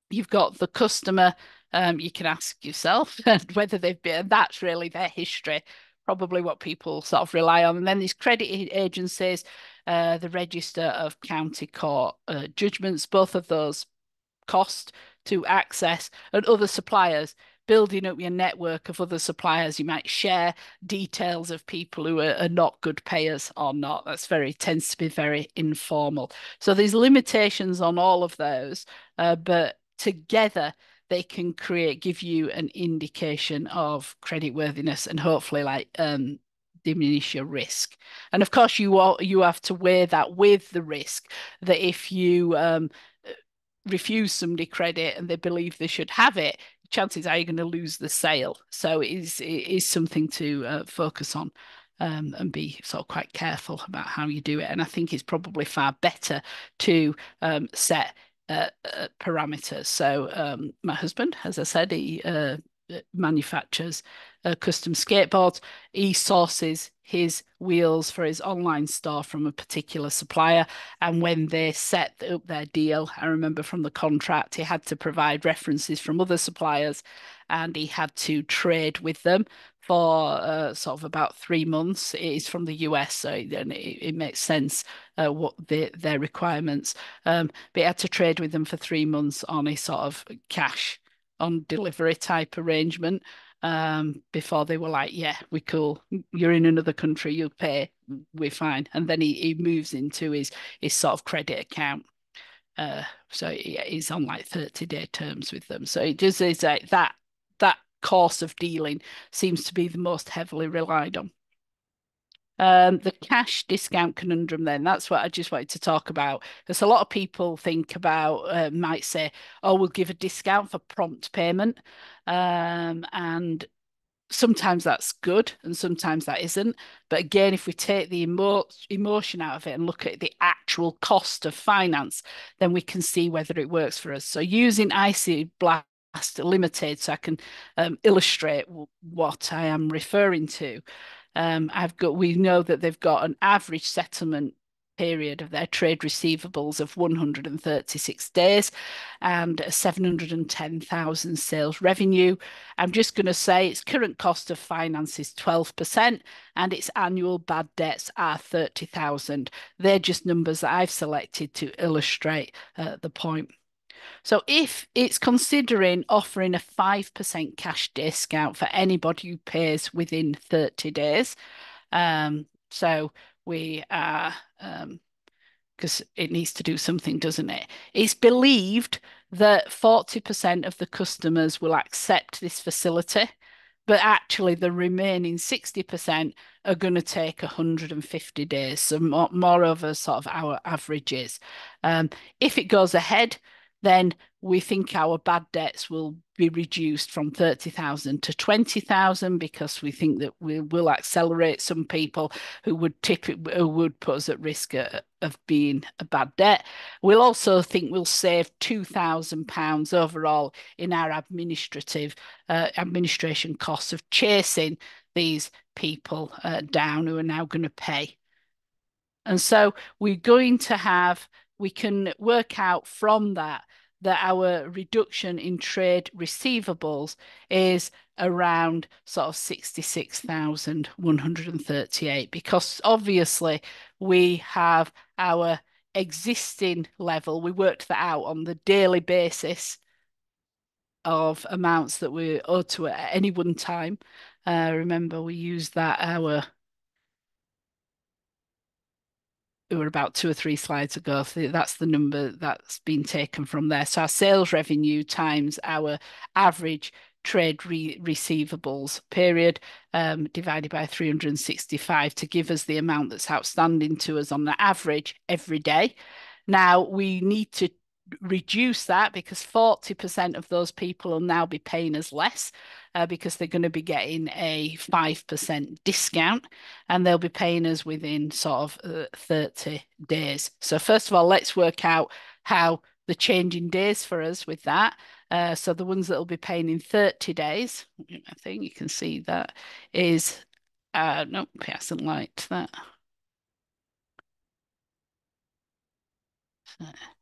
You've got the customer. You can ask yourself whether they've been, that's really their history, probably what people sort of rely on. And then these credit agencies, the register of county court judgments, both of those cost to access, and other suppliers, building up your network of other suppliers. You might share details of people who are not good payers or not. That's tends to be very informal. So there's limitations on all of those, but together they can give you an indication of creditworthiness and hopefully diminish your risk. And of course, you have to weigh that with the risk that if you refuse somebody credit and they believe they should have it, chances are you're going to lose the sale. So it is something to focus on and be sort of quite careful about how you do it. And I think it's probably far better to set parameters. So my husband, as I said, he manufactures custom skateboards. He sources his wheels for his online store from a particular supplier. And when they set up their deal, I remember from the contract, he had to provide references from other suppliers and he had to trade with them for sort of about 3 months. It is from the US, so it makes sense what their requirements. But he had to trade with them for 3 months on a sort of cash on delivery type arrangement before they were like, yeah, we're cool. You're in another country, you'll pay, we're fine. And then he moves into his sort of credit account. So he's on like 30-day terms with them. So it just is like that course of dealing seems to be the most heavily relied on. The cash discount conundrum, then that's what I just wanted to talk about, because a lot of people think about might say, oh, we'll give a discount for prompt payment, and sometimes that's good and sometimes that isn't. But again, if we take the emotion out of it and look at the actual cost of finance, then we can see whether it works for us. So using Icy Blast Limited, so I can illustrate what I am referring to. We know that they've got an average settlement period of their trade receivables of 136 days and 710,000 sales revenue. I'm just going to say its current cost of finance is 12% and its annual bad debts are 30,000. They're just numbers that I've selected to illustrate the point. So if it's considering offering a 5% cash discount for anybody who pays within 30 days, so we are, because it needs to do something, doesn't it? It's believed that 40% of the customers will accept this facility, but actually the remaining 60% are going to take 150 days, so more over sort of our averages. If it goes ahead, then we think our bad debts will be reduced from 30,000 to 20,000 because we think that we will accelerate some people who would put us at risk of being a bad debt. We'll also think we'll save £2,000 overall in our administration costs of chasing these people down who are now going to pay. And so we can work out from that our reduction in trade receivables is around sort of 66,138, because obviously we have our existing level. We worked that out on the daily basis of amounts that we owe to at any one time. Remember, we used that we were about 2 or 3 slides ago. That's the number that's been taken from there. So our sales revenue times our average trade receivables period divided by 365 to give us the amount that's outstanding to us on the average every day. Now we need to reduce that because 40% of those people will now be paying us less because they're going to be getting a 5% discount and they'll be paying us within sort of 30 days. So first of all, let's work out how the change in days for us with that. So the ones that will be paying in 30 days, I think you can see that is, nope, it hasn't liked that.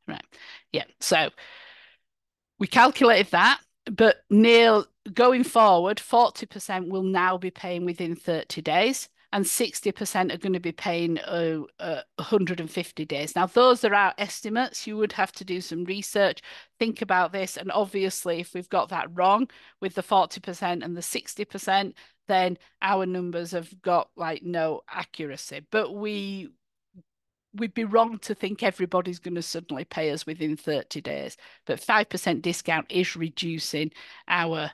Right. Yeah. So we calculated that, but Neil, going forward, 40% will now be paying within 30 days and 60% are going to be paying 150 days. Now, those are our estimates. You would have to do some research, think about this. And obviously, if we've got that wrong with the 40% and the 60%, then our numbers have got like no accuracy. But we'd be wrong to think everybody's going to suddenly pay us within 30 days. But 5% discount is reducing our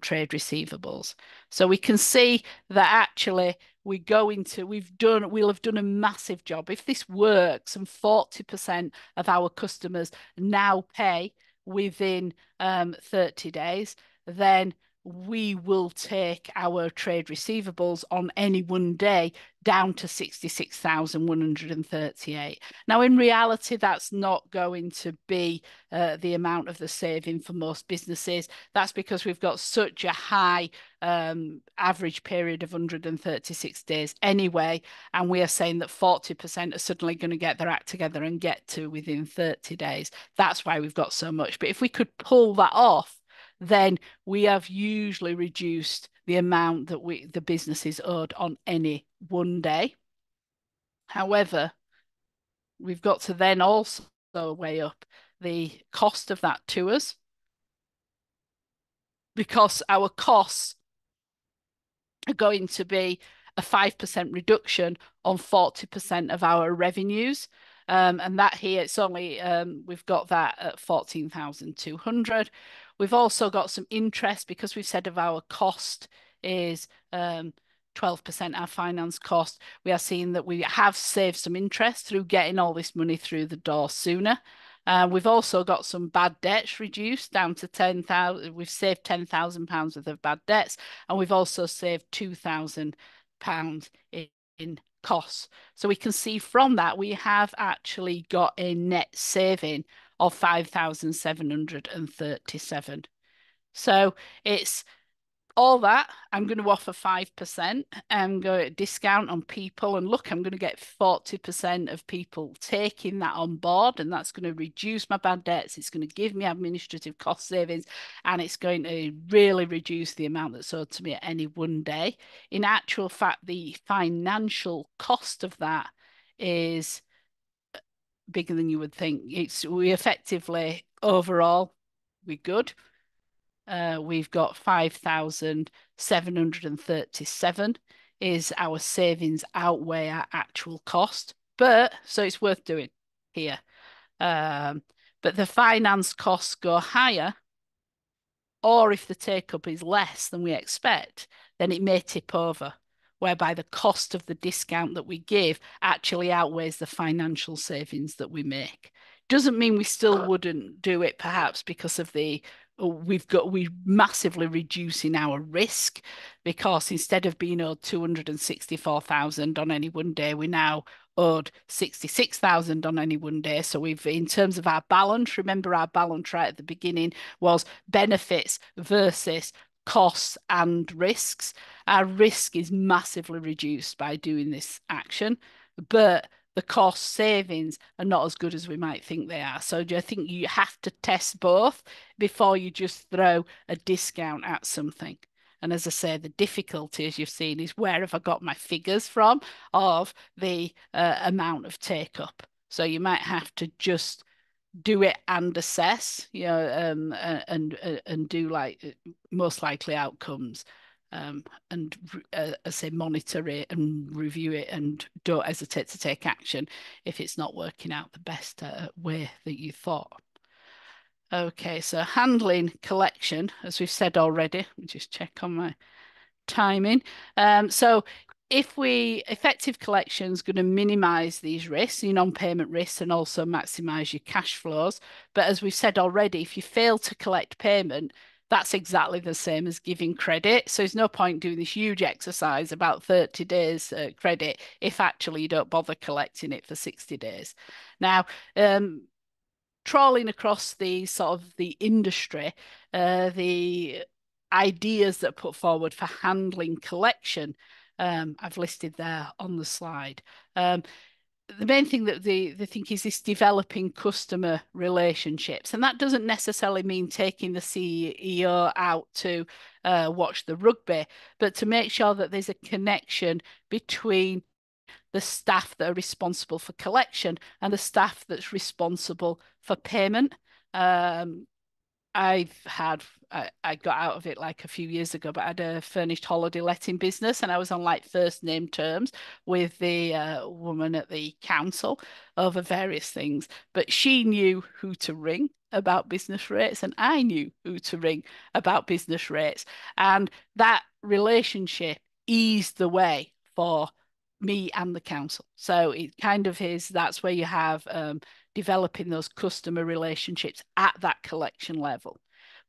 trade receivables. So we can see that actually we'll have done a massive job. If this works and 40% of our customers now pay within 30 days, then we will take our trade receivables on any one day down to 66,138. Now, in reality, that's not going to be the amount of the saving for most businesses. That's because we've got such a high average period of 136 days anyway, and we are saying that 40% are suddenly going to get their act together and get to within 30 days. That's why we've got so much. But if we could pull that off, then we have usually reduced the amount that the business is owed on any one day. However, we've got to then also weigh up the cost of that to us, because our costs are going to be a 5% reduction on 40% of our revenues. And that here, it's only, we've got that at 14,200. We've also got some interest because we've said of our cost is 12% our finance cost. We are seeing that we have saved some interest through getting all this money through the door sooner. We've also got some bad debts reduced down to 10,000. We've saved £10,000 worth of bad debts, and we've also saved £2,000 in costs. So we can see from that we have actually got a net saving of 5,737. So it's all that, I'm going to offer 5%. I'm going to discount on people. And look, I'm going to get 40% of people taking that on board. And that's going to reduce my bad debts. It's going to give me administrative cost savings. And it's going to really reduce the amount that's owed to me at any one day. In actual fact, the financial cost of that is bigger than you would think. We effectively, overall, we're good. We've got 5,737 is our savings outweigh our actual cost. But so it's worth doing here. But the finance costs go higher, or if the take up is less than we expect, then it may tip over, whereby the cost of the discount that we give actually outweighs the financial savings that we make. Doesn't mean we still wouldn't do it, perhaps because of we're massively reducing our risk, because instead of being owed 264,000 on any one day, we now owed 66,000 on any one day. So in terms of our balance, remember our balance right at the beginning was benefits versus costs and risks. Our risk is massively reduced by doing this action, but the cost savings are not as good as we might think they are. So I think you have to test both before you just throw a discount at something. And as I say, the difficulty, as you've seen, is where have I got my figures from of the amount of take up. So you might have to just do it and assess, and do like most likely outcomes, and I say monitor it and review it, and don't hesitate to take action if it's not working out the best way that you thought. Okay, so handling collection, as we've said already, let me just check on my timing. So if effective collection is going to minimize these risks, your non-payment risks, and also maximize your cash flows. But as we've said already, if you fail to collect payment, that's exactly the same as giving credit. So there's no point doing this huge exercise about 30 days credit if actually you don't bother collecting it for 60 days. Now, trawling across the sort of the industry, the ideas that are put forward for handling collection, I've listed there on the slide. The main thing that they think is this developing customer relationships. And that doesn't necessarily mean taking the CEO out to watch the rugby, but to make sure that there's a connection between the staff that are responsible for collection and the staff that's responsible for payment. I got out of it like a few years ago, but I had a furnished holiday letting business, and I was on like first name terms with the woman at the council over various things. But she knew who to ring about business rates, and I knew who to ring about business rates. And that relationship eased the way for me and the council. So it kind of is, that's where you have developing those customer relationships at that collection level.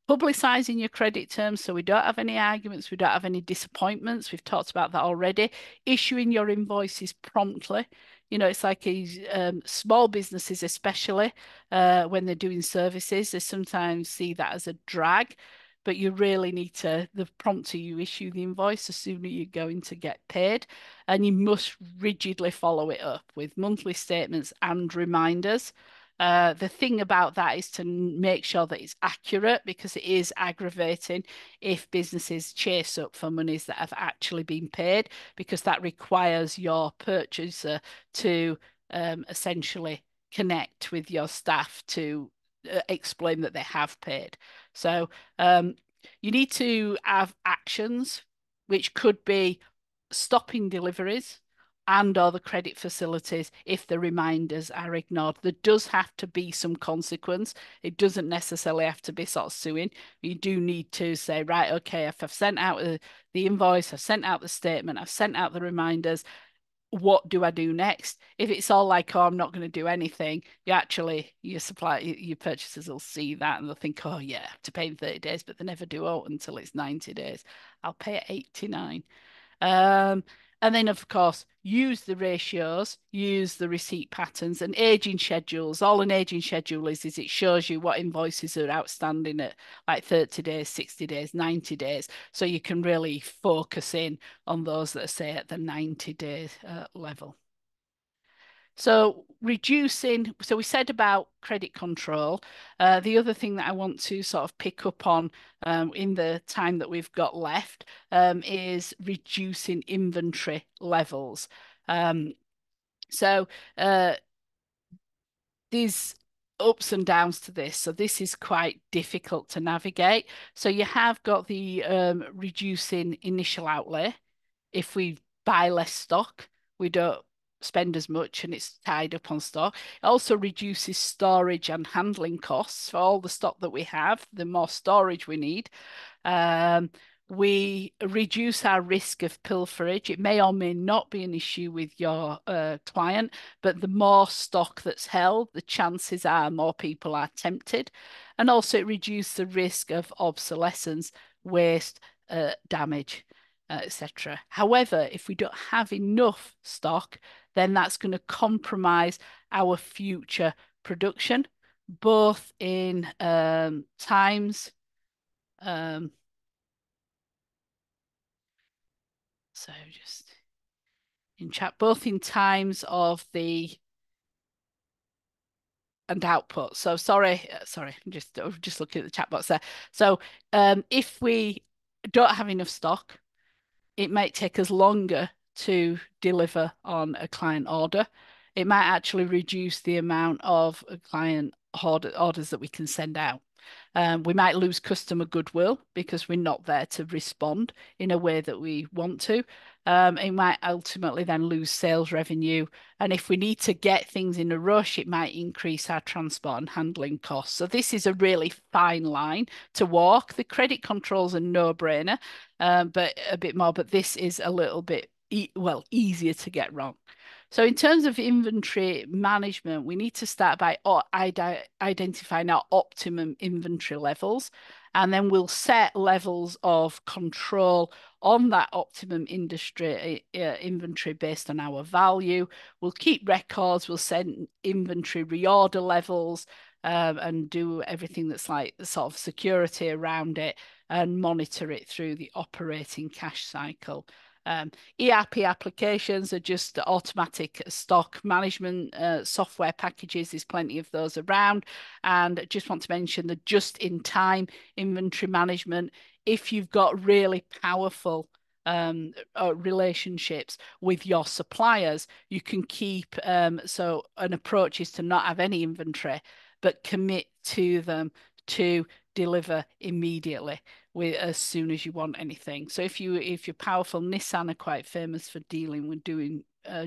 Publicising your credit terms so we don't have any arguments, we don't have any disappointments. We've talked about that already. Issuing your invoices promptly. It's like small businesses, especially when they're doing services, they sometimes see that as a drag. But you really need the prompter you issue the invoice, the sooner you're going to get paid. And you must rigidly follow it up with monthly statements and reminders. The thing about that is to make sure that it's accurate, because it is aggravating if businesses chase up for monies that have actually been paid, because that requires your purchaser to essentially connect with your staff to explain that they have paid. So you need to have actions, which could be stopping deliveries and/or the credit facilities if the reminders are ignored. There does have to be some consequence. It doesn't necessarily have to be sort of suing. You do need to say, right, okay, if I've sent out the invoice, I've sent out the statement, I've sent out the reminders, what do I do next? If it's all like, oh, I'm not going to do anything, your purchasers will see that and they'll think, oh yeah, to pay in 30 days, but they never do owe until it's 90 days. I'll pay at 89. And then, of course, use the ratios, use the receipt patterns and aging schedules. All an aging schedule is it shows you what invoices are outstanding at like 30 days, 60 days, 90 days. So you can really focus in on those that are, say, at the 90-day level. So reducing, so we said about credit control. The other thing that I want to sort of pick up on in the time that we've got left is reducing inventory levels. So there's ups and downs to this. So this is quite difficult to navigate. So you have got the reducing initial outlay. If we buy less stock, we don't spend as much and it's tied up on stock. It also reduces storage and handling costs for all the stock that we have. The more storage we need, we reduce our risk of pilferage. It may or may not be an issue with your client, but the more stock that's held, the chances are more people are tempted. And also it reduces the risk of obsolescence, waste, damage, etc. However, if we don't have enough stock, then that's going to compromise our future production, both in times. So just in chat, both in times of the and output. So sorry, I'm just looking at the chat box there. So if we don't have enough stock, it might take us longer to deliver on a client order. It might actually reduce the amount of client orders that we can send out. We might lose customer goodwill because we're not there to respond in a way that we want to. It might ultimately then lose sales revenue. And if we need to get things in a rush, it might increase our transport and handling costs. So this is a really fine line to walk. The credit control's a no-brainer, but a bit more. But this is a little bit, easier to get wrong. So in terms of inventory management, we need to start by identifying our optimum inventory levels, and then we'll set levels of control on that optimum inventory based on our value. We'll keep records, we'll send inventory reorder levels, and do everything that's like sort of security around it and monitor it through the operating cash cycle. ERP applications are just automatic stock management software packages. There's plenty of those around. And I just want to mention the just-in-time inventory management. If you've got really powerful relationships with your suppliers, you can keep, so an approach is to not have any inventory, but commit to them to deliver immediately as soon as you want anything. So if you're powerful, Nissan are quite famous for dealing with doing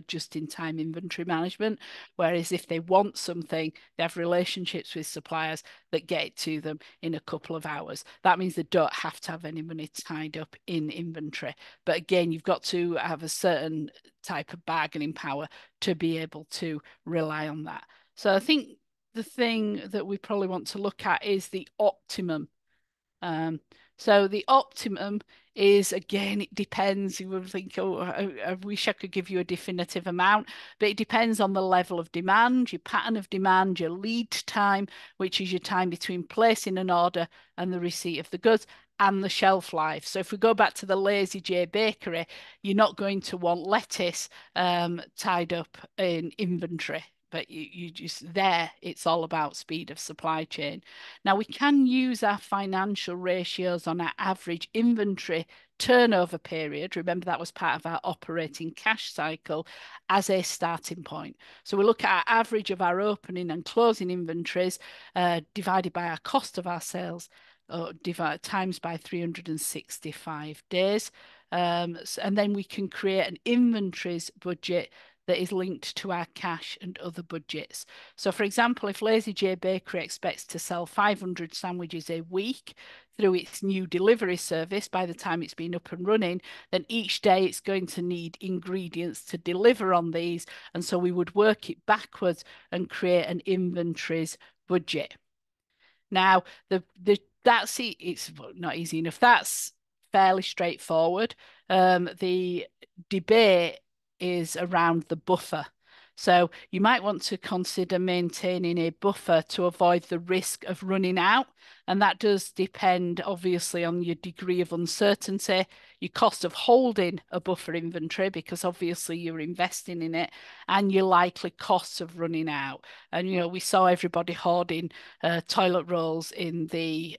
just-in-time inventory management. Whereas if they want something, they have relationships with suppliers that get it to them in a couple of hours. That means they don't have to have any money tied up in inventory. But again, you've got to have a certain type of bargaining power to be able to rely on that. So I think the thing that we probably want to look at is the optimum. So the optimum is, again, it depends. You would think, oh, I wish I could give you a definitive amount, but it depends on the level of demand, your pattern of demand, your lead time, which is your time between placing an order and the receipt of the goods, and the shelf life. So if we go back to the Lazy J bakery, you're not going to want lettuce tied up in inventory. But you just there, it's all about speed of supply chain. Now we can use our financial ratios on our average inventory turnover period. Remember that was part of our operating cash cycle as a starting point. So we look at our average of our opening and closing inventories divided by our cost of our sales, times by 365 days. And then we can create an inventories budget that is linked to our cash and other budgets. So for example, if Lazy J Bakery expects to sell 500 sandwiches a week through its new delivery service by the time it's been up and running, then each day it's going to need ingredients to deliver on these. And so we would work it backwards and create an inventories budget. Now, that's it's not easy enough. That's fairly straightforward. The debate is around the buffer. So you might want to consider maintaining a buffer to avoid the risk of running out. And that does depend, obviously, on your degree of uncertainty, your cost of holding a buffer inventory, because obviously you're investing in it, and your likely costs of running out. And, you know, we saw everybody hoarding toilet rolls in the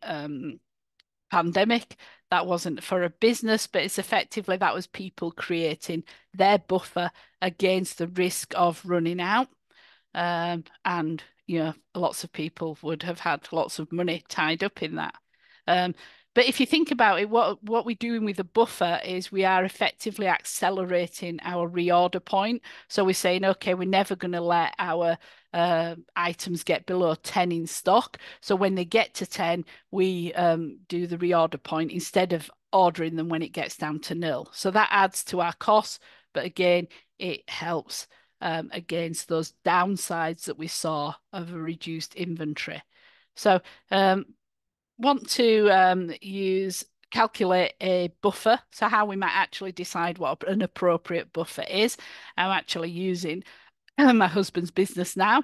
pandemic. That wasn't for a business, but it's effectively that was people creating their buffer against the risk of running out. And you know, lots of people would have had lots of money tied up in that. Um, but if you think about it, what we're doing with the buffer is we are effectively accelerating our reorder point. So we're saying, okay, we're never going to let our items get below 10 in stock. So when they get to 10, we do the reorder point instead of ordering them when it gets down to nil. So that adds to our costs, but again, it helps against those downsides that we saw of a reduced inventory. So want to calculate a buffer. So how we might actually decide what an appropriate buffer is. I'm actually using my husband's business now.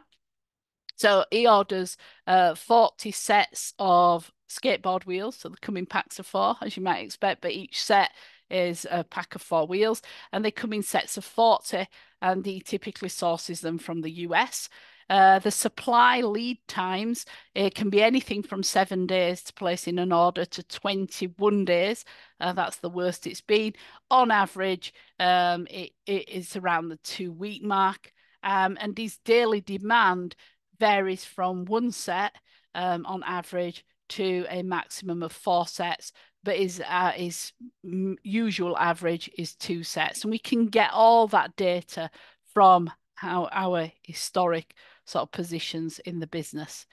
So he orders 40 sets of skateboard wheels. So they come in packs of 4, as you might expect, but each set is a pack of 4 wheels, and they come in sets of 40, and he typically sources them from the US. The supply lead times, it can be anything from 7 days to placing an order to 21 days. That's the worst it's been. On average, it is around the 2-week mark. And his daily demand varies from 1 set on average to a maximum of 4 sets, but his usual average is 2 sets. And we can get all that data from our historic sort of positions in the business.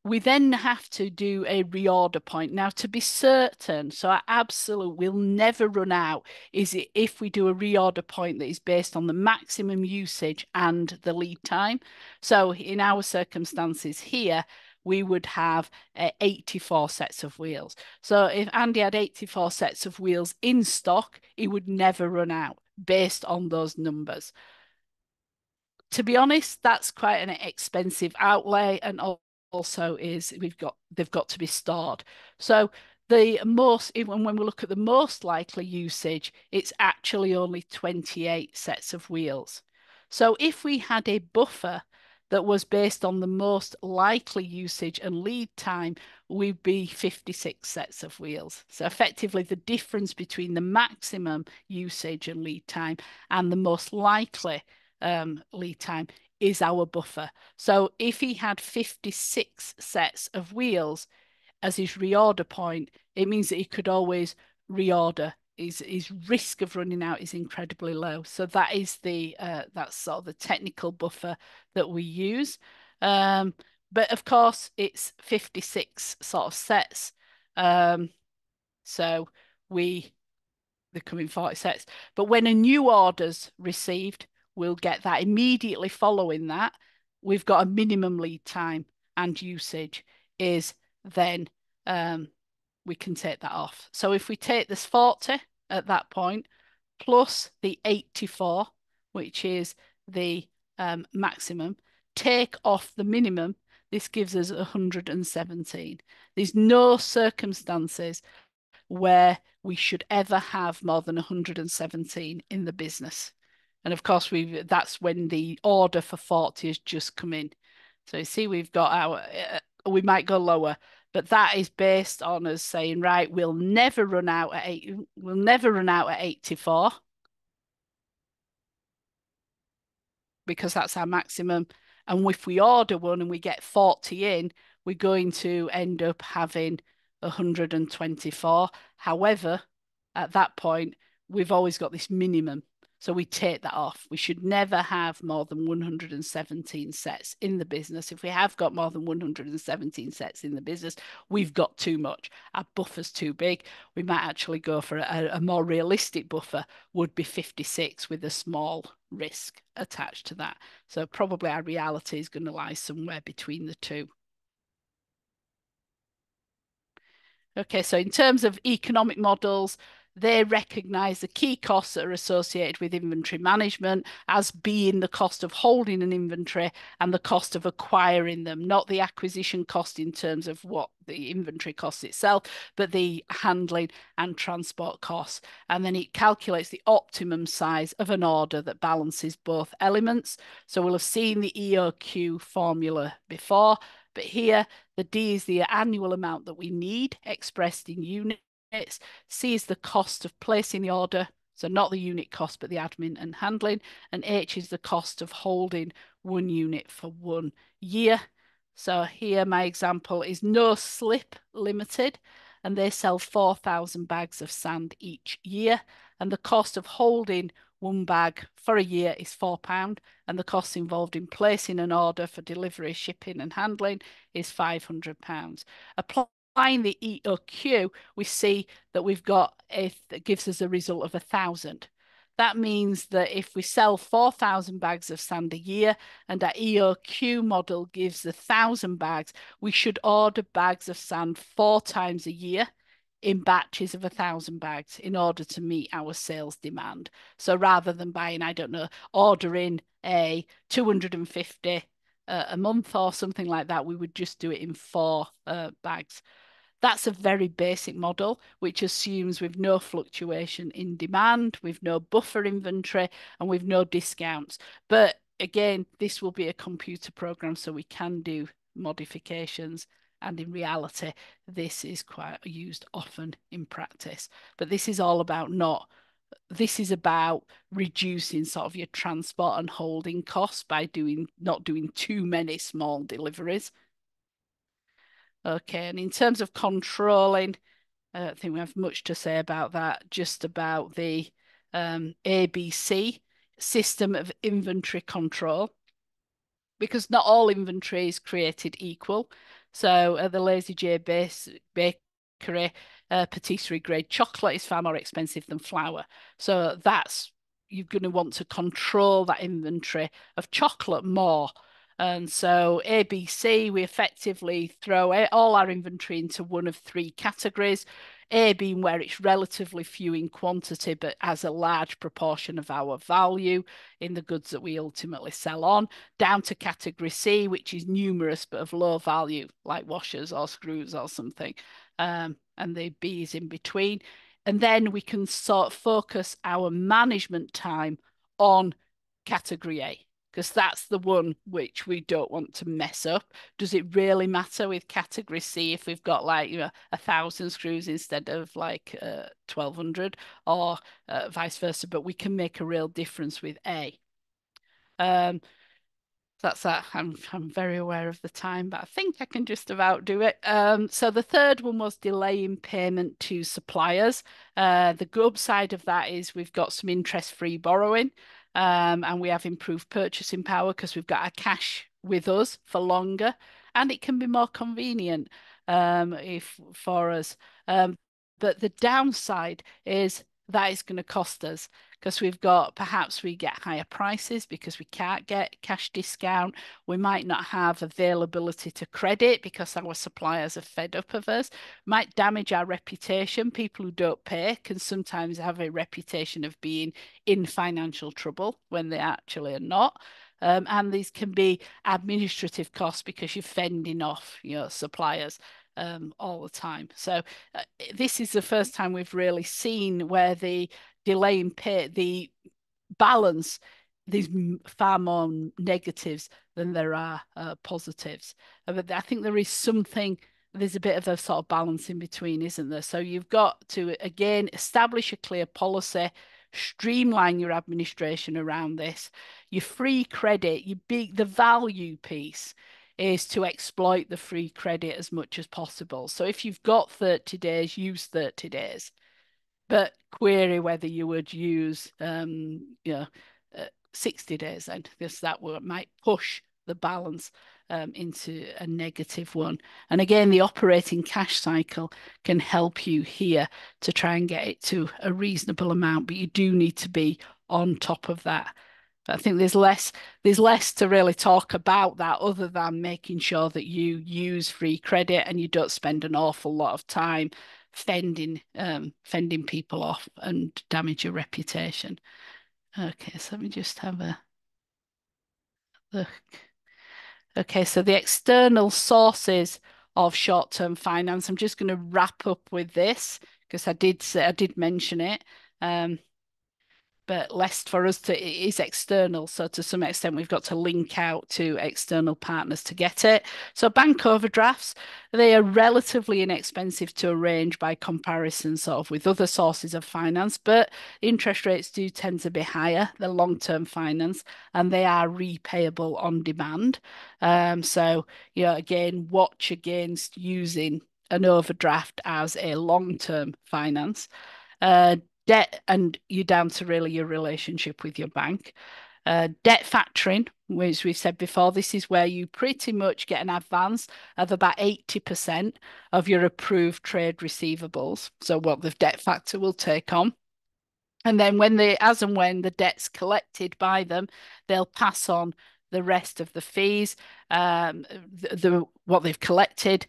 We then have to do a reorder point. Now, to be certain, so I absolutely will never run out, is it if we do a reorder point that is based on the maximum usage and the lead time. So in our circumstances here, we would have 84 sets of wheels. So if Andy had 84 sets of wheels in stock, he would never run out based on those numbers. To be honest, that's quite an expensive outlay, and also is they've got to be stored. So the most, even when we look at the most likely usage, it's actually only 28 sets of wheels. So if we had a buffer that was based on the most likely usage and lead time, we'd be 56 sets of wheels. So effectively the difference between the maximum usage and lead time and the most likely lead time is our buffer. So if he had 56 sets of wheels as his reorder point, it means that he could always reorder. His risk of running out is incredibly low. So that is that's sort of the technical buffer that we use. But of course, it's 56 sort of sets. So they come in 40 sets. But when a new order's received, we'll get that immediately following that. We've got a minimum lead time and usage is then we can take that off. So if we take this 40 at that point, plus the 84, which is the maximum, take off the minimum, this gives us 117. There's no circumstances where we should ever have more than 117 in the business. And of course, that's when the order for 40 has just come in. So you see, we've got we might go lower, but that is based on us saying, right, we'll never run out at 84 because that's our maximum. And if we order one and we get 40 in, we're going to end up having 124. However, at that point, we've always got this minimum. So we take that off. We should never have more than 117 sets in the business. If we have got more than 117 sets in the business, we've got too much. Our buffer's too big. We might actually go for a more realistic buffer, would be 56 with a small risk attached to that. So probably our reality is going to lie somewhere between the two. Okay, so in terms of economic models, they recognise the key costs that are associated with inventory management as being the cost of holding an inventory and the cost of acquiring them, not the acquisition cost in terms of what the inventory costs itself, but the handling and transport costs. And then it calculates the optimum size of an order that balances both elements. So we'll have seen the EOQ formula before, but here the D is the annual amount that we need expressed in units. C is the cost of placing the order, so not the unit cost, but the admin and handling. And H is the cost of holding one unit for 1 year. So here my example is No Slip Limited, and they sell 4,000 bags of sand each year. And the cost of holding one bag for a year is £4, and the costs involved in placing an order for delivery, shipping, and handling is £500. Applying the EOQ, we see that we've got that gives us a result of 1,000. That means that if we sell 4,000 bags of sand a year and our EOQ model gives 1,000 bags, we should order bags of sand 4 times a year in batches of 1,000 bags in order to meet our sales demand. So rather than buying, I don't know, ordering a 250 a month or something like that, we would just do it in 4 bags. That's a very basic model, which assumes we've no fluctuation in demand, we've no buffer inventory, and we've no discounts. But again, this will be a computer program, so we can do modifications. And in reality, this is quite used often in practice. But this is all about this is about reducing sort of your transport and holding costs by not doing too many small deliveries. Okay, and in terms of controlling, I don't think we have much to say about that, just about the ABC system of inventory control, because not all inventory is created equal. So at the Lazy J Bakery, patisserie grade chocolate is far more expensive than flour. So you're going to want to control that inventory of chocolate more. And so ABC, we effectively throw all our inventory into one of 3 categories. A being where it's relatively few in quantity, but has a large proportion of our value in the goods that we ultimately sell on, down to category C, which is numerous but of low value, like washers or screws or something. And the B is in between. And then we can sort of focus our management time on category A, because that's the one which we don't want to mess up. Does it really matter with category C if we've got like 1,000 screws instead of like 1,200 or vice versa? But we can make a real difference with A. That's that. I'm very aware of the time, but I think I can just about do it. So the third one was delaying payment to suppliers. The good side of that is we've got some interest-free borrowing, and we have improved purchasing power because we've got our cash with us for longer, and it can be more convenient for us. But the downside is that is going to cost us because perhaps we get higher prices because we can't get cash discount. We might not have availability to credit because our suppliers are fed up of us. Might damage our reputation. People who don't pay can sometimes have a reputation of being in financial trouble when they actually are not. And these can be administrative costs because you're fending off your suppliers all the time. So this is the first time we've really seen where the delay in pay, the balance, there's far more negatives than there are positives. But I think there's a bit of a sort of balance in between, isn't there? So you've got to, again, establish a clear policy, streamline your administration around this. Your free credit, the value piece is to exploit the free credit as much as possible. So if you've got 30 days, use 30 days. But query whether you would use 60 days then, because that might push the balance into a negative one. And again, the operating cash cycle can help you here to try and get it to a reasonable amount, but you do need to be on top of that. But I think there's less to really talk about that other than making sure that you use free credit and you don't spend an awful lot of time fending people off and damage your reputation. Okay, so let me just have a look. Okay, so the external sources of short-term finance. I'm just going to wrap up with this because I did mention it. But less for us to it is external. So to some extent, we've got to link out to external partners to get it. So bank overdrafts, they are relatively inexpensive to arrange by comparison, sort of with other sources of finance, but interest rates do tend to be higher than long-term finance, and they are repayable on demand. So again, watch against using an overdraft as a long-term finance. Uh, Debt, and you're down to really your relationship with your bank. Debt factoring, which we've said before, this is where you pretty much get an advance of about 80% of your approved trade receivables. So what the debt factor will take on. And then as and when the debt's collected by them, they'll pass on the rest of the fees, what they've collected,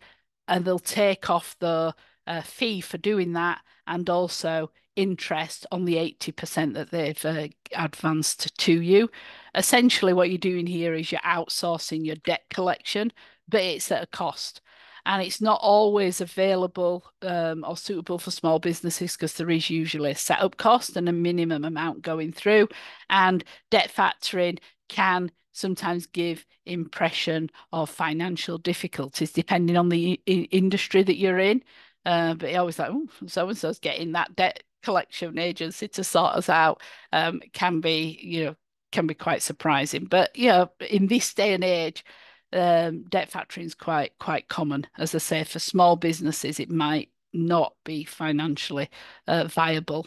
and they'll take off the fee for doing that, and also interest on the 80% that they've advanced to you. Essentially, what you're doing here is you're outsourcing your debt collection, but it's at a cost. And it's not always available or suitable for small businesses because there is usually a setup cost and a minimum amount going through. And debt factoring can sometimes give impression of financial difficulties depending on the industry that you're in. But you're always like, oh, so and so's getting that debt collection agency to sort us out. Can be quite surprising. But in this day and age, debt factoring is quite common. As I say, for small businesses, it might not be financially viable,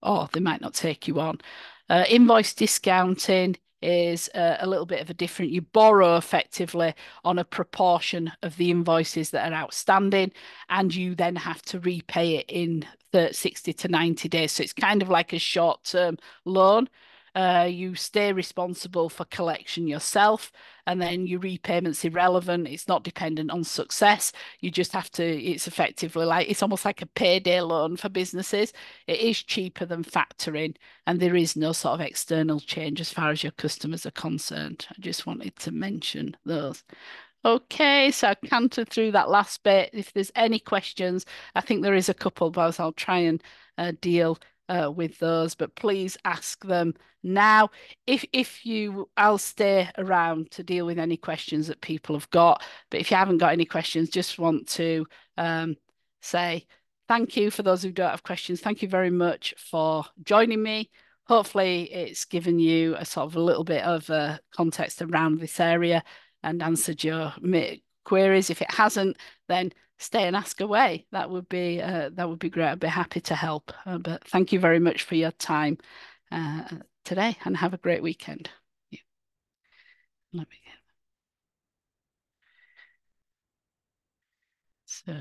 or they might not take you on. Invoice discounting is a little bit of a different. You borrow effectively on a proportion of the invoices that are outstanding, and you then have to repay it in 60 to 90 days. So it's kind of like a short-term loan. You stay responsible for collection yourself, and then your repayment's irrelevant. It's not dependent on success. You just have to, it's effectively it's almost like a payday loan for businesses. It is cheaper than factoring, and there is no sort of external change as far as your customers are concerned. I just wanted to mention those. Okay, so I cantered through that last bit. If there's any questions, I think there is a couple, but I'll try and deal with those. But please ask them now. I'll stay around to deal with any questions that people have got. But if you haven't got any questions, just want to say thank you for those who don't have questions. Thank you very much for joining me. Hopefully, it's given you a sort of a little bit of context around this area and answered your queries. If it hasn't, then stay and ask away. That would be great. I'd be happy to help. But thank you very much for your time today, and have a great weekend. Yeah. Let me get so.